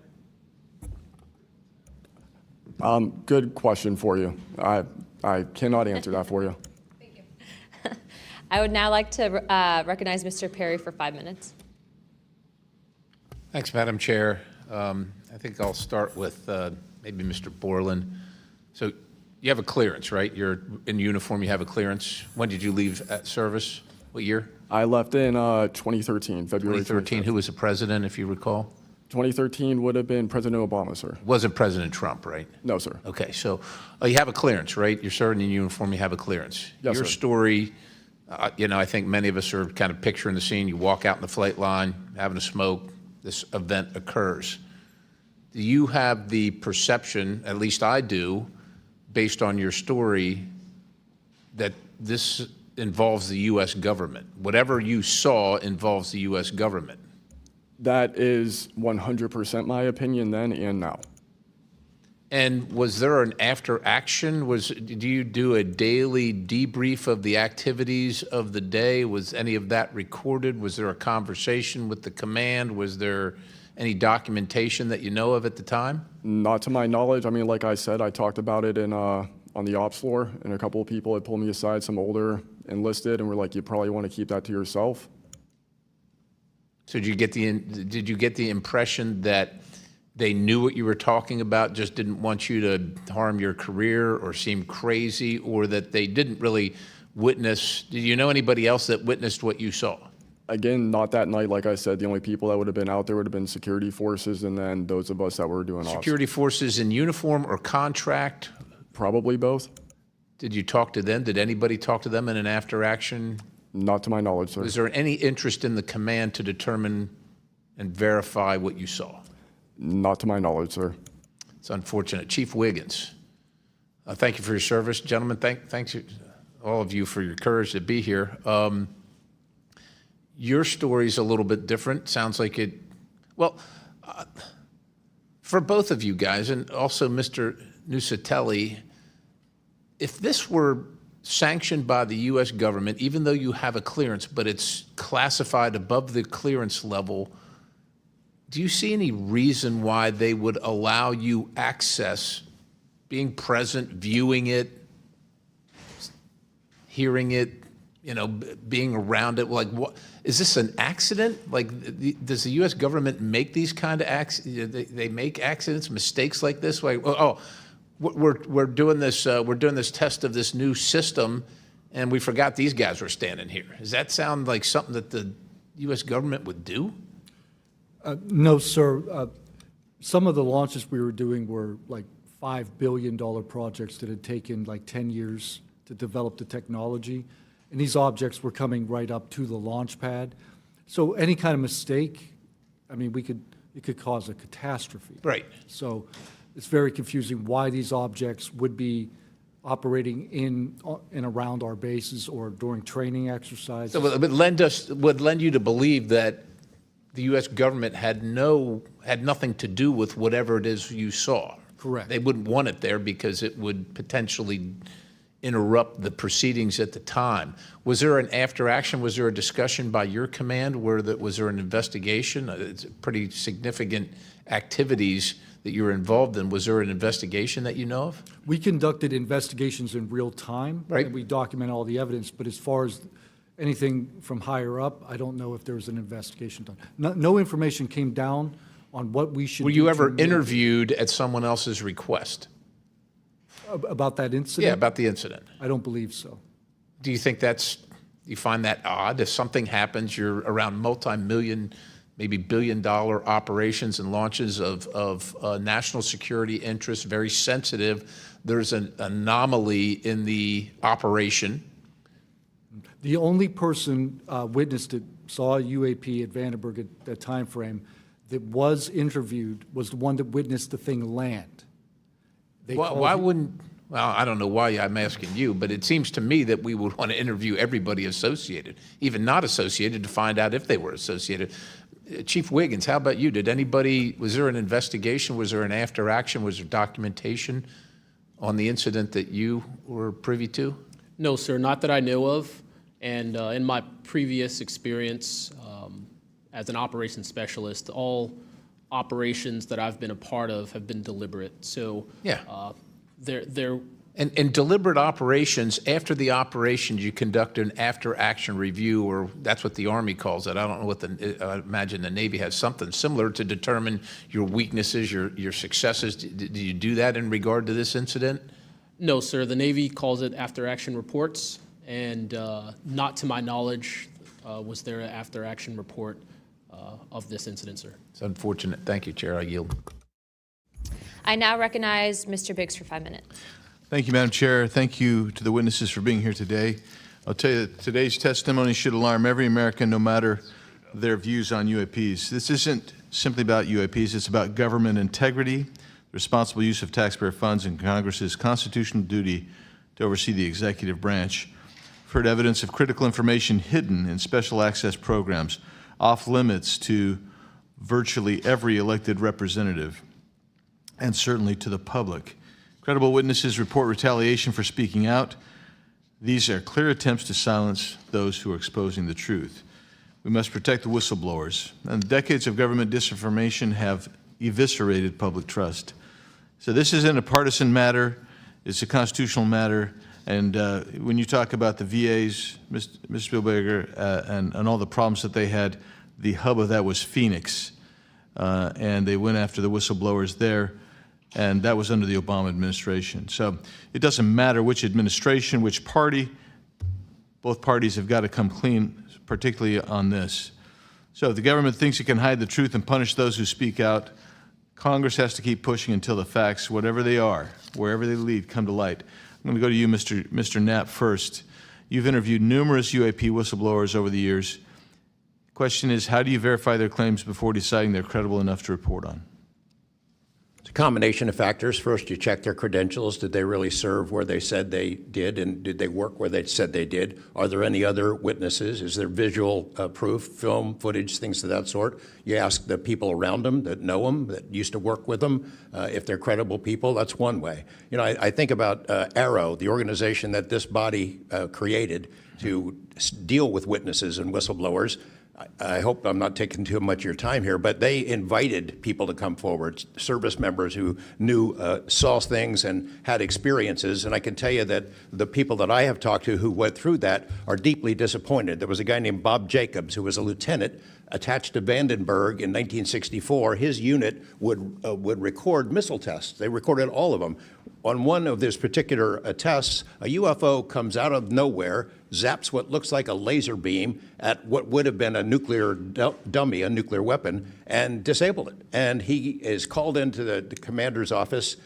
Good question for you. I cannot answer that for you. I would now like to recognize Mr. Perry for 5 minutes. Thanks, Madam Chair. I think I'll start with maybe Mr. Borland. So you have a clearance, right? You're in uniform, you have a clearance. When did you leave service? What year? I left in 2013, February 2013. Who was the president, if you recall? 2013 would have been President Obama, sir. Wasn't President Trump, right? No, sir. Okay, so you have a clearance, right? You're serving in uniform, you have a clearance. Yes, Your sir. story, I think many of us are kind of picturing the scene. You walk out in the flight line, having a smoke, this event occurs. Do you have the perception, at least I do, based on your story, that this involves the U.S. government? Whatever you saw involves the U.S. government. That is 100% my opinion then and now. And was there an after action? Do you do a daily debrief of the activities of the day? Was any of that recorded? Was there a conversation with the command? Was there any documentation that you know of at the time? Not to my knowledge. I mean, like I said, I talked about it in on the ops floor, and a couple of people had pulled me aside, some older enlisted, and were like, you probably want to keep that to yourself. So did you get the impression that they knew what you were talking about, just didn't want you to harm your career or seem crazy, or that they didn't really witness? Did you know anybody else that witnessed what you saw? Again, not that night. Like I said, the only people that would have been out there would have been security forces, and then those of us that were doing ops. Security forces in uniform or contract? Probably both. Did you talk to them? Did anybody talk to them in an after action? Not to my knowledge, sir. Was there any interest in the command to determine and verify what you saw? Not to my knowledge, sir. It's unfortunate. Chief Wiggins, thank you for your service. Gentlemen, thanks all of you for your courage to be here. Your story's a little bit different. Sounds like it, well, for both of you guys, and also Mr. Nucatelli, if this were sanctioned by the U.S. government, even though you have a clearance, but it's classified above the clearance level, do you see any reason why they would allow you access, being present, viewing it, hearing it, being around it? Like, what is this, an accident? Like, does the U.S. government make these kind of accidents? They make accidents, mistakes like this? Like, we're doing this test of this new system, and we forgot these guys were standing here. Does that sound like something that the U.S. government would do? No, sir. Some of the launches we were doing were like $5 billion projects that had taken like 10 years to develop the technology. And these objects were coming right up to the launch pad. So any kind of mistake, I mean, it could cause a catastrophe. Right. So it's very confusing why these objects would be operating in and around our bases or during training exercises. So it would lend you to believe that the U.S. government had nothing to do with whatever it is you saw. Correct. They wouldn't want it there because it would potentially interrupt the proceedings at the time. Was there an after action? Was there a discussion by your command was there an investigation? It's pretty significant activities that you were involved in. Was there an investigation that you know of? We conducted investigations in real time. Right. And we document all the evidence, but as far as anything from higher up, I don't know if there was an investigation done. No information came down on what we should do. Were you ever to mitigate. interviewed at someone else's request? About that incident? Yeah, about the incident. I don't believe so. Do you think you find that odd? If something happens, you're around multi-million, maybe billion-dollar operations and launches of national security interests, very sensitive. There's an anomaly in the operation. The only person witnessed it, saw a UAP at Vandenberg at that time frame, that was interviewed was the one that witnessed the thing land. Why wouldn't, well, I don't know why I'm asking you, but it seems to me that we would want to interview everybody associated, even not associated, to find out if they were associated. Chief Wiggins, how about you? Was there an investigation? Was there an after action? Was there documentation on the incident that you were privy to? No, sir, not that I know of. And in my previous experience as an operations specialist, all operations that I've been a part of have been deliberate. So Yeah. they're And deliberate operations, after the operations, you conduct an after-action review, or that's what the Army calls it. I don't know what I imagine the Navy has something similar to determine your weaknesses, your successes. Do you do that in regard to this incident? No, sir. The Navy calls it after-action reports, and not to my knowledge was there an after-action report of this incident, sir. It's unfortunate. Thank you, Chair. I yield. I now recognize Mr. Biggs for 5 minutes. Thank you, Madam Chair. Thank you to the witnesses for being here today. I'll tell you that today's testimony should alarm every American, no matter their views on UAPs. This isn't simply about UAPs. It's about government integrity, responsible use of taxpayer funds, and Congress's constitutional duty to oversee the executive branch. I've heard evidence of critical information hidden in special access programs, off limits to virtually every elected representative, and certainly to the public. Credible witnesses report retaliation for speaking out. These are clear attempts to silence those who are exposing the truth. We must protect the whistleblowers. And decades of government disinformation have eviscerated public trust. So this isn't a partisan matter. It's a constitutional matter. And when you talk about the VAs, Mr. Spielberger, and all the problems that they had, the hub of that was Phoenix. And they went after the whistleblowers there. And that was under the Obama administration. So it doesn't matter which administration, which party, both parties have got to come clean, particularly on this. So if the government thinks it can hide the truth and punish those who speak out, Congress has to keep pushing until the facts, whatever they are, wherever they lead, come to light. I'm going to go to you, Mr. Knapp, first. You've interviewed numerous UAP whistleblowers over the years. The question is, how do you verify their claims before deciding they're credible enough to report on? It's a combination of factors. First, you check their credentials. Did they really serve where they said they did, and did they work where they said they did? Are there any other witnesses? Is there visual proof, film, footage, things of that sort? You ask the people around them that know them, that used to work with them, if they're credible people. That's one way. You know, I think about Arrow, the organization that this body created to deal with witnesses and whistleblowers. I hope I'm not taking too much of your time here, but they invited people to come forward, service members who knew, saw things and had experiences. And I can tell you that the people that I have talked to who went through that are deeply disappointed. There was a guy named Bob Jacobs who was a lieutenant attached to Vandenberg in 1964. His unit would record missile tests. They recorded all of them. On one of these particular tests, a UFO comes out of nowhere, zaps what looks like a laser beam at what would have been a nuclear dummy, a nuclear weapon, and disabled it. And he is called into the commander's office.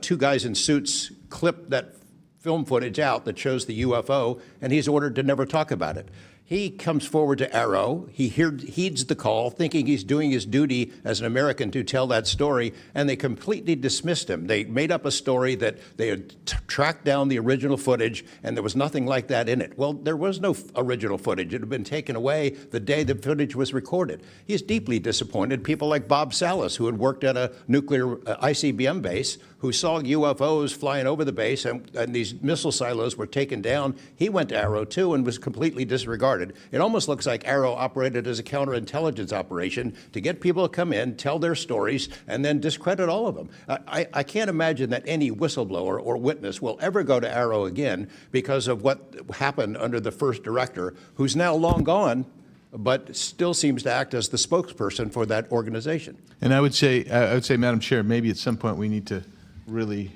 Two guys in suits clip that film footage out that shows the UFO, and he's ordered to never talk about it. He comes forward to Arrow. He heeds the call, thinking he's doing his duty as an American to tell that story, and they completely dismissed him. They made up a story that they had tracked down the original footage, and there was nothing like that in it. Well, there was no original footage. It had been taken away the day the footage was recorded. He's deeply disappointed. People like Bob Salas, who had worked at a nuclear ICBM base, who saw UFOs flying over the base, and these missile silos were taken down. He went to Arrow, too, and was completely disregarded. It almost looks like Arrow operated as a counterintelligence operation to get people to come in, tell their stories, and then discredit all of them. I can't imagine that any whistleblower or witness will ever go to Arrow again because of what happened under the first director, who's now long gone, but still seems to act as the spokesperson for that organization. And I would say, Madam Chair, maybe at some point we need to really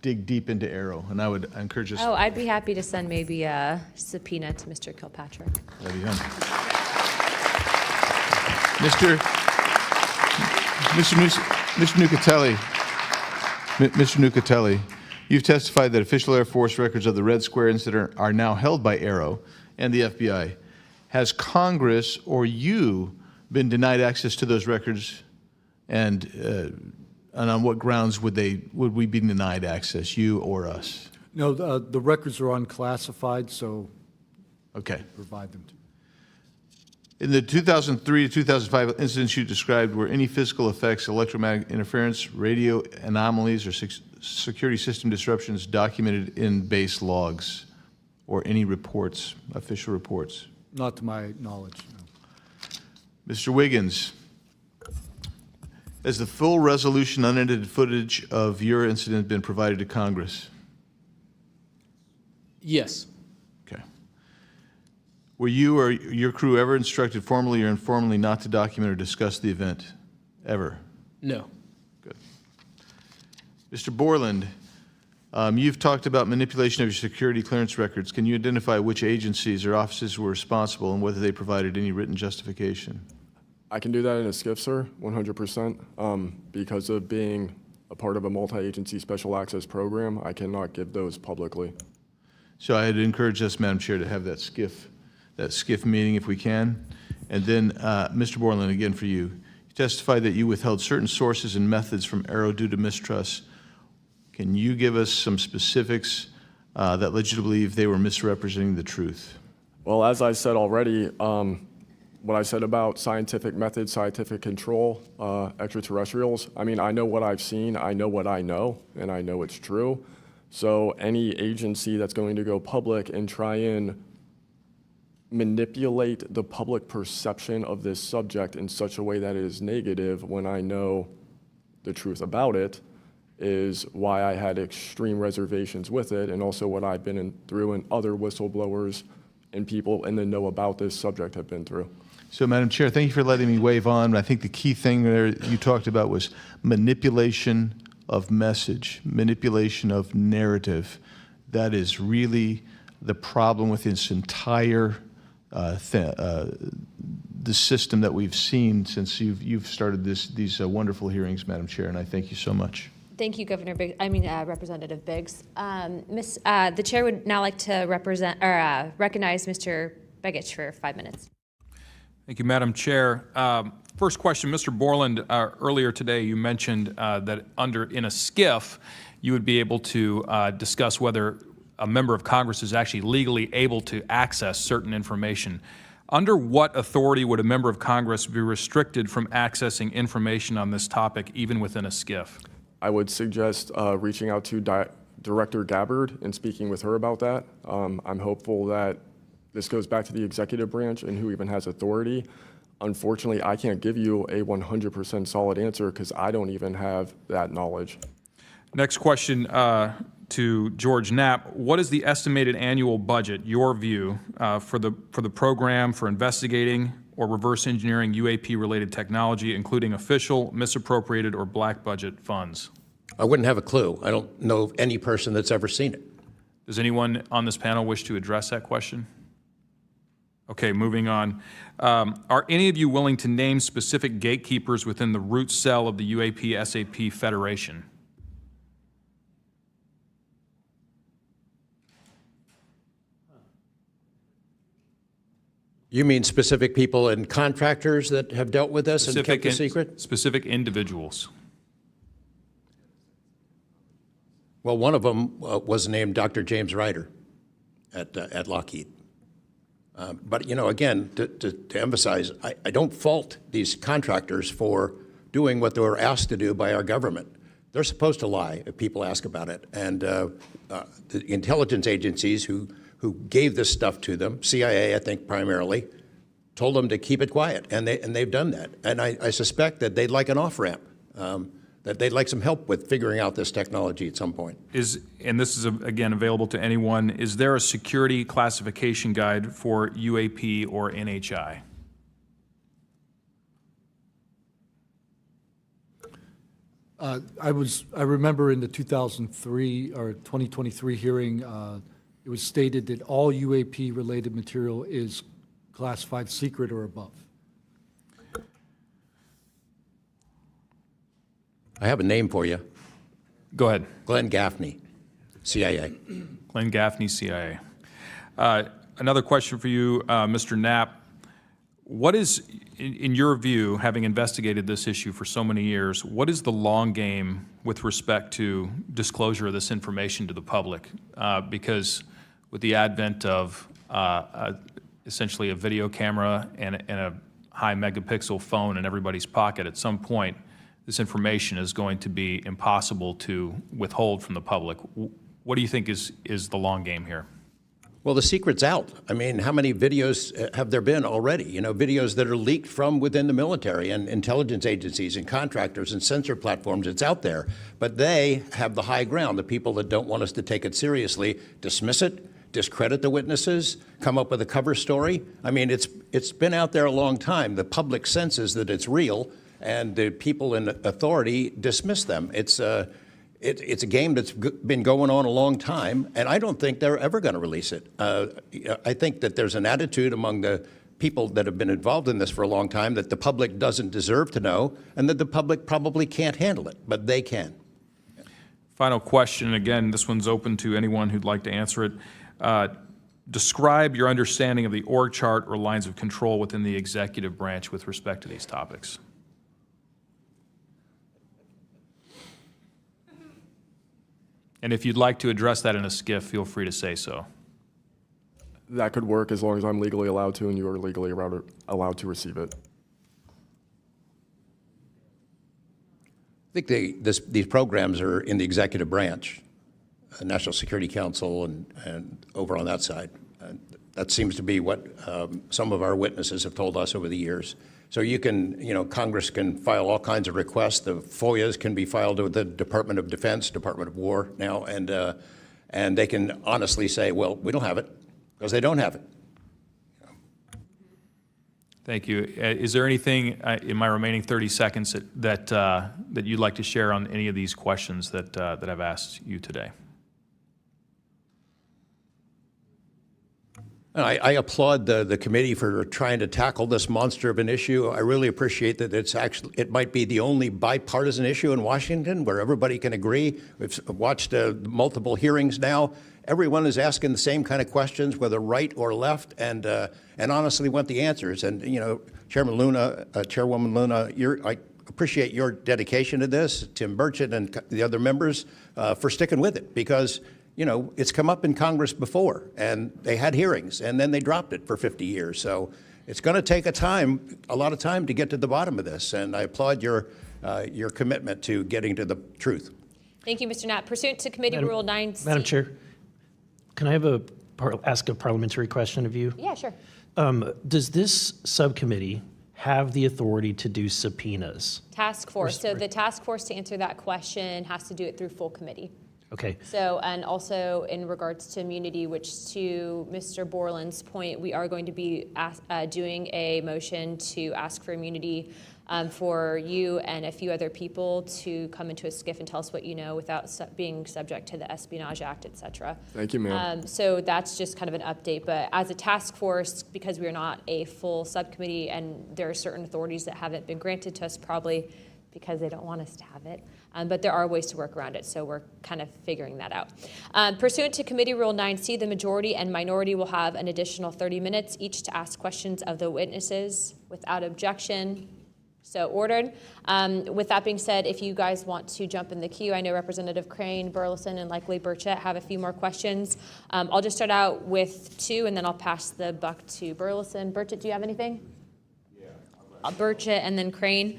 dig deep into Arrow, and I would encourage us. Oh, I'd be happy to send maybe a subpoena to Mr. Kilpatrick. There you go. Mr. Nucatelli, you've testified that official Air Force records of the Red Square incident are now held by Arrow and the FBI. Has Congress or you been denied access to those records, and on what grounds would we be denied access, you or us? No, the records are unclassified, so okay, provide them to. In the 2003 to 2005 incidents you described, were any physical effects, electromagnetic interference, radio anomalies, or security system disruptions documented in base logs or any reports, official reports? Not to my knowledge. No. Mr. Wiggins, has the full resolution unedited footage of your incident been provided to Congress? Yes. Okay. Were you or your crew ever instructed formally or informally not to document or discuss the event? Ever? No. Good. Mr. Borland, you've talked about manipulation of your security clearance records. Can you identify which agencies or offices were responsible and whether they provided any written justification? I can do that in a skiff, sir, 100%. Because of being a part of a multi-agency special access program, I cannot give those publicly. So I'd encourage us, Madam Chair, to have that skiff meeting if we can. And then, Mr. Borland, again for you. You testified that you withheld certain sources and methods from Arrow due to mistrust. Can you give us some specifics that led you to believe they were misrepresenting the truth? Well, as I said already, what I said about scientific methods, scientific control, extraterrestrials, I mean, I know what I've seen, I know what I know, and I know it's true. So any agency that's going to go public and try and manipulate the public perception of this subject in such a way that it is negative when I know the truth about it is why I had extreme reservations with it, and also what I've been through and other whistleblowers and people in the know about this subject have been through. So, Madam Chair, thank you for letting me wave on. I think the key thing there you talked about was manipulation of message, manipulation of narrative. That is really the problem with this entire the system that we've seen since you've started these wonderful hearings, Madam Chair, and I thank you so much. Thank you, Representative Biggs. The chair would now like to recognize Mr. Begich for 5 minutes. Thank you, Madam Chair. First question, Mr. Borland, earlier today you mentioned that in a skiff you would be able to discuss whether a member of Congress is actually legally able to access certain information. Under what authority would a member of Congress be restricted from accessing information on this topic, even within a skiff? I would suggest reaching out to Director Gabbard and speaking with her about that. I'm hopeful that this goes back to the executive branch and who even has authority. Unfortunately, I can't give you a 100% solid answer because I don't even have that knowledge. Next question to George Knapp. What is the estimated annual budget, your view, for the program for investigating or reverse engineering UAP-related technology, including official, misappropriated, or black budget funds? I wouldn't have a clue. I don't know of any person that's ever seen it. Does anyone on this panel wish to address that question? Okay, moving on. Are any of you willing to name specific gatekeepers within the root cell of the UAP-SAP Federation? You mean specific people and contractors that have dealt with this and kept it secret? Specific individuals. Well, one of them was named Dr. James Ryder at Lockheed. But, you know, again, to emphasize, I don't fault these contractors for doing what they were asked to do by our government. They're supposed to lie if people ask about it. And the intelligence agencies who gave this stuff to them, CIA, I think primarily, told them to keep it quiet, and they've done that. And I suspect that they'd like an off-ramp, that they'd like some help with figuring out this technology at some point. And this is, again, available to anyone, is there a security classification guide for UAP or NHI? I remember in the 2003 or 2023 hearing, it was stated that all UAP-related material is classified secret or above. I have a name for you. Go ahead. Glenn Gaffney, CIA. Glenn Gaffney, CIA. Another question for you, Mr. Knapp. What is, in your view, having investigated this issue for so many years, what is the long game with respect to disclosure of this information to the public? Because with the advent of essentially a video camera and a high megapixel phone in everybody's pocket, at some point, this information is going to be impossible to withhold from the public. What do you think is the long game here? Well, the secret's out. I mean, how many videos have there been already? You know, videos that are leaked from within the military and intelligence agencies and contractors and censor platforms. It's out there. But they have the high ground. The people that don't want us to take it seriously dismiss it, discredit the witnesses, come up with a cover story. I mean, it's been out there a long time. The public senses that it's real, and the people in authority dismiss them. It's a game that's been going on a long time, and I don't think they're ever going to release it. I think that there's an attitude among the people that have been involved in this for a long time that the public doesn't deserve to know, and that the public probably can't handle it, but they can. Final question, again, this one's open to anyone who'd like to answer it. Describe your understanding of the org chart or lines of control within the executive branch with respect to these topics. And if you'd like to address that in a skiff, feel free to say so. That could work as long as I'm legally allowed to and you are legally allowed to receive it. I think these programs are in the executive branch, National Security Council and over on that side. That seems to be what some of our witnesses have told us over the years. So you can, Congress can file all kinds of requests. The FOIAs can be filed with the Department of Defense, Department of War now, and they can honestly say, well, we don't have it, because they don't have it. Thank you. Is there anything in my remaining 30 seconds that you'd like to share on any of these questions that I've asked you today? I applaud the committee for trying to tackle this monster of an issue. I really appreciate that it might be the only bipartisan issue in Washington where everybody can agree. We've watched multiple hearings now. Everyone is asking the same kind of questions, whether right or left, and honestly want the answers. And Chairman Luna, Chairwoman Luna, I appreciate your dedication to this, Tim Burchett and the other members, for sticking with it, because it's come up in Congress before, and they had hearings, and then they dropped it for 50 years. So it's going to take a lot of time to get to the bottom of this, and I applaud your commitment to getting to the truth. Thank you, Mr. Knapp. Pursuant to Committee Rule 9C. Madam Chair, can I ask a parliamentary question of you? Yeah, sure. Does this subcommittee have the authority to do subpoenas? Task force. So the task force, to answer that question, has to do it through full committee. Okay. So, and also in regards to immunity, which to Mr. Borland's point, we are going to be doing a motion to ask for immunity for you and a few other people to come into a skiff and tell us what you know without being subject to the Espionage Act, et cetera. Thank you, ma'am. So that's just kind of an update. But as a task force, because we are not a full subcommittee and there are certain authorities that haven't been granted to us, probably because they don't want us to have it. But there are ways to work around it, so we're kind of figuring that out. Pursuant to Committee Rule 9C, the majority and minority will have an additional 30 minutes each to ask questions of the witnesses without objection. So ordered. With that being said, if you guys want to jump in the queue, I know Representative Crane, Burlison, and likely Burchett have a few more questions. I'll just start out with two, and then I'll pass the buck to Burlison. Burchett, do you have anything? Burchett and then Crane.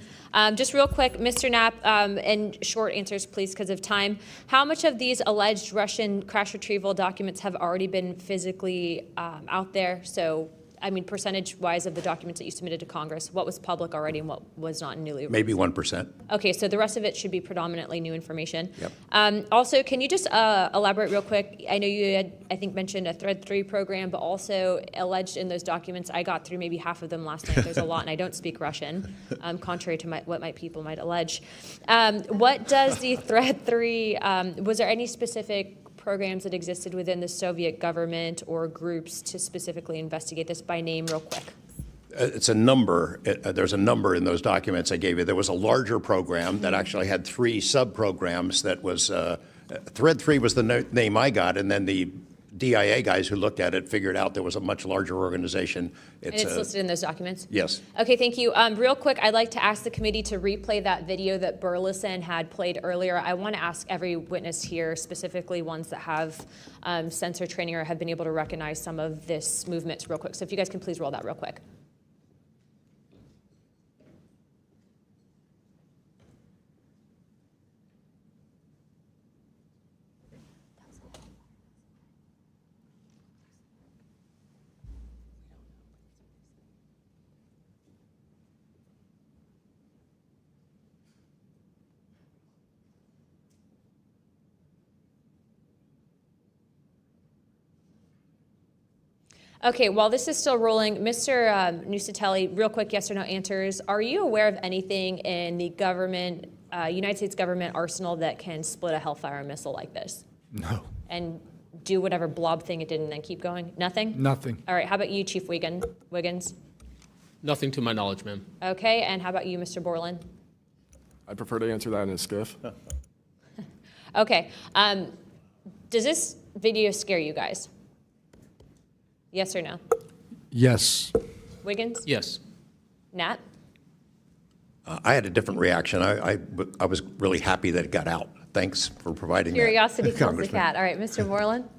Just real quick, Mr. Knapp, and short answers, please, because of time. How much of these alleged Russian crash retrieval documents have already been physically out there? So, I mean, percentage-wise of the documents that you submitted to Congress, what was public already and what was not newly released? Maybe 1%. Okay, so the rest of it should be predominantly new information. Yep. Also, can you just elaborate real quick? I know you had, I think, mentioned a Thread 3 program, but also alleged in those documents, I got through maybe half of them last night. There's a lot, and I don't speak Russian, contrary to what people might allege. What does the Thread 3, was there any specific programs that existed within the Soviet government or groups to specifically investigate this by name real quick? It's a number. There's a number in those documents I gave you. There was a larger program that actually had 3 sub-programs that was, Thread 3 was the name I got, and then the DIA guys who looked at it figured out there was a much larger organization. And it's listed in those documents? Yes. Okay, thank you. Real quick, I'd like to ask the committee to replay that video that Burlison had played earlier. I want to ask every witness here, specifically ones that have sensor training or have been able to recognize some of this movement real quick. So if you guys can please roll that real quick. Okay, while this is still rolling, Mr. Nucatelli, real quick yes or no answers. Are you aware of anything in the government, United States government arsenal that can split a Hellfire missile like this? No. And do whatever blob thing it did and then keep going? Nothing? Nothing. All right, how about you, Chief Wiggins? Nothing to my knowledge, ma'am. Okay, and how about you, Mr. Borland? I prefer to answer that in a skiff. Okay, does this video scare you guys? Yes or no? Yes. Wiggins? Yes. Nat? I had a different reaction. I was really happy that it got out. Thanks for providing Curiosity that, kills the Congressman. cat. All right, Mr. Borland?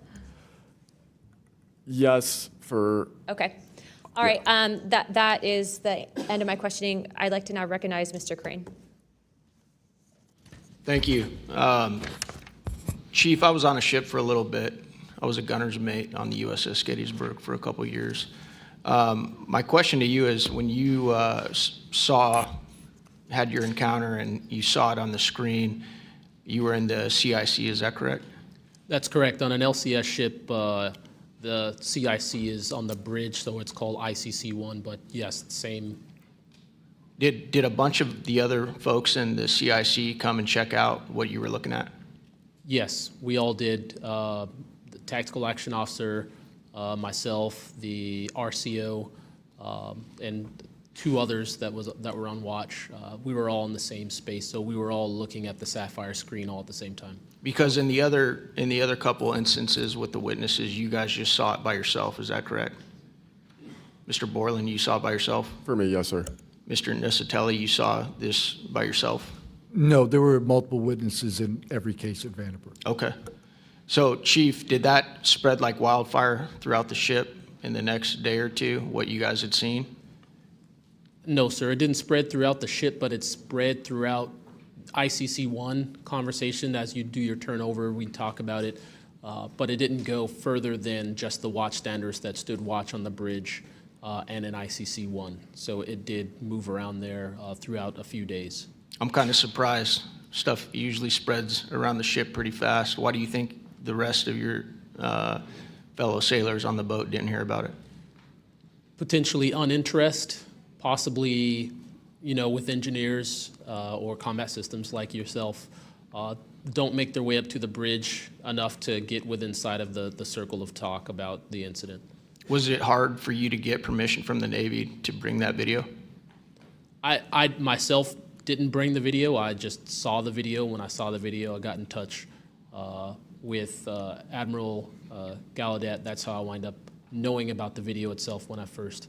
Yes, for Okay. All right, that is the end of my questioning. I'd like to now recognize Mr. Crane. Thank you. Chief, I was on a ship for a little bit. I was a gunner's mate on the USS Gettysburg for a couple years. My question to you is, when you had your encounter and you saw it on the screen, you were in the CIC, is that correct? That's correct. On an LCS ship, the CIC is on the bridge, so it's called ICC-1, but yes, same. Did a bunch of the other folks in the CIC come and check out what you were looking at? Yes, we all did. The tactical action officer, myself, the RCO, and two others that were on watch. We were all in the same space, so we were all looking at the Sapphire screen all at the same time. Because in the other couple instances with the witnesses, you guys just saw it by yourself, is that correct? Mr. Borland, you saw it by yourself? For me, yes, sir. Mr. Nuccetelli, you saw this by yourself? No, there were multiple witnesses in every case at Vandenberg. Okay. So, Chief, did that spread like wildfire throughout the ship in the next day or two, what you guys had seen? No, sir, it didn't spread throughout the ship, but it spread throughout ICC-1 conversation. As you do your turnover, we talk about it, but it didn't go further than just the watchstanders that stood watch on the bridge and in ICC-1. So it did move around there throughout a few days. I'm kind of surprised. Stuff usually spreads around the ship pretty fast. Why do you think the rest of your fellow sailors on the boat didn't hear about it? Potentially uninterest, possibly, with engineers or combat systems like yourself, don't make their way up to the bridge enough to get within sight of the circle of talk about the incident. Was it hard for you to get permission from the Navy to bring that video? I myself didn't bring the video. I just saw the video. When I saw the video, I got in touch with Admiral Gallaudet. That's how I wind up knowing about the video itself when I first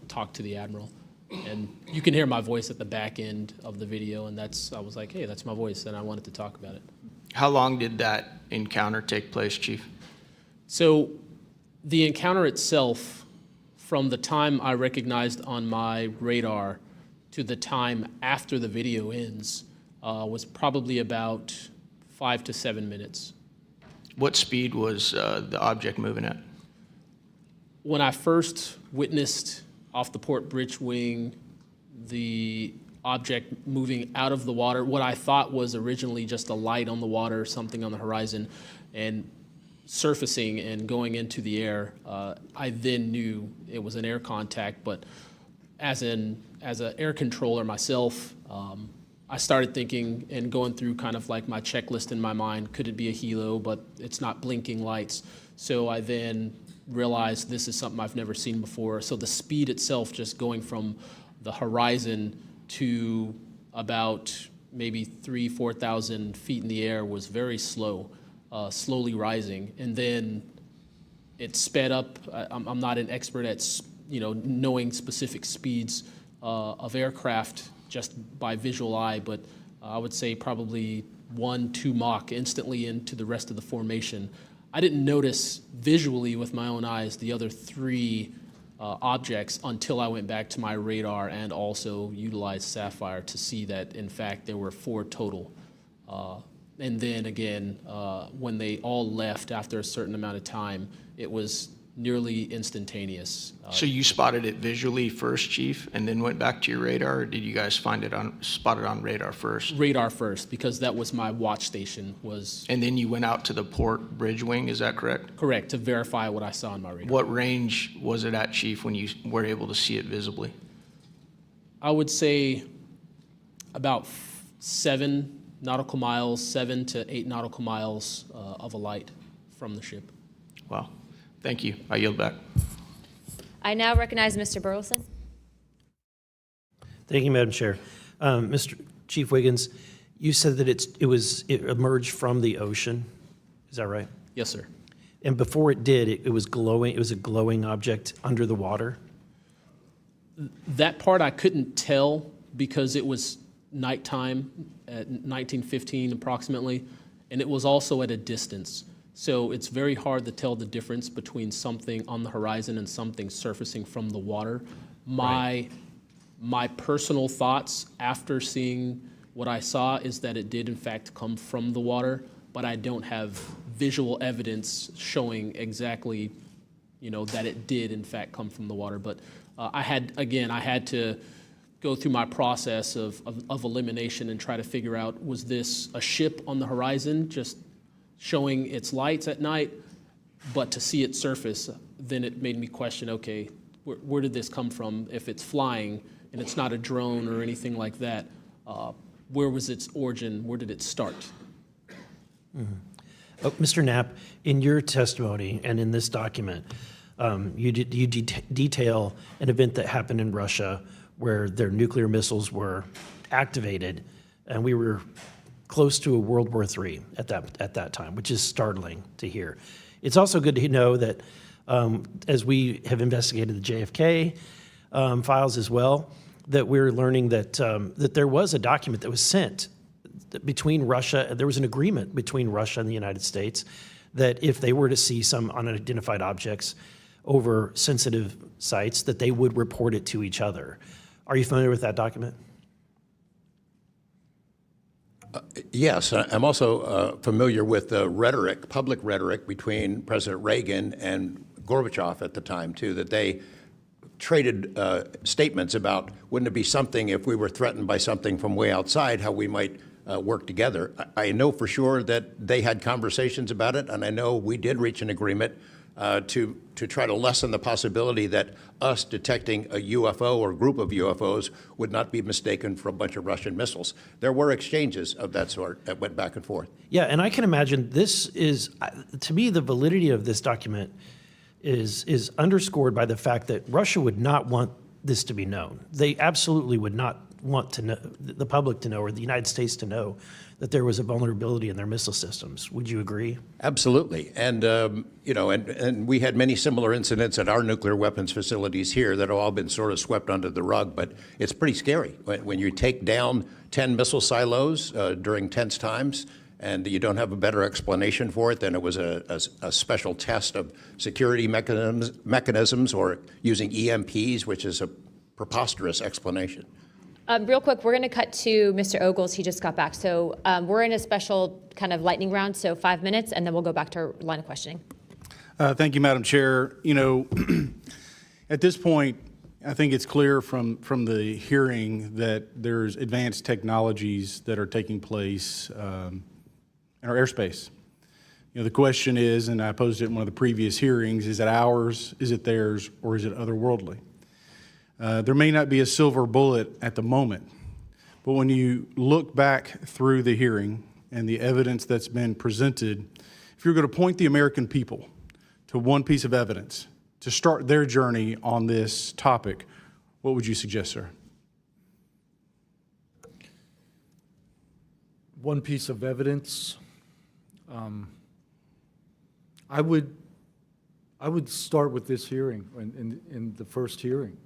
talked to the Admiral. And you can hear my voice at the back end of the video, and I was like, hey, that's my voice, and I wanted to talk about it. How long did that encounter take place, Chief? So the encounter itself, from the time I recognized on my radar to the time after the video ends, was probably about 5 to 7 minutes. What speed was the object moving at? When I first witnessed off the port bridge wing the object moving out of the water, what I thought was originally just a light on the water, something on the horizon, and surfacing and going into the air, I then knew it was an air contact. But as an air controller myself, I started thinking and going through kind of like my checklist in my mind. Could it be a helo? But it's not blinking lights. So I then realized this is something I've never seen before. So the speed itself, just going from the horizon to about maybe 3,000 to 4,000 feet in the air, was very slow, slowly rising. And then it sped up. I'm not an expert at knowing specific speeds of aircraft just by visual eye, but I would say probably 1-2 Mach instantly into the rest of the formation. I didn't notice visually with my own eyes the other 3 objects until I went back to my radar and also utilized Sapphire to see that, in fact, there were 4 total. And then again, when they all left after a certain amount of time, it was nearly instantaneous. So you spotted it visually first, Chief, and then went back to your radar, or did you guys spot it on radar first? Radar first, because that was my watch station, And then you went out to the port bridge wing, is that correct? correct, to verify what I saw on my radar. What range was it at, Chief, when you were able to see it visibly? I would say about 7 nautical miles, 7 to 8 nautical miles of a light from the ship. Wow. Thank you. I yield back. I now recognize Mr. Burlison. Thank you, Madam Chair. Mr. Chief Wiggins, you said that it emerged from the ocean. Is that right? Yes, sir. And before it did, it was glowing. It was a glowing object under the water. That part I couldn't tell because it was nighttime at 1915 approximately, and it was also at a distance. So it's very hard to tell the difference between something on the horizon and something surfacing from the water. My personal thoughts after seeing what I saw is that it did in fact come from the water, but I don't have visual evidence showing exactly, that it did in fact come from the water. But I had to go through my process of elimination and try to figure out, was this a ship on the horizon just showing its lights at night, but to see it surface, then it made me question, okay, where did this come from? If it's flying and it's not a drone or anything like that, where was its origin? Where did it start? Mr. Knapp, in your testimony and in this document, you detail an event that happened in Russia where their nuclear missiles were activated, and we were close to a World War III at that time, which is startling to hear. It's also good to know that as we have investigated the JFK files as well, that we're learning that that there was a document that was sent between Russia. There was an agreement between Russia and the United States that if they were to see some unidentified objects over sensitive sites, that they would report it to each other. Are you familiar with that document? Yes, I'm also familiar with the rhetoric, public rhetoric between President Reagan and Gorbachev at the time, too, that they traded statements about, wouldn't it be something if we were threatened by something from way outside, how we might work together. I know for sure that they had conversations about it, and I know we did reach an agreement to try to lessen the possibility that us detecting a UFO or group of UFOs would not be mistaken for a bunch of Russian missiles. There were exchanges of that sort that went back and forth. Yeah, and I can imagine this is, to me, the validity of this document is underscored by the fact that Russia would not want this to be known. They absolutely would not want to know, the public to know, or the United States to know, that there was a vulnerability in their missile systems. Would you agree? Absolutely. And, and we had many similar incidents at our nuclear weapons facilities here that have all been sort of swept under the rug, but it's pretty scary when you take down 10 missile silos during tense times and you don't have a better explanation for it than it was a special test of security mechanisms or using EMPs, which is a preposterous explanation. Real quick, we're going to cut to Mr. Ogles. He just got back. So we're in a special kind of lightning round, so 5 minutes, and then we'll go back to our line of questioning. Thank you, Madam Chair. At this point, I think it's clear from the hearing that there's advanced technologies that are taking place in our airspace. The question is, and I posed it in one of the previous hearings, is it ours, is it theirs, or is it otherworldly? There may not be a silver bullet at the moment, but when you look back through the hearing and the evidence that's been presented, if you're going to point the American people to one piece of evidence to start their journey on this topic, what would you suggest, sir? One piece of evidence, I would start with this hearing, in the first hearing.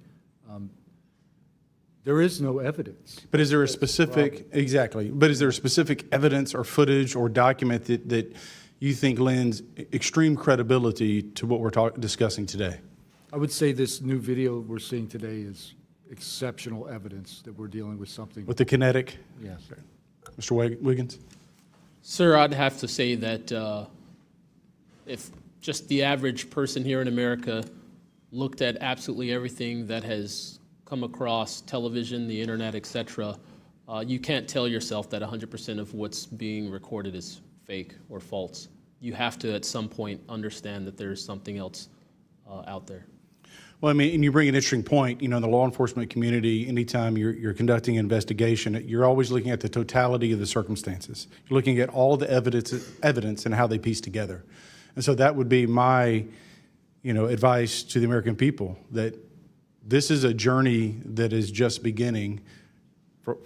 There is no evidence. But is there a specific, exactly, but is there a specific evidence or footage or document that you think lends extreme credibility to what we're discussing today? I would say this new video we're seeing today is exceptional evidence that we're dealing with something. With the kinetic? Yes. Mr. Wiggins? Sir, I'd have to say that if just the average person here in America looked at absolutely everything that has come across television, the internet, et cetera, you can't tell yourself that 100% of what's being recorded is fake or false. You have to, at some point, understand that there's something else out there. Well, I mean, and you bring an interesting point. You know, in the law enforcement community, anytime you're conducting an investigation, you're always looking at the totality of the circumstances. You're looking at all the evidence and how they piece together. And so that would be my, advice to the American people, that this is a journey that is just beginning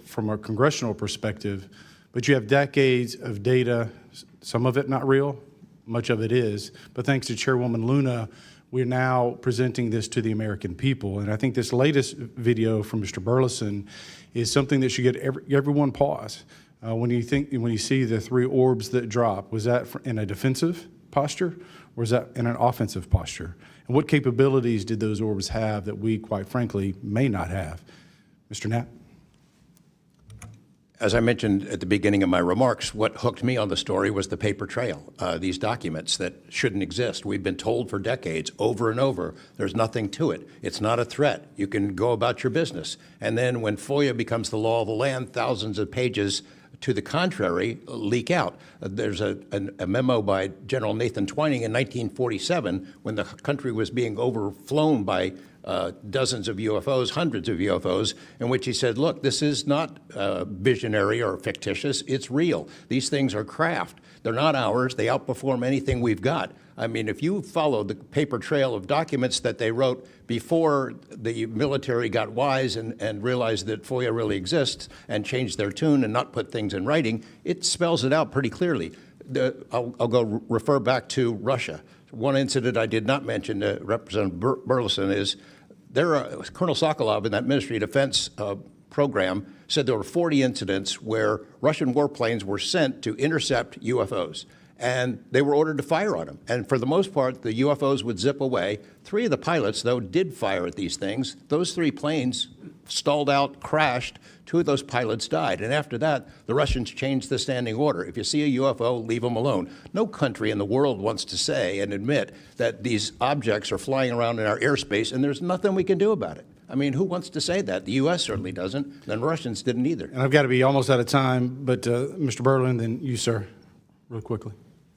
from a congressional perspective, but you have decades of data, some of it not real, much of it is, but thanks to Chairwoman Luna, we're now presenting this to the American people. And I think this latest video from Mr. Burlison is something that should get everyone pause. When you see the 3 orbs that drop, was that in a defensive posture or was that in an offensive posture? And what capabilities did those orbs have that we, quite frankly, may not have? Mr. Knapp? As I mentioned at the beginning of my remarks, what hooked me on the story was the paper trail, these documents that shouldn't exist. We've been told for decades, over and over, there's nothing to it. It's not a threat. You can go about your business. And then when FOIA becomes the law of the land, thousands of pages to the contrary leak out. There's a memo by General Nathan Twining in 1947 when the country was being overflown by dozens of UFOs, hundreds of UFOs, in which he said, look, this is not visionary or fictitious, it's real. These things are craft. They're not ours. They outperform anything we've got. I mean, if you follow the paper trail of documents that they wrote before the military got wise and realized that FOIA really exists and changed their tune and not put things in writing, it spells it out pretty clearly. I'll go refer back to Russia. One incident I did not mention to Representative Burlison is Colonel Sokolov in that Ministry of Defense program said there were 40 incidents where Russian warplanes were sent to intercept UFOs. And they were ordered to fire on them. And for the most part, the UFOs would zip away. 3 of the pilots, though, did fire at these things. Those 3 planes stalled out, crashed. 2 of those pilots died. And after that, the Russians changed the standing order. If you see a UFO, leave them alone. No country in the world wants to say and admit that these objects are flying around in our airspace and there's nothing we can do about it. I mean, who wants to say that? The U.S. certainly doesn't, and the Russians didn't either. And I've got to be almost out of time, but Mr. Burland, then you, sir, real quickly.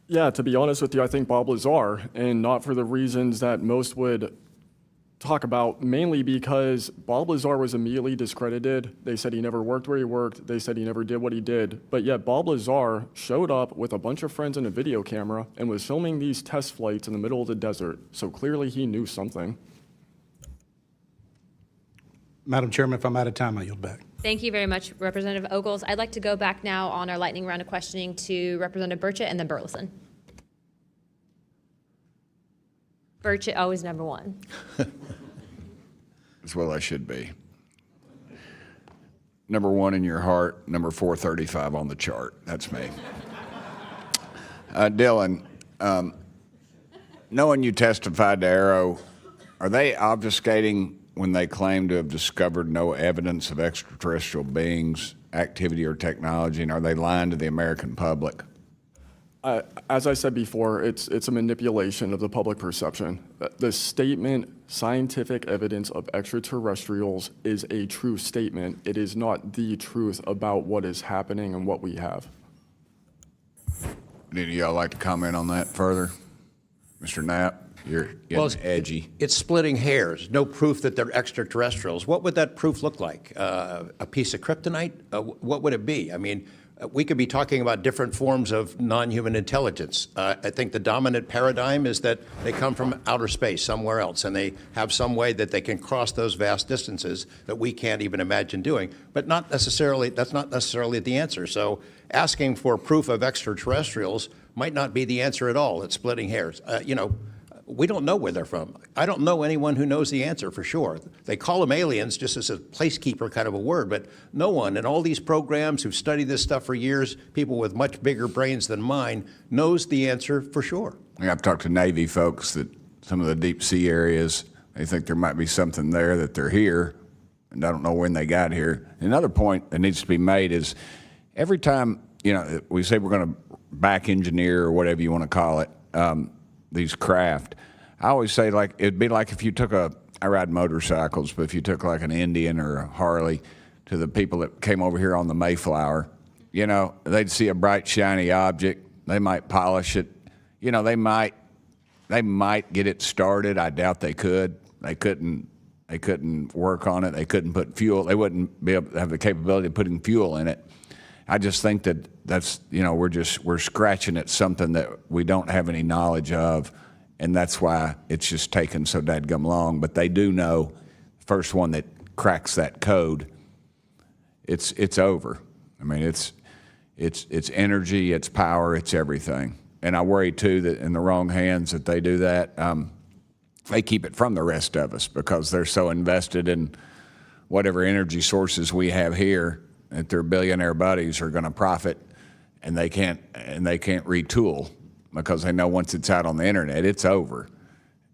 Yeah, to be honest with you, I think Bob Lazar, and not for the reasons that most would talk about, mainly because Bob Lazar was immediately discredited. They said he never worked where he worked. They said he never did what he did. But yet Bob Lazar showed up with a bunch of friends and a video camera and was filming these test flights in the middle of the desert. So clearly he knew something. Madam Chairman, if I'm out of time, I yield back. Thank you very much, Representative Ogles. I'd like to go back now on our lightning round of questioning to Representative Burchett and then Burlison. Burchett, always number 1. That's what I should be. Number 1 in your heart, number 435 on the chart. That's me. Dylan, knowing you testified to Arrow, are they obfuscating when they claim to have discovered no evidence of extraterrestrial beings, activity, or technology, and are they lying to the American public? As I said before, it's a manipulation of the public perception. The statement, scientific evidence of extraterrestrials, is a true statement. It is not the truth about what is happening and what we have. Would any of y'all like to comment on that further? Mr. Knapp, you're getting edgy. It's splitting hairs. No proof that they're extraterrestrials. What would that proof look like? A piece of kryptonite? What would it be? I mean, we could be talking about different forms of non-human intelligence. I think the dominant paradigm is that they come from outer space, somewhere else, and they have some way that they can cross those vast distances that we can't even imagine doing. But that's not necessarily the answer. So asking for proof of extraterrestrials might not be the answer at all. It's splitting hairs. We don't know where they're from. I don't know anyone who knows the answer for sure. They call them aliens just as a placekeeper kind of a word, but no one in all these programs who've studied this stuff for years, people with much bigger brains than mine, knows the answer for sure. I've talked to Navy folks that some of the deep sea areas, they think there might be something there that they're here, and I don't know when they got here. Another point that needs to be made is every time, we say we're going to back engineer or whatever you want to call it, these craft. I always say, like, it'd be like if you took I ride motorcycles, but if you took like an Indian or a Harley to the people that came over here on the Mayflower, you know, they'd see a bright, shiny object. They might polish it. You know, they might get it started. I doubt they could. They couldn't work on it. They couldn't put fuel. They wouldn't be able to have the capability of putting fuel in it. I just think that's, you know, we're scratching at something that we don't have any knowledge of, and that's why it's just taken so dadgum long. But they do know, the first one that cracks that code, it's over. I mean, it's energy, it's power, it's everything. And I worry too that in the wrong hands that they do that, they keep it from the rest of us because they're so invested in whatever energy sources we have here that their billionaire buddies are going to profit, and they can't retool because they know once it's out on the internet, it's over.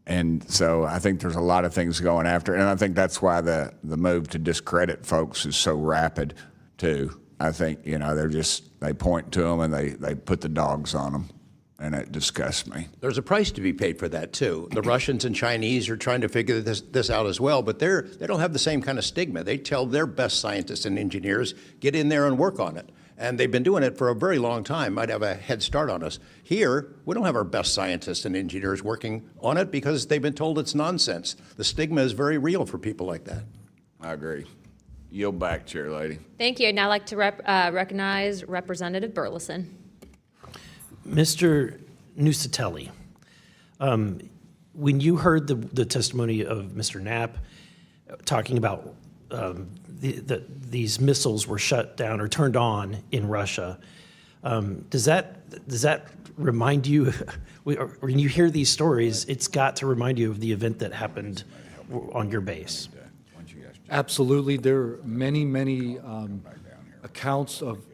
And so I think there's a lot of things going after it, and I think that's why the move to discredit folks is so rapid too. I think, you know, they point to them and they put the dogs on them, and it disgusts me. There's a price to be paid for that, too. The Russians and Chinese are trying to figure this out as well, but they don't have the same kind of stigma. They tell their best scientists and engineers, get in there and work on it. And they've been doing it for a very long time, might have a head start on us. Here, we don't have our best scientists and engineers working on it because they've been told it's nonsense. The stigma is very real for people like that. I agree. Yield back, Chair Lady. Thank you. I'd now like to recognize Representative Burlison. Mr. Nuccetelli, when you heard the testimony of Mr. Knapp talking about these missiles were shut down or turned on in Russia, does that remind you, when you hear these stories, it's got to remind you of the event that happened on your base? Absolutely. There are many accounts of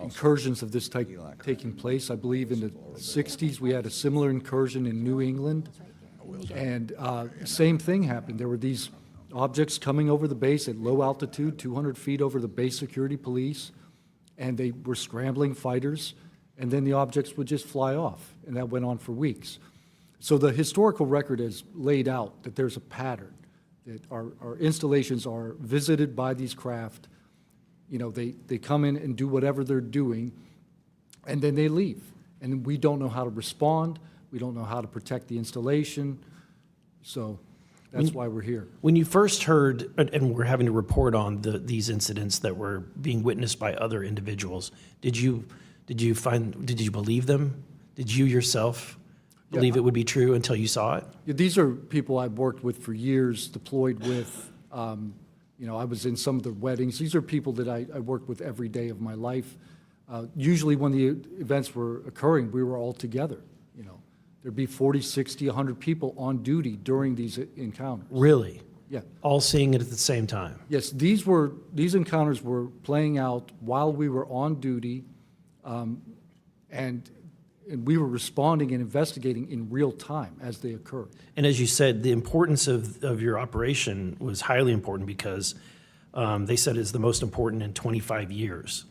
incursions of this type taking place. I believe in the 60s we had a similar incursion in New England, and same thing happened. There were these objects coming over the base at low altitude, 200 feet over the base security police, and they were scrambling fighters, and then the objects would just fly off, and that went on for weeks. So the historical record has laid out that there's a pattern, that our installations are visited by these craft. You know, they come in and do whatever they're doing, and then they leave. And we don't know how to respond. We don't know how to protect the installation. So that's why we're here. When you first heard, and we're having to report on these incidents that were being witnessed by other individuals, did you believe them? Did you yourself believe it would be true until you saw it? Yeah, these are people I've worked with for years, deployed with. You know, I was in some of the weddings. These are people that I worked with every day of my life. Usually when the events were occurring, we were all together. You know, there'd be 40, 60, 100 people on duty during these encounters. Really? Yeah. All seeing it at the same time? Yes, these encounters were playing out while we were on duty, and we were responding and investigating in real time as they occurred. And as you said, the importance of your operation was highly important because they said it's the most important in 25 years,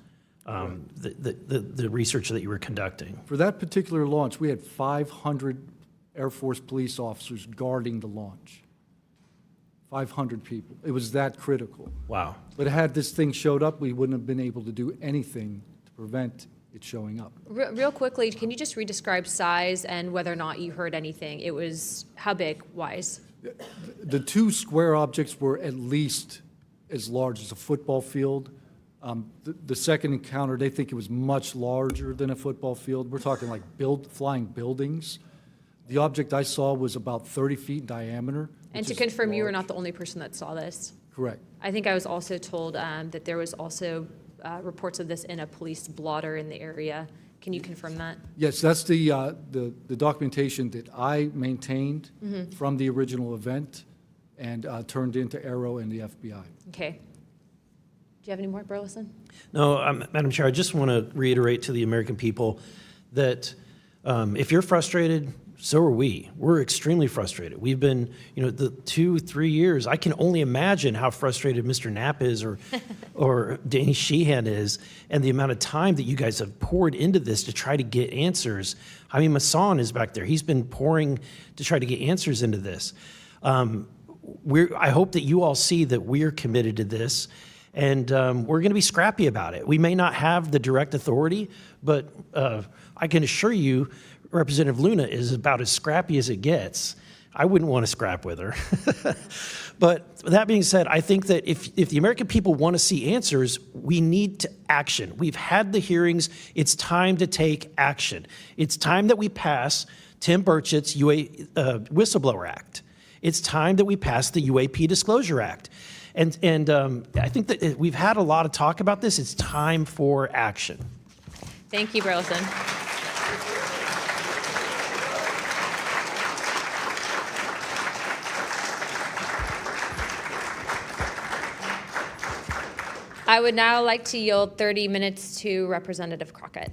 the research that you were conducting. For that particular launch, we had 500 Air Force police officers guarding the launch. 500 people. It was that critical. Wow. But had this thing showed up, we wouldn't have been able to do anything to prevent it showing up. Real quickly, can you just redescribe size and whether or not you heard anything? It was how big, wise? The two square objects were at least as large as a football field. The second encounter, they think it was much larger than a football field. We're talking like flying buildings. The object I saw was about 30 feet in diameter. And to confirm, you were not the only person that saw this? Correct. I think I was also told that there was also reports of this in a police blotter in the area. Can you confirm that? Yes, that's the documentation that I maintained from the original event and turned into Arrow and the FBI. Okay. Do you have any more, Burlison? No, Madam Chair, I just want to reiterate to the American people that if you're frustrated, So are we. We're extremely frustrated. We've been, the 2-3 years, I can only imagine how frustrated Mr. Knapp is or Danny Sheehan is, and the amount of time that you guys have poured into this to try to get answers. I mean, Masson is back there. He's been pouring to try to get answers into this. I hope that you all see that we're committed to this, and we're going to be scrappy about it. We may not have the direct authority, but I can assure you, Representative Luna is about as scrappy as it gets. I wouldn't want to scrap with her. But that being said, I think that if the American people want to see answers, we need action. We've had the hearings. It's time to take action. It's time that we pass Tim Burchett's Whistleblower Act. It's time that we pass the UAP Disclosure Act. And I think that we've had a lot of talk about this. It's time for action. Thank you, Burlison. I would now like to yield 30 minutes to Representative Crockett.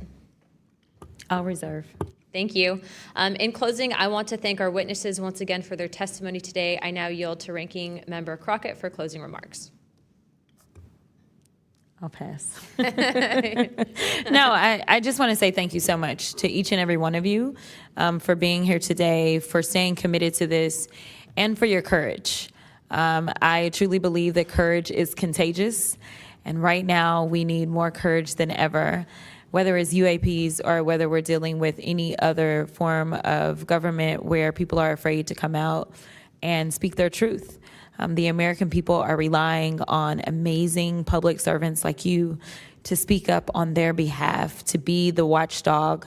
I'll reserve. Thank you. In closing, I want to thank our witnesses once again for their testimony today. I now yield to Ranking Member Crockett for closing remarks. I'll pass. No, I just want to say thank you so much to each and every one of you for being here today, for staying committed to this, and for your courage. I truly believe that courage is contagious, and right now we need more courage than ever, whether it's UAPs or whether we're dealing with any other form of government where people are afraid to come out and speak their truth. The American people are relying on amazing public servants like you to speak up on their behalf, to be the watchdog,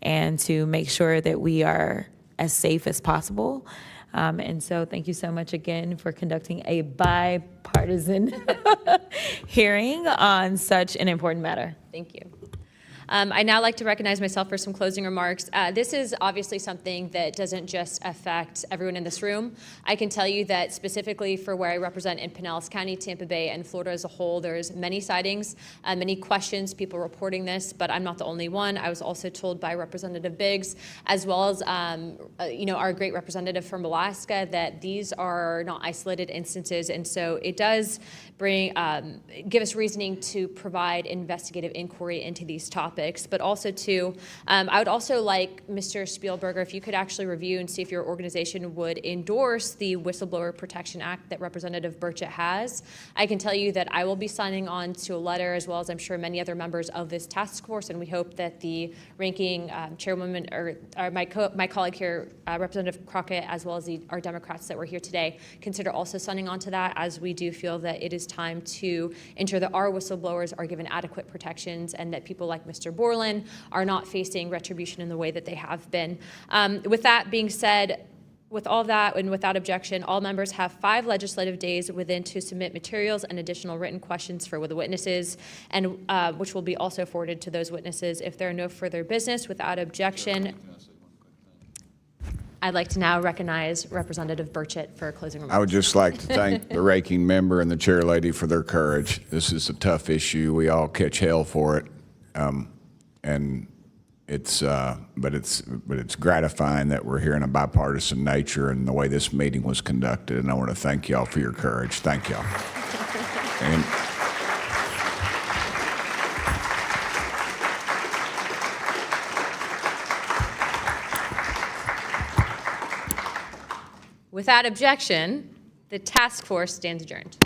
and to make sure that we are as safe as possible. And so thank you so much again for conducting a bipartisan hearing on such an important matter. Thank you. I'd now like to recognize myself for some closing remarks. This is obviously something that doesn't just affect everyone in this room. I can tell you that specifically for where I represent in Pinellas County, Tampa Bay, and Florida as a whole, there's many sightings, many questions, people reporting this, but I'm not the only one. I was also told by Representative Biggs, as well as our great representative from Alaska, that these are not isolated instances, and so it does give us reasoning to provide investigative inquiry into these topics. But also too, I would also like Mr. Spielberger, if you could actually review and see if your organization would endorse the Whistleblower Protection Act that Representative Burchett has. I can tell you that I will be signing on to a letter, as well as I'm sure many other members of this task force, and we hope that the ranking chairwoman or my colleague here, Representative Crockett, as well as our Democrats that were here today, consider also signing on to that, as we do feel that it is time to ensure that our whistleblowers are given adequate protections and that people like Mr. Borland are not facing retribution in the way that they have been. With that being said, with all that and without objection, all members have 5 legislative days within to submit materials and additional written questions for the witnesses, and which will be also forwarded to those witnesses. If there are no further business, without objection, I'd like to now recognize Representative Burchett for closing remarks. I would just like to thank the ranking member and the chair lady for their courage. This is a tough issue. We all catch hell for it. And it's gratifying that we're here in a bipartisan nature and the way this meeting was conducted. And I want to thank y'all for your courage. Thank y'all. And without objection, the task force stands adjourned.